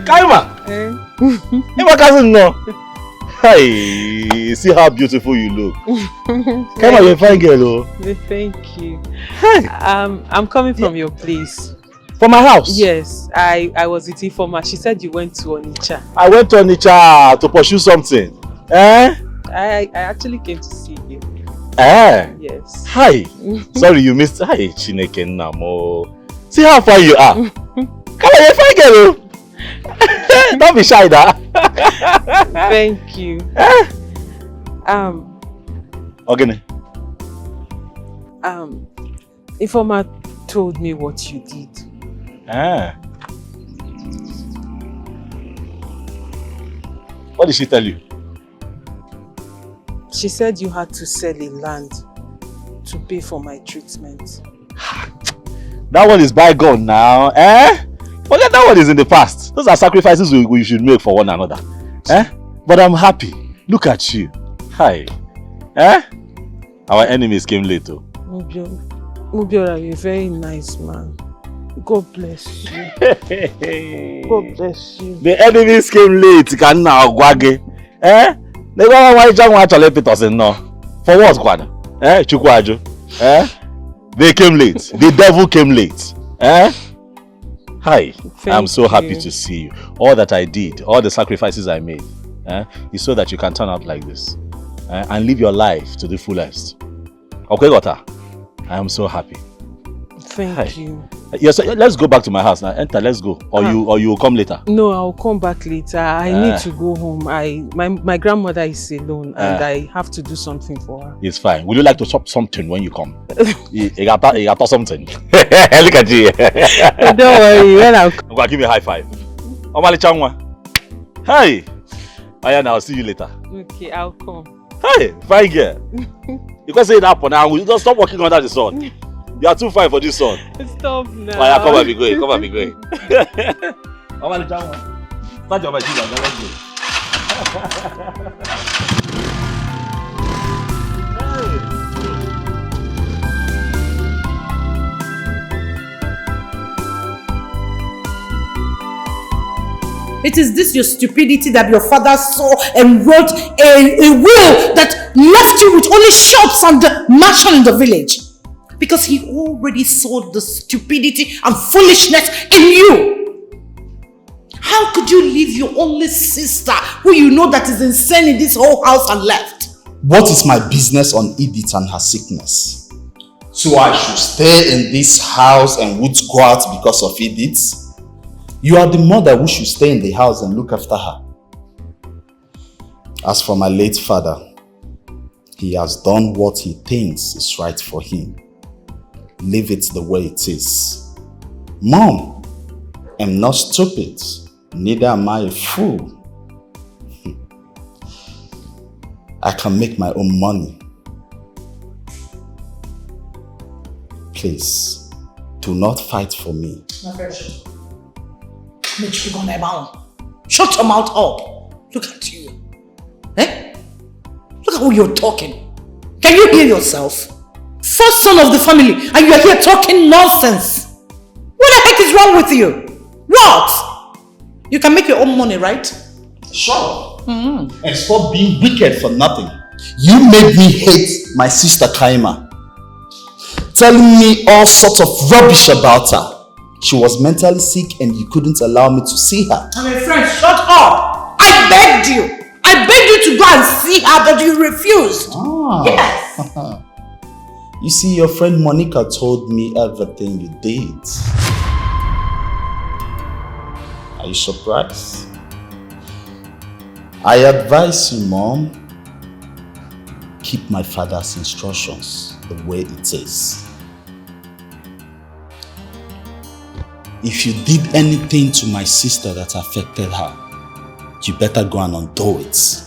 Kaima! Hey, my cousin, no. Hey, see how beautiful you look. Kaima, you're a fine girl, oh. Thank you. Hey. I'm coming from your place. From my house? Yes, I was with Ifoma. She said you went to Onitsha. I went to Onitsha to pursue something. Eh? I actually came to see you. Eh? Yes. Hi. Sorry you missed. Hi, Chineke Namo. See how far you are. Come on, you're a fine girl, oh. Don't be shy, da. Thank you. Okay. Ifoma told me what you did. What did she tell you? She said you had to sell a land to pay for my treatment. That one is bygone now, eh? Forget that one is in the past. Those are sacrifices we should make for one another. Eh? But I'm happy. Look at you. Hi. Eh? Our enemies came late though. Mubiora, you're a very nice man. God bless you. God bless you. The enemies came late. Can now gwage. Eh? They go why John want to let us in no. For what, Kwana? Eh? Chukwajo. Eh? They came late. The devil came late. Eh? Hi. I'm so happy to see you. All that I did, all the sacrifices I made, is so that you can turn out like this. And live your life to the fullest. Okay, Gota? I am so happy. Thank you. Yes, let's go back to my house now. Enter, let's go. Or you will come later. No, I'll come back later. I need to go home. My grandmother is alone and I have to do something for her. It's fine. Would you like to chop something when you come? You got something. Look at you. Don't worry, when I'll come. I'm going to give you a high five. Omali Changwa. Hey. Ayana, I'll see you later. Okay, I'll come. Hey, fine girl. You can say that for now. You don't stop working under the sun. You are too fine for this sun. Stop now. Oh, yeah, come and be going. Come and be going. Omali Changwa. Start your machine. Let's go. It is this your stupidity that your father saw and wrote a will that left you with only shops and the mansion in the village. Because he already saw the stupidity and foolishness in you. How could you leave your only sister, who you know that is insane in this whole house, and left? What is my business on Edith and her sickness? So I should stay in this house and would go out because of Edith? You are the mother who should stay in the house and look after her. As for my late father, He has done what he thinks is right for him. Leave it the way it is. Mom, I'm not stupid. Neither am I a fool. I can make my own money. Please, do not fight for me. Shut your mouth up. Look at you. Eh? Look at who you're talking. Can you hear yourself? First son of the family, and you are here talking nonsense. What the heck is wrong with you? What? You can make your own money, right? Sure. And stop being wicked for nothing. You made me hate my sister Kaima. Telling me all sorts of rubbish about her. She was mentally sick and you couldn't allow me to see her. I'm a friend, shut up! I begged you! I begged you to go and see her, but you refused. Yes! You see, your friend Monica told me everything you did. Are you surprised? I advise you, Mom, keep my father's instructions the way it is. If you did anything to my sister that affected her, you better go and undo it.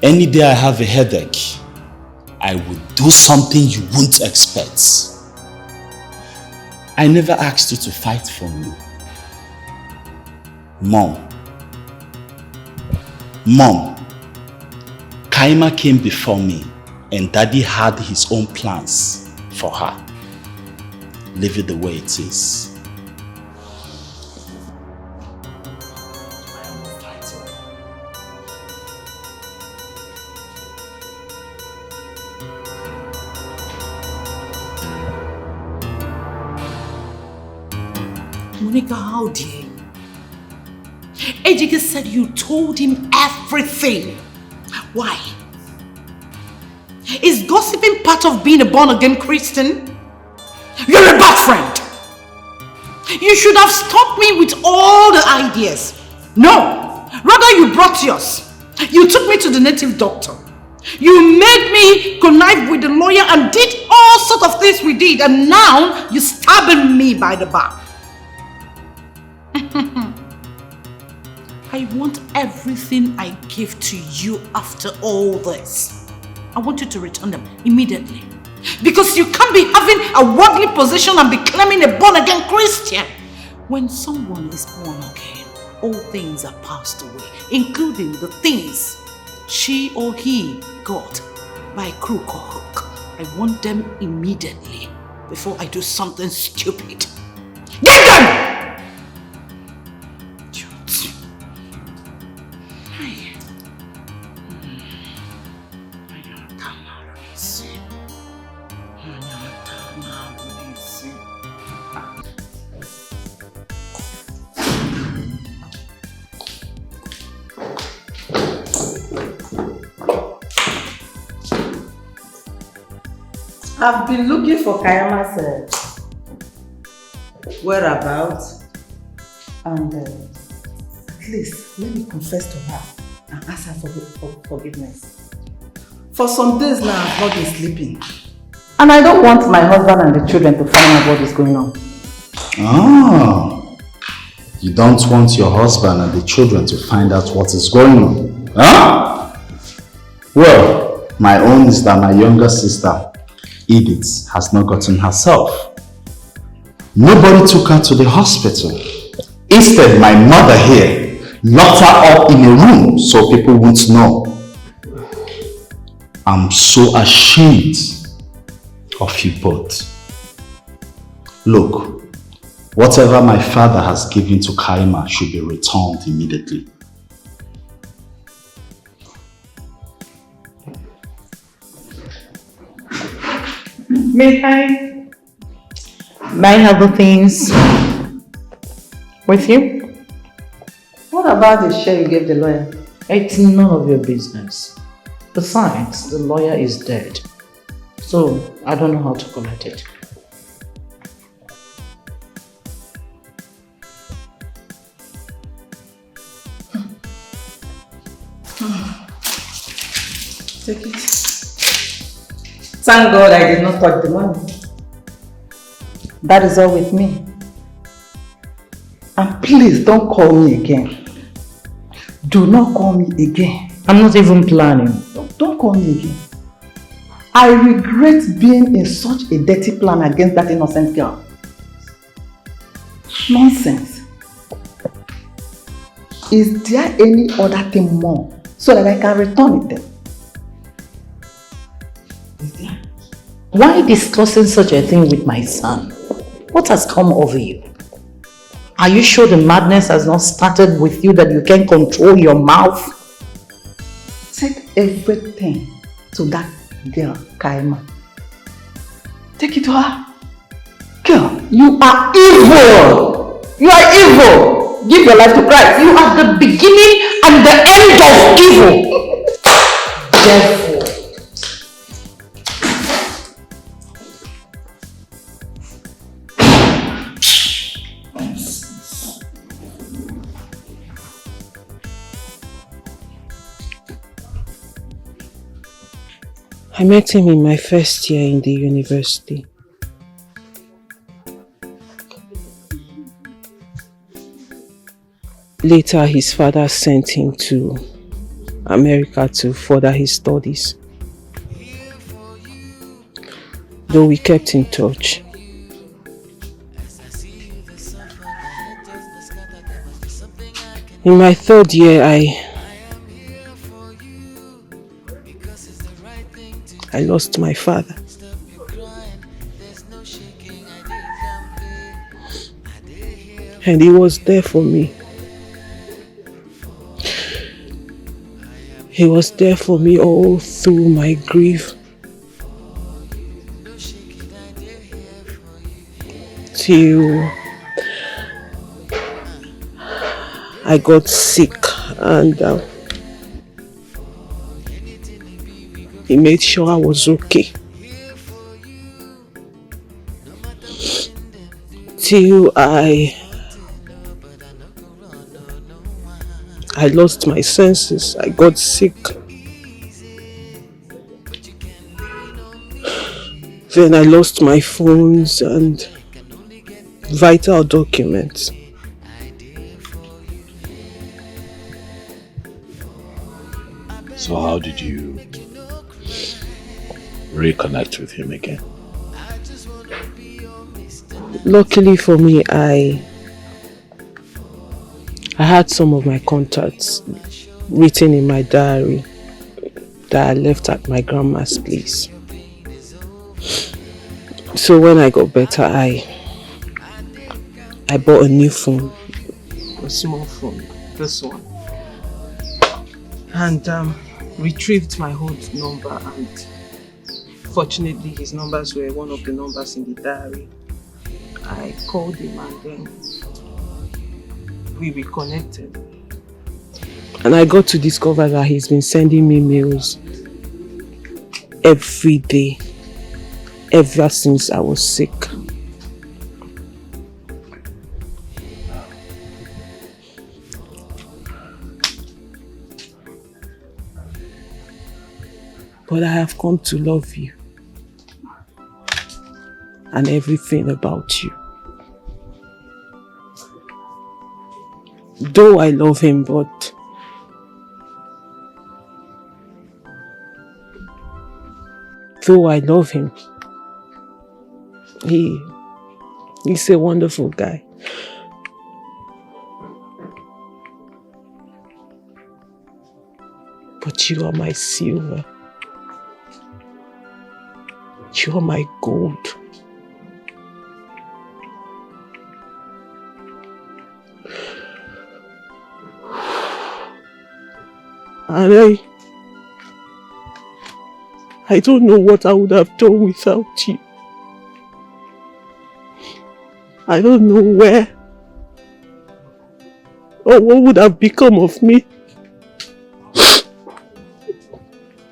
Any day I have a headache, I will do something you won't expect. I never asked you to fight for me. Mom, Kaima came before me and Daddy had his own plans for her. Leave it the way it is. Monica, how dare you? Ejike said you told him everything. Why? Is gossiping part of being a born-again Christian? You're a bad friend. You should have stopped me with all the ideas. No, rather you brought yours. You took me to the native doctor. You made me connive with the lawyer and did all sorts of things we did, and now you're stabbing me by the back. I want everything I give to you after all this. I want you to return them immediately. Because you can't be having a worldly position and be claiming a born-again Christian. When someone is born again, all things are passed away, including the things she or he got by crook or hook. I want them immediately before I do something stupid. Get them! I've been looking for Kayama's whereabouts, and at least let me confess to her and ask her for forgiveness. For some days now, I've not been sleeping, and I don't want my husband and the children to find out what is going on. Ah, you don't want your husband and the children to find out what is going on, huh? Well, my own is that my younger sister Edith has not gotten herself. Nobody took her to the hospital. Instead, my mother here locked her up in a room so people won't know. I'm so ashamed of you both. Look, whatever my father has given to Kaima should be returned immediately. May I have the things with you? What about the share you gave the lawyer? It's none of your business. Besides, the lawyer is dead. So, I don't know how to collect it. Take it. Thank God I did not touch the money. That is all with me. And please don't call me again. Do not call me again. I'm not even planning. Don't call me again. I regret being in such a dirty plan against that innocent girl. Nonsense. Is there any other thing more so that I can return it then? Why discussing such a thing with my son? What has come over you? Are you sure the madness has not started with you, that you can't control your mouth? Take everything to that girl, Kaima. Take it to her. Girl, you are evil! You are evil! Give your life to Christ. You are the beginning and the end of evil. Therefore, I met him in my first year in the university. Later, his father sent him to America to further his studies. Though we kept in touch. In my third year, I lost my father. And he was there for me. He was there for me all through my grief. Till I got sick and he made sure I was okay. Till I lost my senses. I got sick. Then I lost my phones and vital documents. So how did you reconnect with him again? Luckily for me, I had some of my contacts written in my diary that I left at my grandma's place. So when I got better, I bought a new phone, a small phone, this one, and retrieved my old number, and fortunately his numbers were one of the numbers in the diary. I called him and then we reconnected. And I got to discover that he's been sending me mails every day, ever since I was sick. But I have come to love you and everything about you. Though I love him, but he's a wonderful guy. But you are my silver. You are my gold. And I don't know what I would have done without you. I don't know where or what would have become of me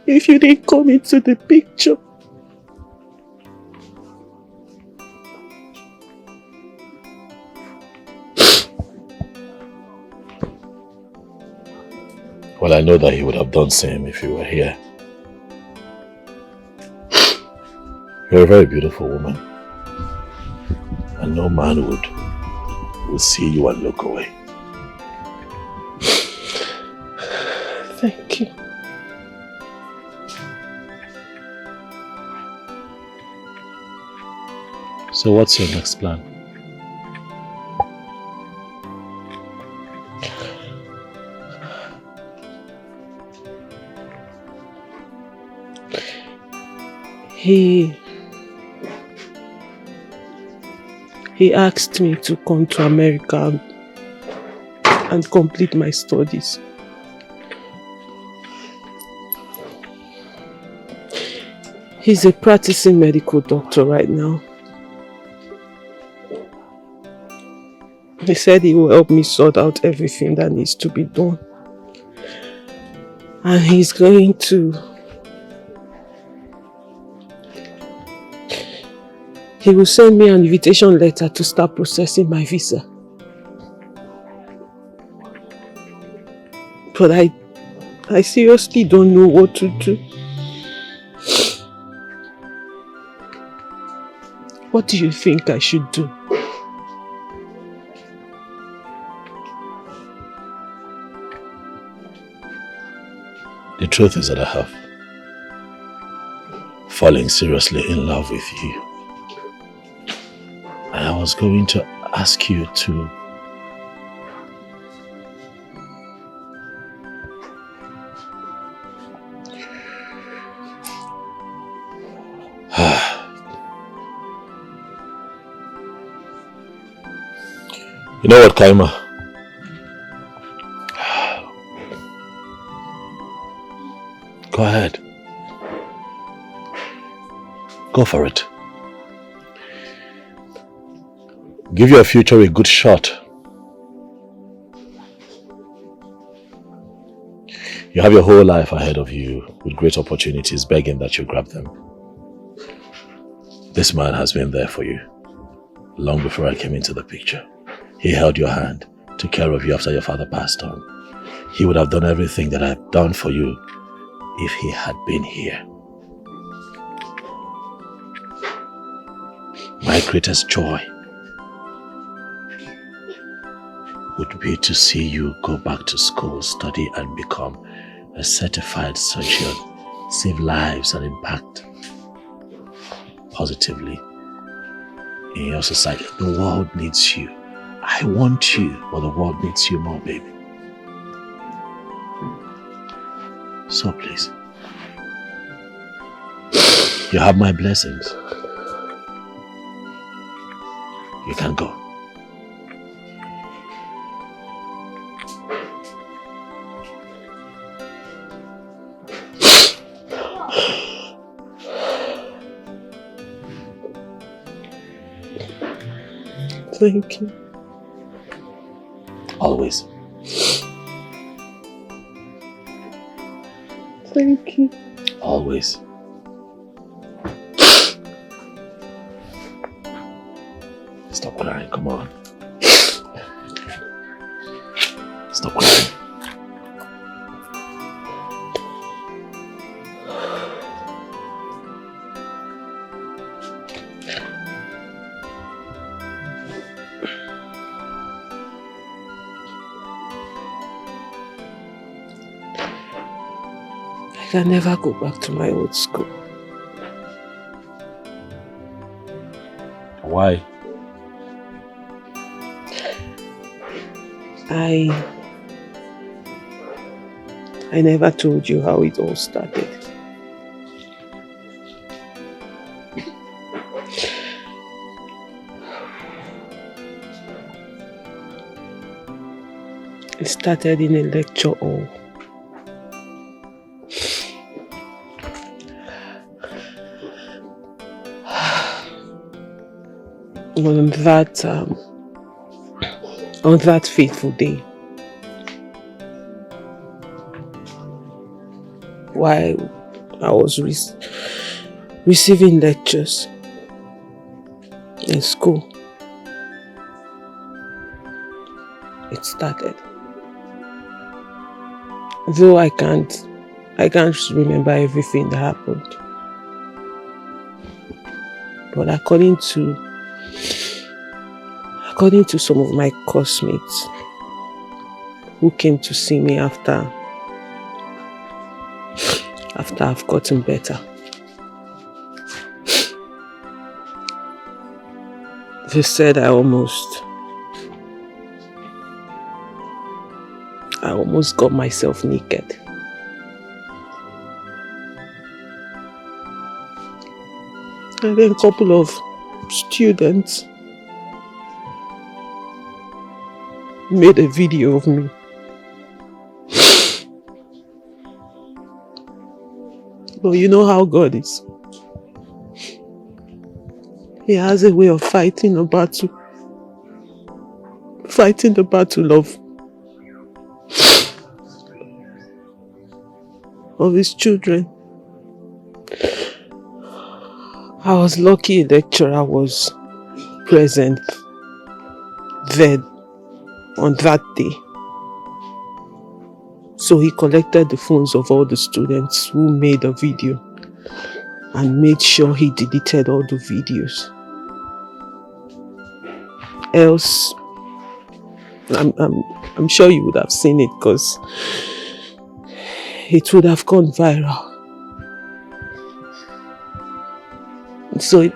if you didn't come into the picture. Well, I know that he would have done the same if you were here. You're a very beautiful woman. And no man would see you and look away. Thank you. So what's your next plan? He asked me to come to America and complete my studies. He's a practicing medical doctor right now. He said he will help me sort out everything that needs to be done. And he's going to... He will send me an invitation letter to start processing my visa. But I seriously don't know what to do. What do you think I should do? The truth is that I have fallen seriously in love with you. And I was going to ask you to You know what, Kaima? Go ahead. Go for it. Give your future a good shot. You have your whole life ahead of you with great opportunities begging that you grab them. This man has been there for you long before I came into the picture. He held your hand, took care of you after your father passed on. He would have done everything that I've done for you if he had been here. My greatest joy would be to see you go back to school, study and become a certified surgeon, save lives and impact positively in your society. The world needs you. I want you, but the world needs you more, baby. So please, you have my blessings. You can go. Thank you. Always. Thank you. Always. Stop crying, come on. Stop crying. I can never go back to my old school. Why? I never told you how it all started. It started in a lecture hall. On that fateful day, while I was receiving lectures in school, it started. Though I can't remember everything that happened. But according to some of my classmates who came to see me after I've gotten better, they said I almost got myself naked. And then a couple of students made a video of me. But you know how God is. He has a way of fighting the battle of his children. I was lucky a lecturer was present then on that day. So he collected the phones of all the students who made a video and made sure he deleted all the videos. Else, I'm sure you would have seen it because it would have gone viral. So, you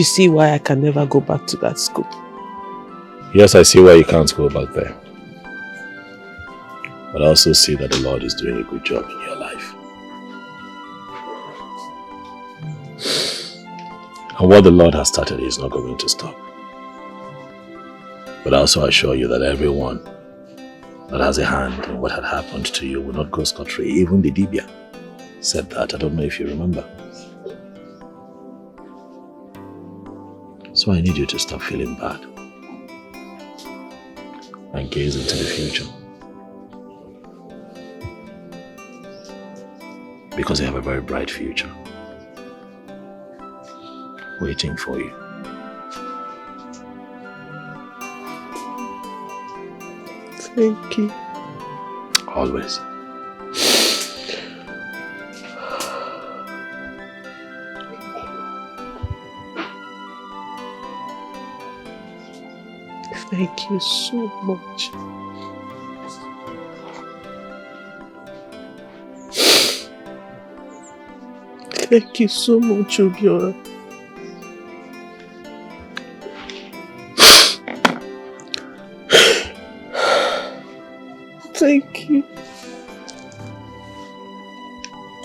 see why I can never go back to that school. Yes, I see why you can't go back there. But I also see that the Lord is doing a good job in your life. And what the Lord has started is not going to stop. But I also assure you that everyone that has a hand in what had happened to you will not go scot-free. Even the Dibia said that. I don't know if you remember. So I need you to stop feeling bad and gaze into the future. Because you have a very bright future waiting for you. Thank you. Always. Thank you so much. Thank you so much, Obiora. Thank you.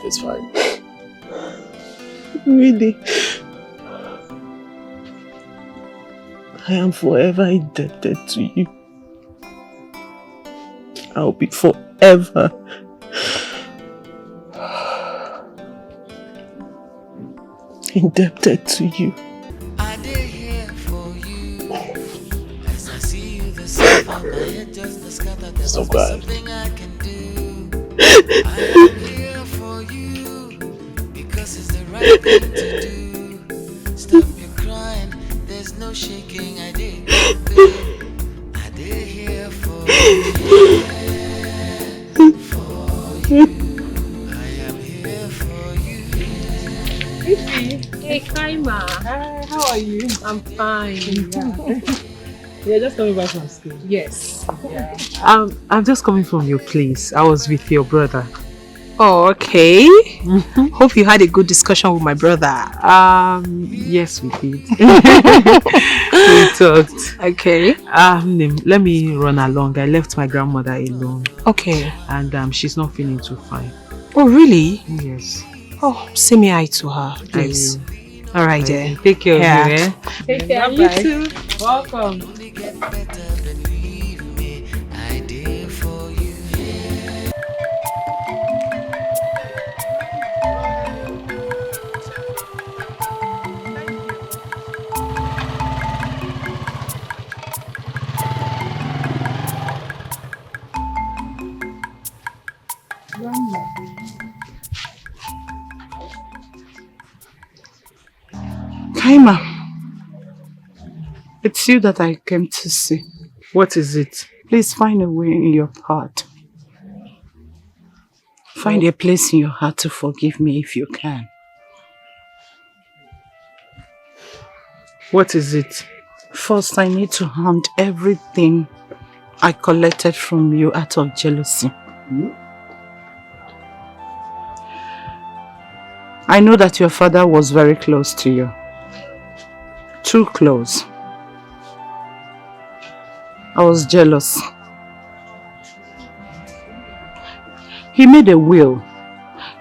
It's fine. Really. I am forever indebted to you. I'll be forever indebted to you. I did here for you. As I see you, the sun on my head just the scatter. There's something I can do. I am here for you because it's the right thing to do. Stop your crying. There's no shaking. I did here for you. Hey, Kaima. Hi, how are you? I'm fine. You're just coming back from school? Yes. Yeah. I'm just coming from your place. I was with your brother. Oh, okay. Hope you had a good discussion with my brother. Yes, we did. We talked. Okay. Let me run along. I left my grandmother alone. Okay. And she's not feeling too fine. Oh, really? Yes. Oh, say me hi to her, please. All right, then. Take care of you, eh? Take care. Bye-bye. You too. Welcome. Kaima, it's you that I came to see. What is it? Please find a way in your heart. Find a place in your heart to forgive me if you can. What is it? First, I need to hand everything I collected from you out of jealousy. I know that your father was very close to you. Too close. I was jealous. He made a will,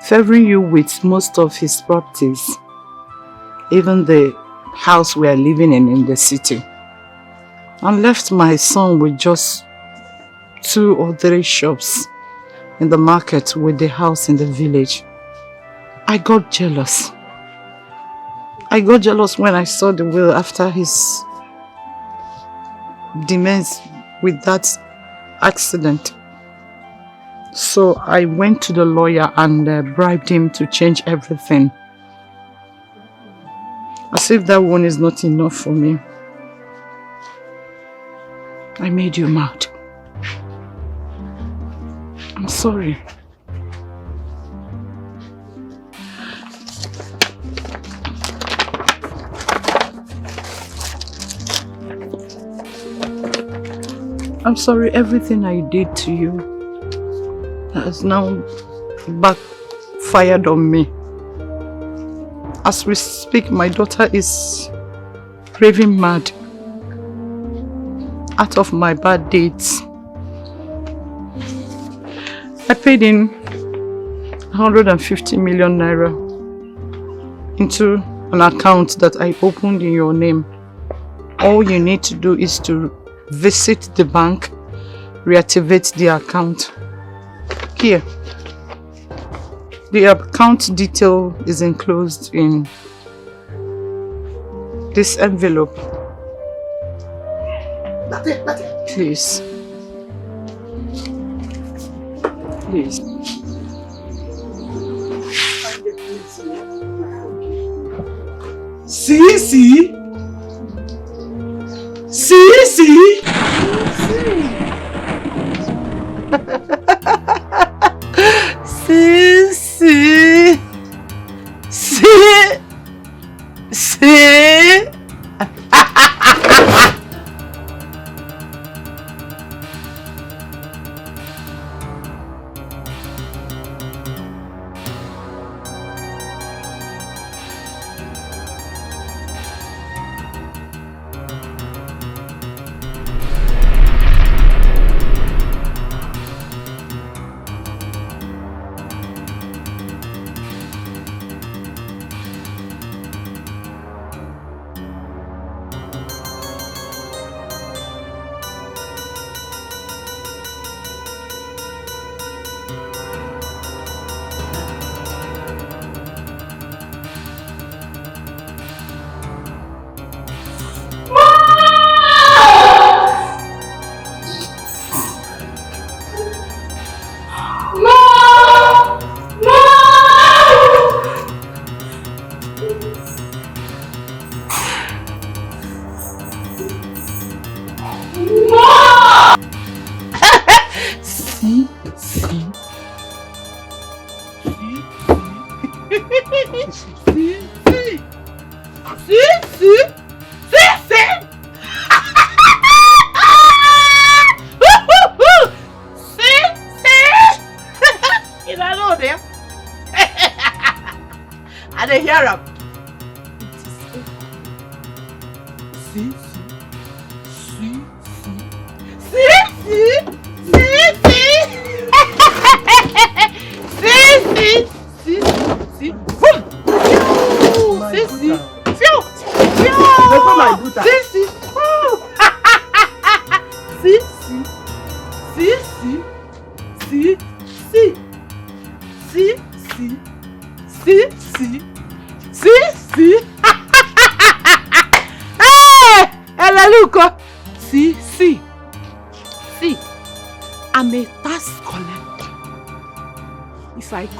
favoring you with most of his properties, even the house we are living in the city, and left my son with just 2 or 3 shops in the market with the house in the village. I got jealous. I got jealous when I saw the will after his demise with that accident. So I went to the lawyer and bribed him to change everything. As if that one is not enough for me. I made you mad. I'm sorry. I'm sorry, everything I did to you has now backfired on me. As we speak, my daughter is raving mad out of my bad deeds. I paid in 150 million naira into an account that I opened in your name. All you need to do is to visit the bank, reactivate the account. Here, the account detail is enclosed in this envelope. Please. Please. See? See?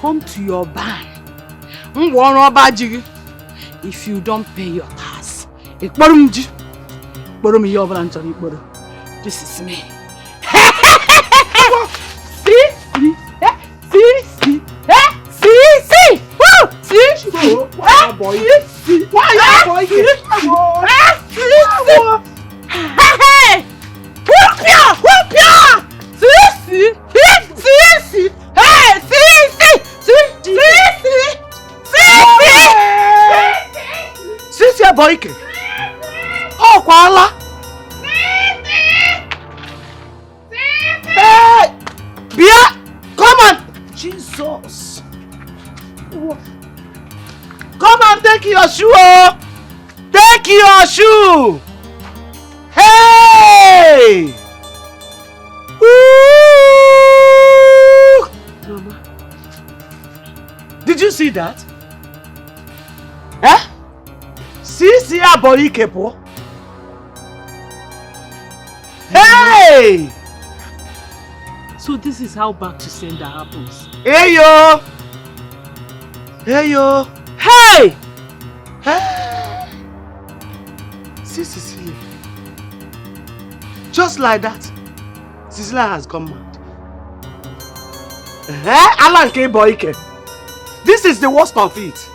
Come to your ban. If you don't pay your tax, this is me. See. Boyke. Oh, Kuala. Hey! Bia! Come on! Jesus! Come on, take your shoe! Oh. Take your shoe! Hey! Woo! Mama. Did you see that? Eh? See Boyke po? Hey! So this is how back to sender happens. Hey yo! Hey yo! Hey! Hey! See Cecilia. Just like that, Cecilia has gone mad. Alan K. Boyke. This is the worst of it.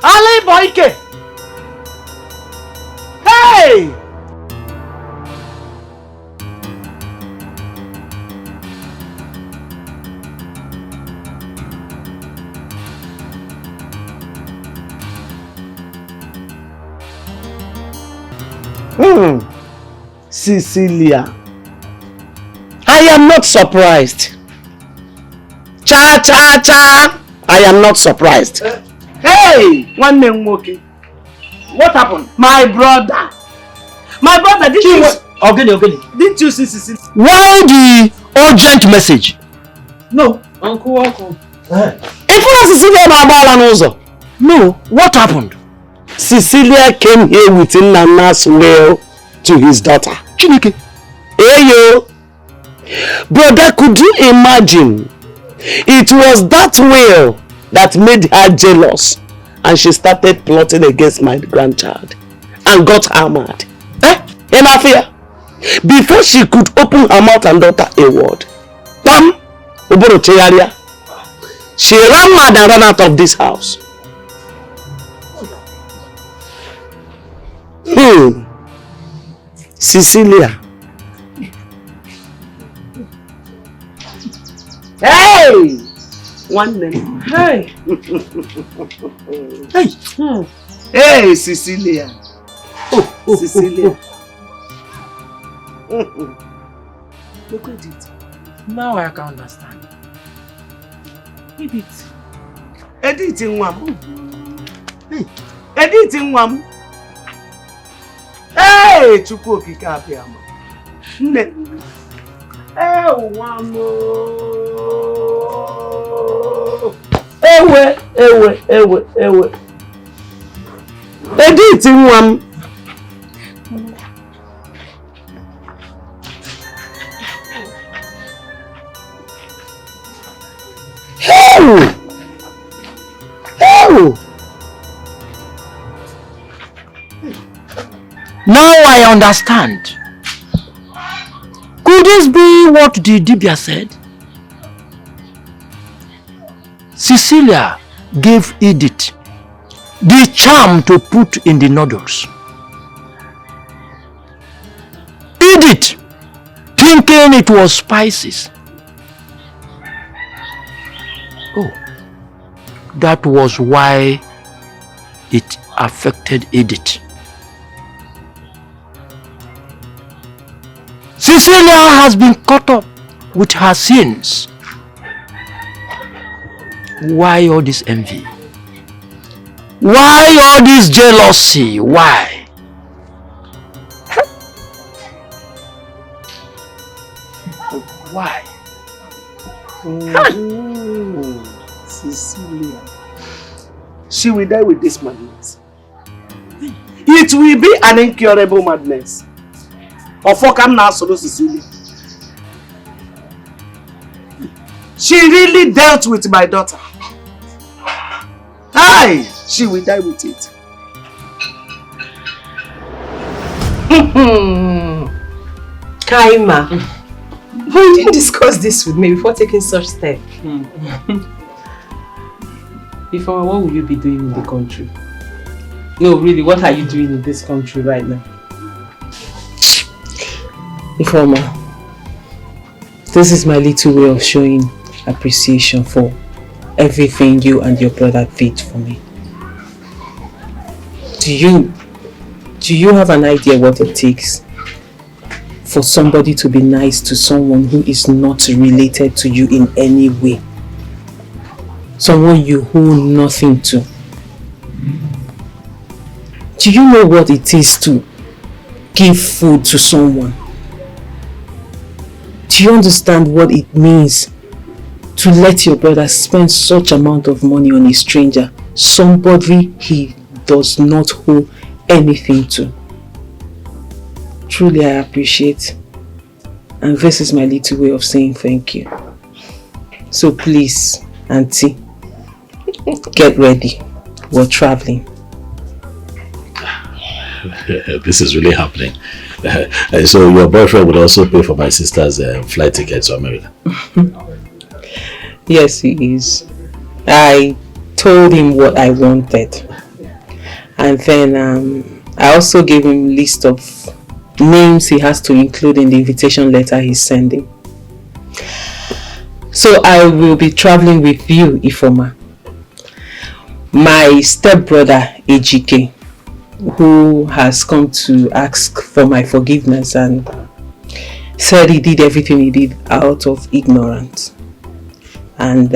Alan Boyke! Hey! Cecilia, I am not surprised. Cha cha cha! I am not surprised. Hey, one name Moki. What happened? My brother, didn't you? Okay. Didn't you see Cecilia? Why the urgent message? No, Uncle. If you Cecilia No, what happened? Cecilia came here with Nana's will to his daughter. Chineke. Hey yo! Brother, could you imagine? It was that will that made her jealous and she started plotting against my grandchild and got her mad. Enafia! Before she could open her mouth and utter a word, Pam! Oboro Cheyaria! She ran mad and ran out of this house. Cecilia. Hey! One name. Hey! Hey! Hey, Cecilia. Cecilia. Look at it. Now I can understand. Edith. Edith in one. Edith in one. Hey, Chukwu Okike Abịama. Nne. Wamo. Ewe. Edith nwam. Now I understand. Could this be what the Dibia said? Cecilia gave Edith the charm to put in the noodles. Edith, thinking it was spices. Oh, that was why it affected Edith. Cecilia has been caught up with her sins. Why all this envy? Why all this jealousy? Why? Why? Cecilia. She will die with this madness. It will be an incurable madness. Of what I'm now solo Cecilia. She really dealt with my daughter. Aye, she will die with it. Kaima, why did you discuss this with me before taking such step? Before, what will you be doing in the country? No, really, what are you doing in this country right now? Ifeoma, this is my little way of showing appreciation for everything you and your brother did for me. Do you have an idea what it takes for somebody to be nice to someone who is not related to you in any way? Someone you owe nothing to. Do you know what it is to give food to someone? Do you understand what it means to let your brother spend such amount of money on a stranger? Somebody he does not owe anything to. Truly I appreciate. And this is my little way of saying thank you. So please, Auntie, get ready. We're traveling. This is really happening. So your boyfriend would also pay for my sister's flight ticket to America? Yes, he is. I told him what I wanted. And then I also gave him a list of names he has to include in the invitation letter he's sending. So I will be traveling with you, Ifoma. My stepbrother, Ejike, who has come to ask for my forgiveness and said he did everything he did out of ignorance. And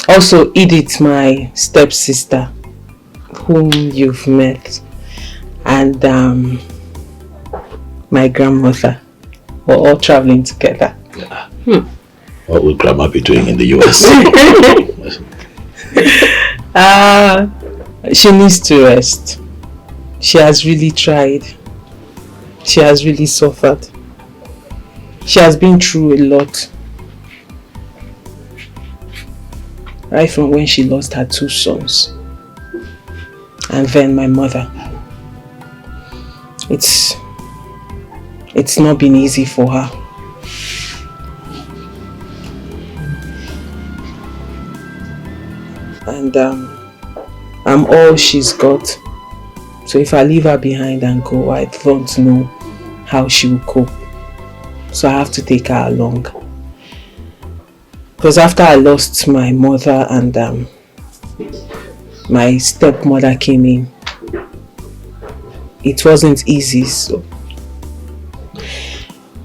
also Edith, my stepsister, whom you've met, and my grandmother. We're all traveling together. What would Grandma be doing in the US? She needs to rest. She has really tried. She has really suffered. She has been through a lot. Right from when she lost her 2 sons. And then my mother. It's not been easy for her. And I'm all she's got. So if I leave her behind and go, I don't know how she will cope. So I have to take her along. Because after I lost my mother and my stepmother came in, it wasn't easy. So,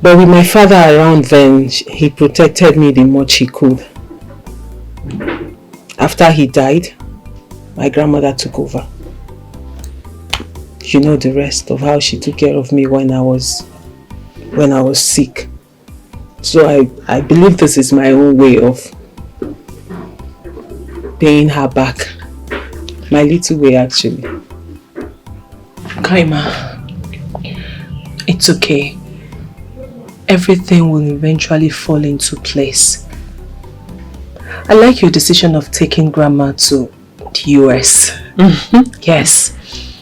but with my father around then, he protected me the much he could. After he died, my grandmother took over. You know the rest of how she took care of me when I was sick. So I believe this is my own way of paying her back. My little way, actually. Kaima, it's okay. Everything will eventually fall into place. I like your decision of taking Grandma to the US. Yes.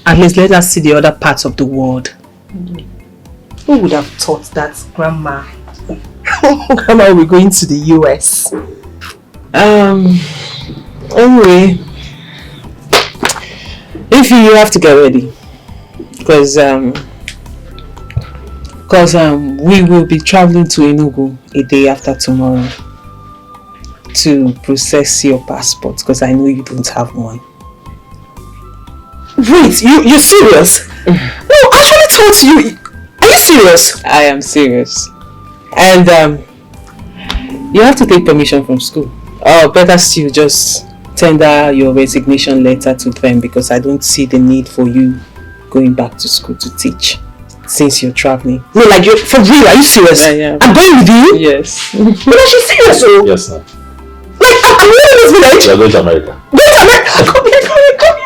At least let us see the other parts of the world. Who would have thought that Grandma will be going to the US? Anyway, if you have to get ready, because we will be traveling to Enugu a day after tomorrow to process your passport, because I know you don't have one. Wait, you're serious? No, I actually thought you... Are you serious? I am serious. And you have to take permission from school. Or better still, just tender your resignation letter to them, because I don't see the need for you going back to school to teach since you're traveling. No, like you're for real? Are you serious? Yeah. I'm going with you? Yes. No, she's serious, oh. Yes, sir. Like, I'm leaving this village. You're going to America. Going to America? Come here.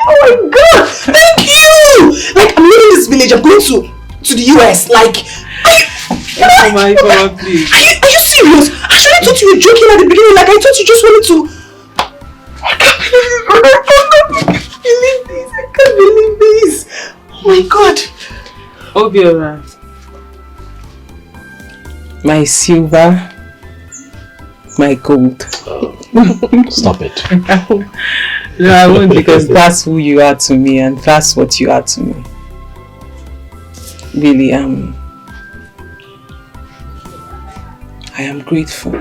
Oh my God. Thank you. Like, I'm leaving this village. I'm going to the US. Like, oh my God, please. Are you serious? Actually, I thought you were joking at the beginning. Like, I thought you just wanted to... I can't believe this. I can't believe this. Oh my God. Obiora, my silver, my gold. Stop it. No, I won't, because that's who you are to me and that's what you are to me. Really, I am grateful.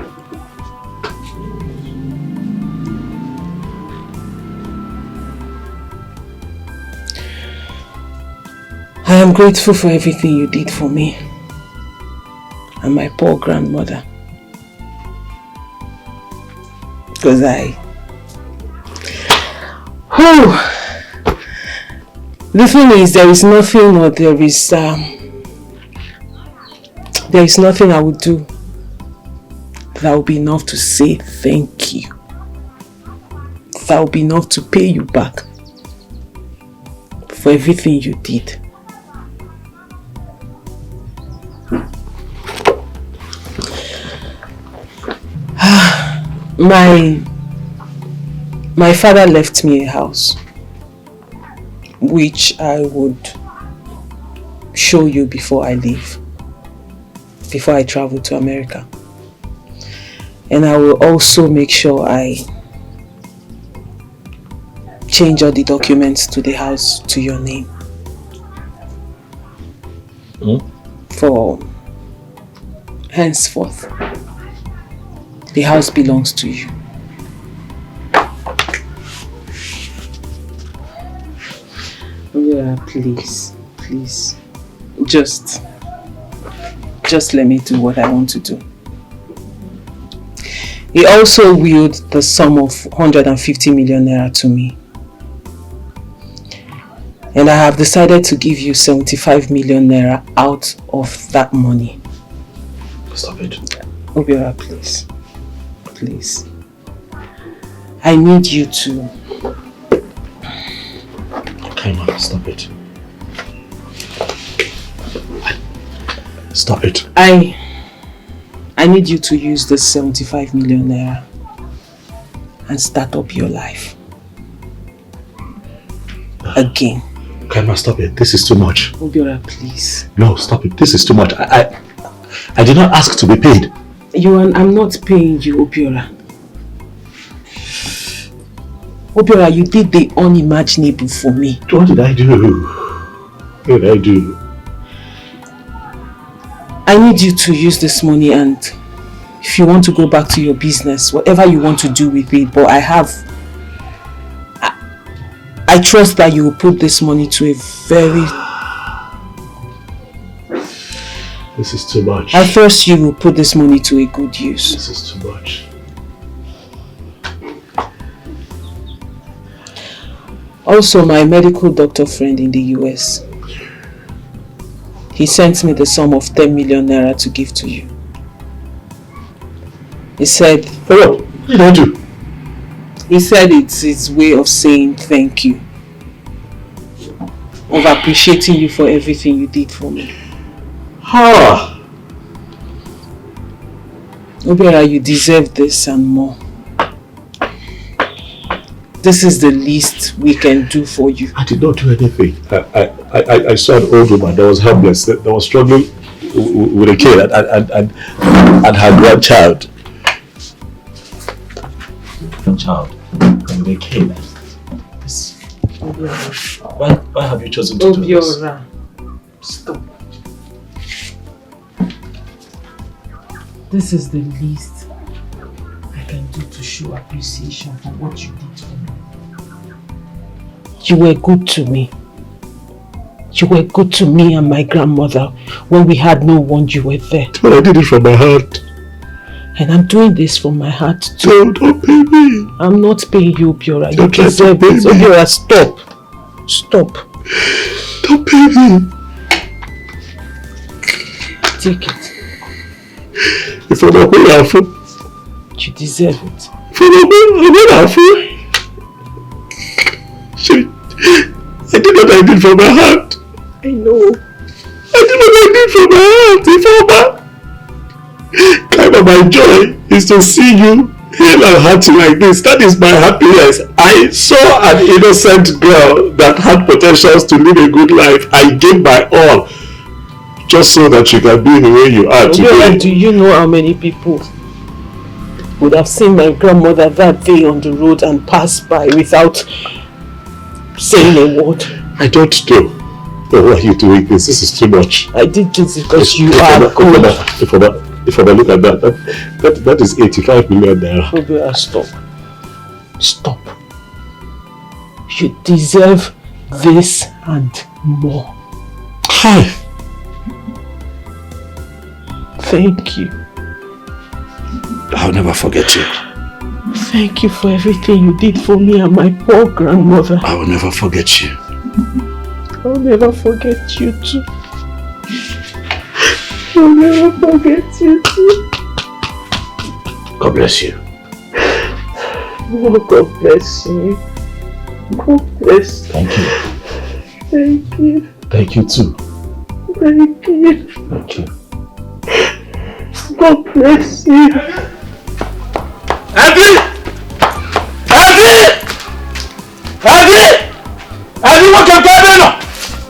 I am grateful for everything you did for me and my poor grandmother. Because the thing is, there is nothing I would do that will be enough to say thank you. That will be enough to pay you back for everything you did. My father left me a house which I would show you before I leave, before I travel to America. And I will also make sure I change all the documents to the house to your name. For henceforth, the house belongs to you. Yeah, please. Just let me do what I want to do. He also willed the sum of 150 million naira to me. And I have decided to give you 75 million naira out of that money. Stop it. Obiora, please. Please. I need you to... Kaima, stop it. Stop it. I need you to use this 75 million naira and start up your life. Again. Kaima, stop it. This is too much. Obiora, please. No, stop it. This is too much. I did not ask to be paid. I'm not paying you, Obiora. Obiora, you did the unimaginable for me. What did I do? What did I do? I need you to use this money, and if you want to go back to your business, whatever you want to do with it, but I trust that you will put this money to a very... This is too much. I trust you will put this money to a good use. This is too much. Also, my medical doctor friend in the US, he sent me the sum of 10 million naira to give to you. He said... Oh, what did I do? He said it's his way of saying thank you. Of appreciating you for everything you did for me. Obiora, you deserve this and more. This is the least we can do for you. I did not do anything. I saw an old woman that was helpless, that was struggling with a kid and her grandchild. With a kid. Why have you chosen to do this? Stop. This is the least I can do to show appreciation for what you did for me. You were good to me. You were good to me and my grandmother when we had no one. You were there. But I did it from my heart. And I'm doing this from my heart too. Don't pay me. I'm not paying you, Obiora. You Don't deserve it. Obiora, stop. Stop. Don't pay me. Take it. If I'm not paying, you deserve it. If I'm not paying, I did what I did from my heart. I know. I did what I did from my heart. Kind of my joy is to see you hale and hearty like this. That is my happiness. I saw an innocent girl that had potentials to live a good life. I gave my all just so that you can be the way you are today. Do you know how many people would have seen my grandmother that day on the road and passed by without saying a word? I don't know. But why are you doing this? This is too much. I did this because you are good. If I look at that is 85 million naira. Obiora, stop. Stop. You deserve this and more. Hi. Thank you. I'll never forget you. Thank you for everything you did for me and my poor grandmother. I will never forget you. I'll never forget you too. I'll never forget you too. God bless you. Oh, God bless you. God bless you. Thank you. Thank you. Thank you too. Thank you. Thank you. God bless you. Eddie! What can I do?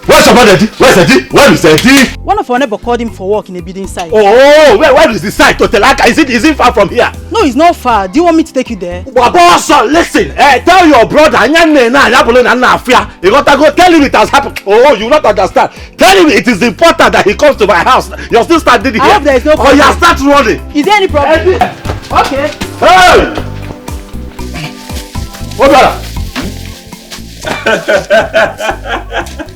Where's your Eddie? Where's Eddie? Where is Eddie? One of our neighbors called him for work in a building site. Oh, where is the site? Totelaka? Is it far from here? No, it's not far. Do you want me to take you there? Boss, listen. Tell your brother. You got to go tell him it has happened. Oh, you not understand. Tell him it is important that he comes to my house. Your sister did it here. I hope there is no problem. Oh, you start running. Is there any problem? Okay. Hey! What brother?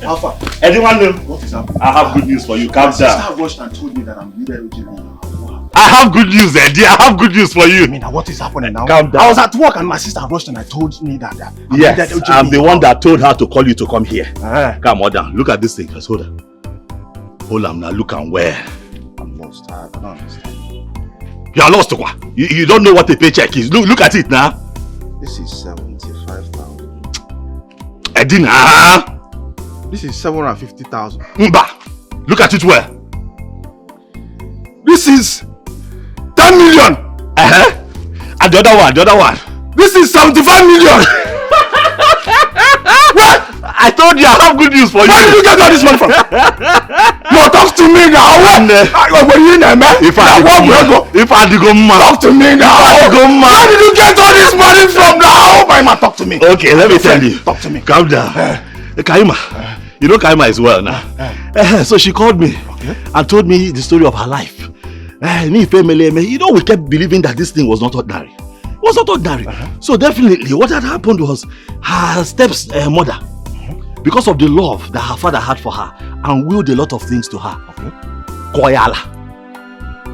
Alpha. Anyone know? What is happening? I have good news for you. Calm down. Sister rushed and told me that I'm needed urgently. I have good news, Eddie. I have good news for you. I mean, what is happening now? Calm down. I was at work and my sister rushed and told me that I'm yes, needed urgently. I'm the one that told her to call you to come here. Come on down. Look at this thing. Just hold on. Hold on now. Look and where. I'm lost. I don't understand. You are lost, Okwa. You don't know what a paycheck is. Look at it now. This is 75,000. Eddie, nah. This is 750,000. Mba. Look at it where. This is 10 million. And the other one. This is 75 million. What? I told you I have good news for you. Where did you get all this money from? No, talk to me now. If I go mad. Talk to me now. Where did you get all this money from now? My man, talk to me. Okay, let me tell you. Talk to me. Calm down. Kaima. You know Kaima is well now. So she called me and told me the story of her life. You know, we kept believing that this thing was not ordinary. It was not ordinary. So definitely what had happened was her stepmother, because of the love that her father had for her and willed a lot of things to her, Koyala.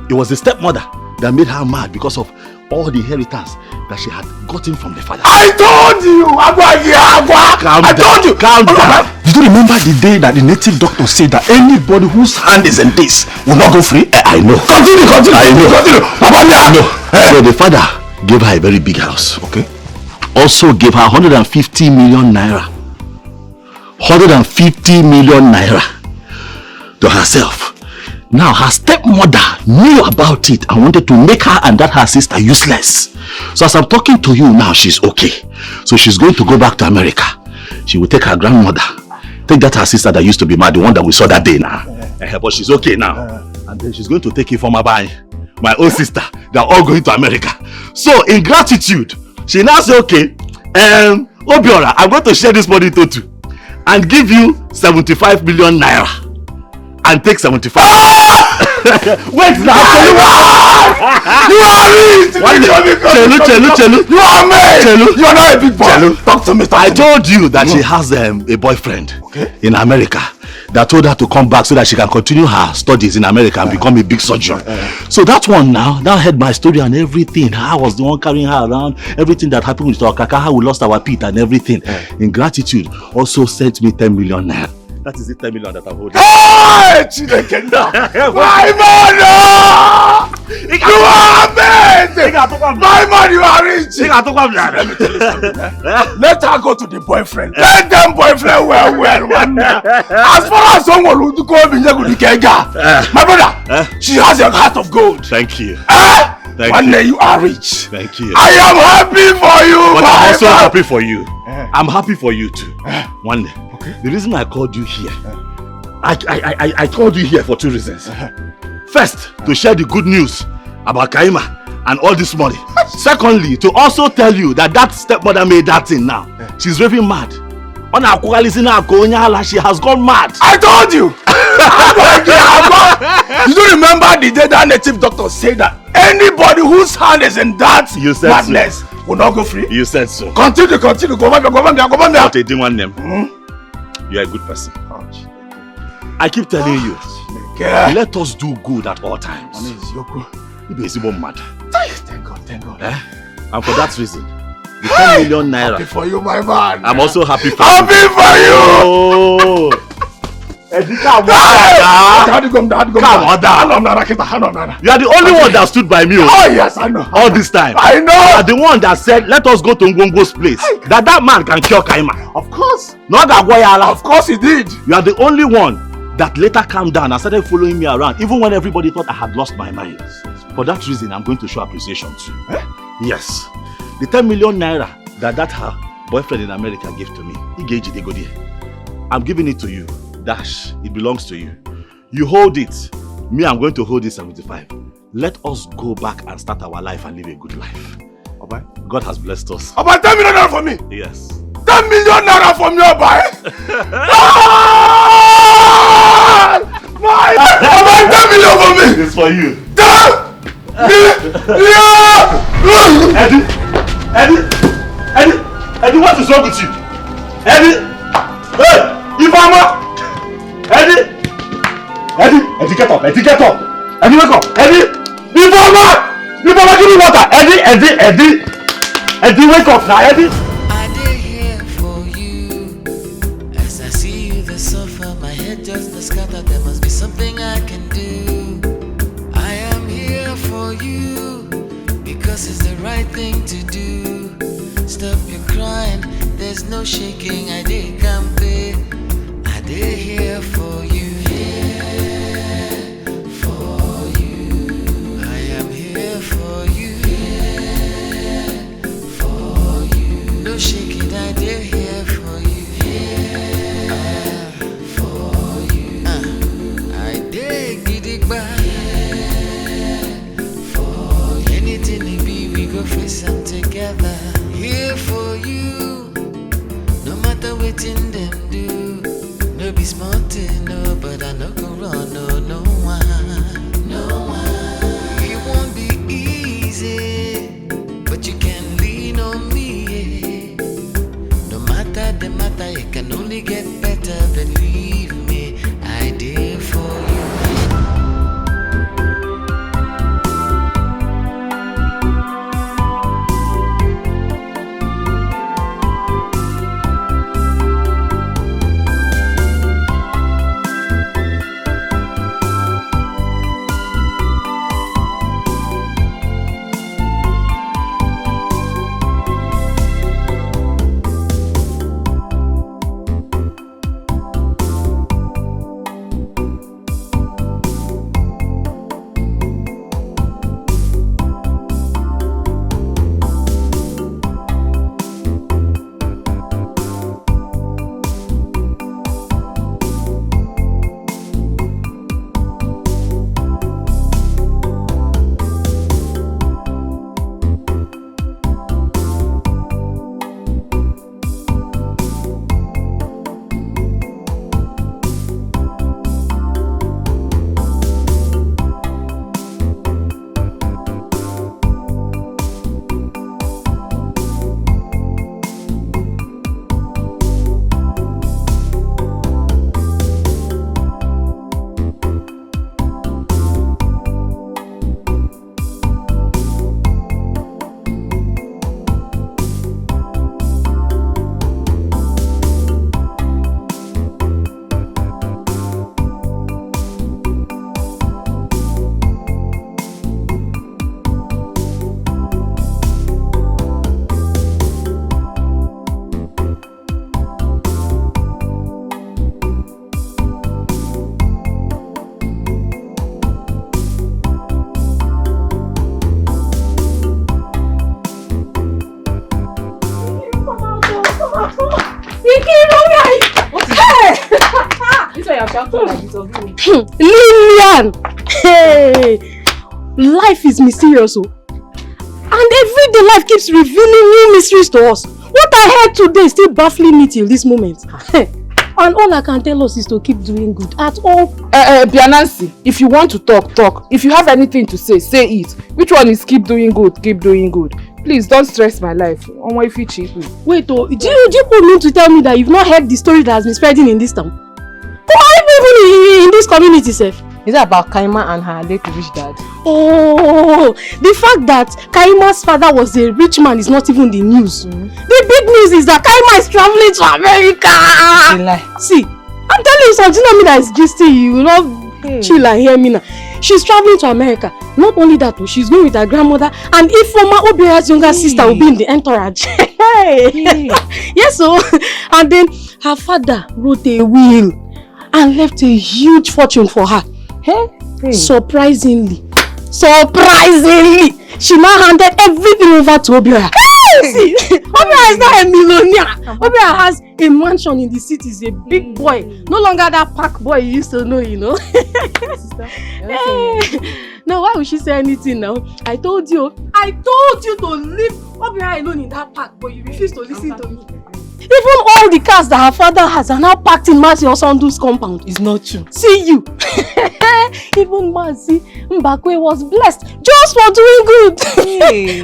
It was the stepmother that made her mad because of all the inheritance that she had gotten from the father. I told you! I told you! Calm down. Did you remember the day that the native doctor said that anybody whose hand is in this will not go free? I know. Continue. I know. So the father gave her a very big house. Okay. Also gave her 150 million naira. 150 million naira to herself. Now her stepmother knew about it and wanted to make her and her sister useless. So as I'm talking to you now, she's okay. So she's going to go back to America. She will take her grandmother, take that her sister that used to be mad, the one that we saw that day now. But she's okay now. And then she's going to take Ifeoma by my own sister. They're all going to America. So in gratitude, she now say, okay, Obiora, I'm going to share this money to you and give you 75 million naira. And take 75. Wait now! You are rich! Chelu. You are made! You are not a big boy. Talk to me. I told you that she has a boyfriend in America that told her to come back so that she can continue her studies in America and become a big surgeon. So that one now heard my story and everything. I was the one carrying her around. Everything that happened with our kaka, how we lost our Pete and everything. In gratitude, also sent me 10 million naira. That is the 10 million that I'm holding. Hey, Chinekenda! My man! You are amazing! My man, you are rich! Let me tell you something. Let her go to the boyfriend. Let them boyfriend well, man. As far as someone who go in Dikeh, my brother, she has a heart of gold. Thank you. One day you are rich. Thank you. I am happy for you. But I'm also happy for you. I'm happy for you too. One day. The reason I called you here, I called you here for two reasons. First, to share the good news about Kaima and all this money. Secondly, to also tell you that stepmother made that thing now. She's raving mad. She has gone mad. I told you! You don't remember the day that native doctor said that anybody whose hand is in that madness will not go free? You said so. Continue. Go on there. But I didn't want them. You are a good person. I keep telling you, let us do good at all times. You be mad. Thank God. And for that reason, the 10 million naira. Happy for you, my man. I'm also happy for you. Happy for you! Oh! Come on down. You are the only one that stood by me. Oh yes, I know. All this time. I know. You are the one that said, let us go to Ngongo's place. That man can cure Kaima. Of course. Not Agwayala. Of course he did. You are the only one that later calmed down and started following me around, even when everybody thought I had lost my mind. For that reason, I'm going to show appreciation too. Yes. The 10 million naira that her boyfriend in America gave to me, I'm giving it to you. Dash, it belongs to you. You hold it. Me, I'm going to hold it 75. Let us go back and start our life and live a good life. Okay? God has blessed us. About 10 million naira for me? Yes. 10 million naira from you, boy! About 10 million for me! It's for you. 10 million! Eddie, what is wrong with you? Eddie! Hey! Ifama! Eddie, get up! Eddie, wake up! Eddie! Ifama, give me water! Eddie, wake up now, Eddie! I did here for you. As I see you, the sofa, my head just scattered. There must be something I can do. I am here for you because it's the right thing to do. Stop your crying, there's no shaking. I did campaign. I did here for you. Here for you. I am here for you. Here for you. No shaking, I did here for you. Here for you. I did get it back. For you. Anything it be, we go face them together. Here for you. No matter what in them do. No be smart, no, but I no go run, no one. It won't be easy, but you can lean on me. No matter the matter, it can only get better. Believe me, I did for you. Lillian! Hey! Life is mysterious, oh. And every day life keeps revealing new mysteries to us. What I heard today is still baffling me till this moment. And all I can tell us is to keep doing good at all. Bianansi, if you want to talk, talk. If you have anything to say, say it. Which one is keep doing good, keep doing good? Please don't stress my life. On my feet cheap. Wait, oh, do you mean to tell me that you've not heard the story that has been spreading in this town? Who are even in this community, sef? Is it about Kaima and her late rich dad? Oh, the fact that Kaima's father was a rich man is not even the news. The big news is that Kaima is traveling to America. They lie. See, I'm telling you something, not me that is gisting you. You know, chill and hear me now. She's traveling to America. Not only that, she's going with her grandmother, and if former Obia's younger sister will be in the entourage. Yes, so and then her father wrote a will and left a huge fortune for her. Surprisingly, she now handed everything over to Obia. See, Obia is not a millionaire. Obia has a mansion in the city. He's a big boy. No longer that park boy you used to know, you know. Now, why would she say anything now? I told you to leave Obia alone in that park, but you refuse to listen to me. Even all the cars that her father has are now packed in Masi Osondu's compound. It's not true. See you. Even Masi Mbakwe was blessed just for doing good.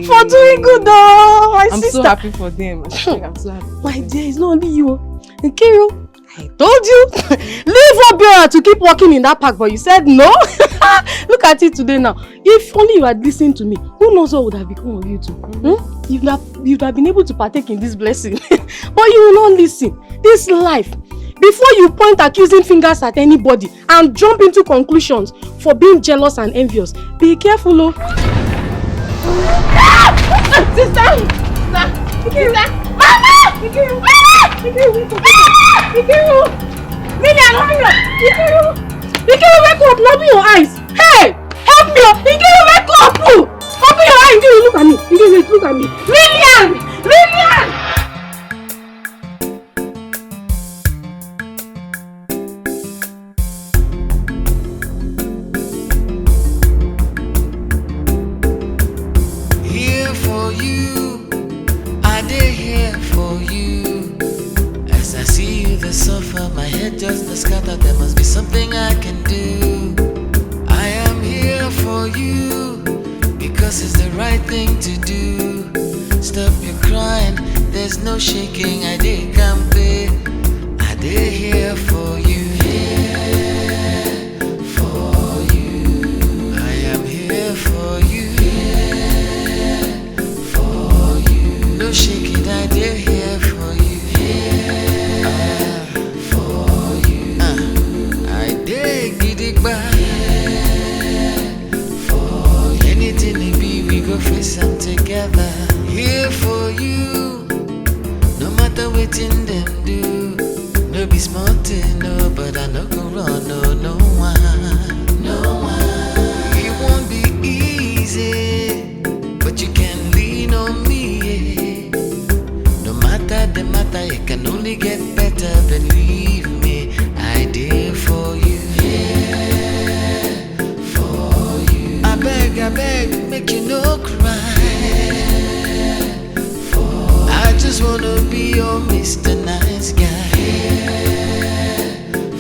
For doing good, though, my sister. I'm so happy for them. I'm so happy. My dear, it's not only you. Nkiru, I told you. Leave Obia to keep working in that park, but you said no. Look at it today now. If only you had listened to me, who knows what would have become of you two? You'd have been able to partake in this blessing. But you will not listen. This life, before you point accusing fingers at anybody and jump into conclusions for being jealous and envious, be careful, oh. Sister! Mama! Nkiru, wake up! Open your eyes! Hey! Help me! Nkiru, wake up! Open your eyes! Nkiru, look at me! Nkiru, look at me! Lillian! Here for you, I did here for you. As I see you, the suffer, my head just the scatter. There must be something I can do. I am here for you because it's the right thing to do. Stop your crying, there's no shaking. I did campaign, I did here for you. Here for you, I am here for you. Here for you, no shaking. I did here for you. For you, I did get it back. For you, anything it be, we go face them together. Here for you, no matter what in them do. No be smart, no, but I no go run, no one, no one. It won't be easy, but you can lean on me. No matter the matter, it can only get better. Believe me, I did for you. Yeah, for you. I beg, make you no cry. I just wanna be your Mr. Nice Guy.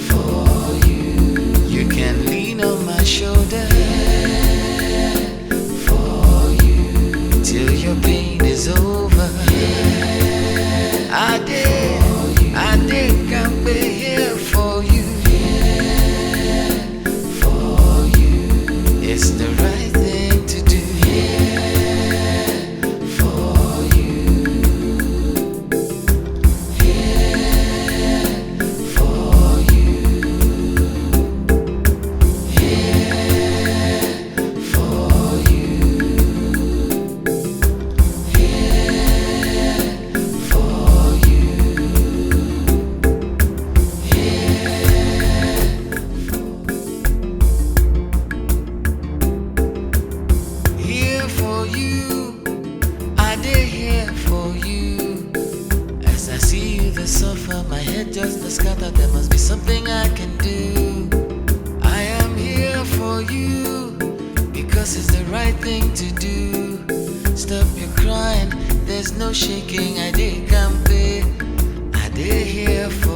For you, you can lean on my shoulder. For you, till your pain is over. I did come here for you. For you, it's the right thing to do. For you, for you, for here for you, I did here for you. As I see you, the suffer, my head just the scatter. There must be something I can do. I am here for you because it's the right thing to do. Stop your crying, there's no shaking. I did campaign, I did here for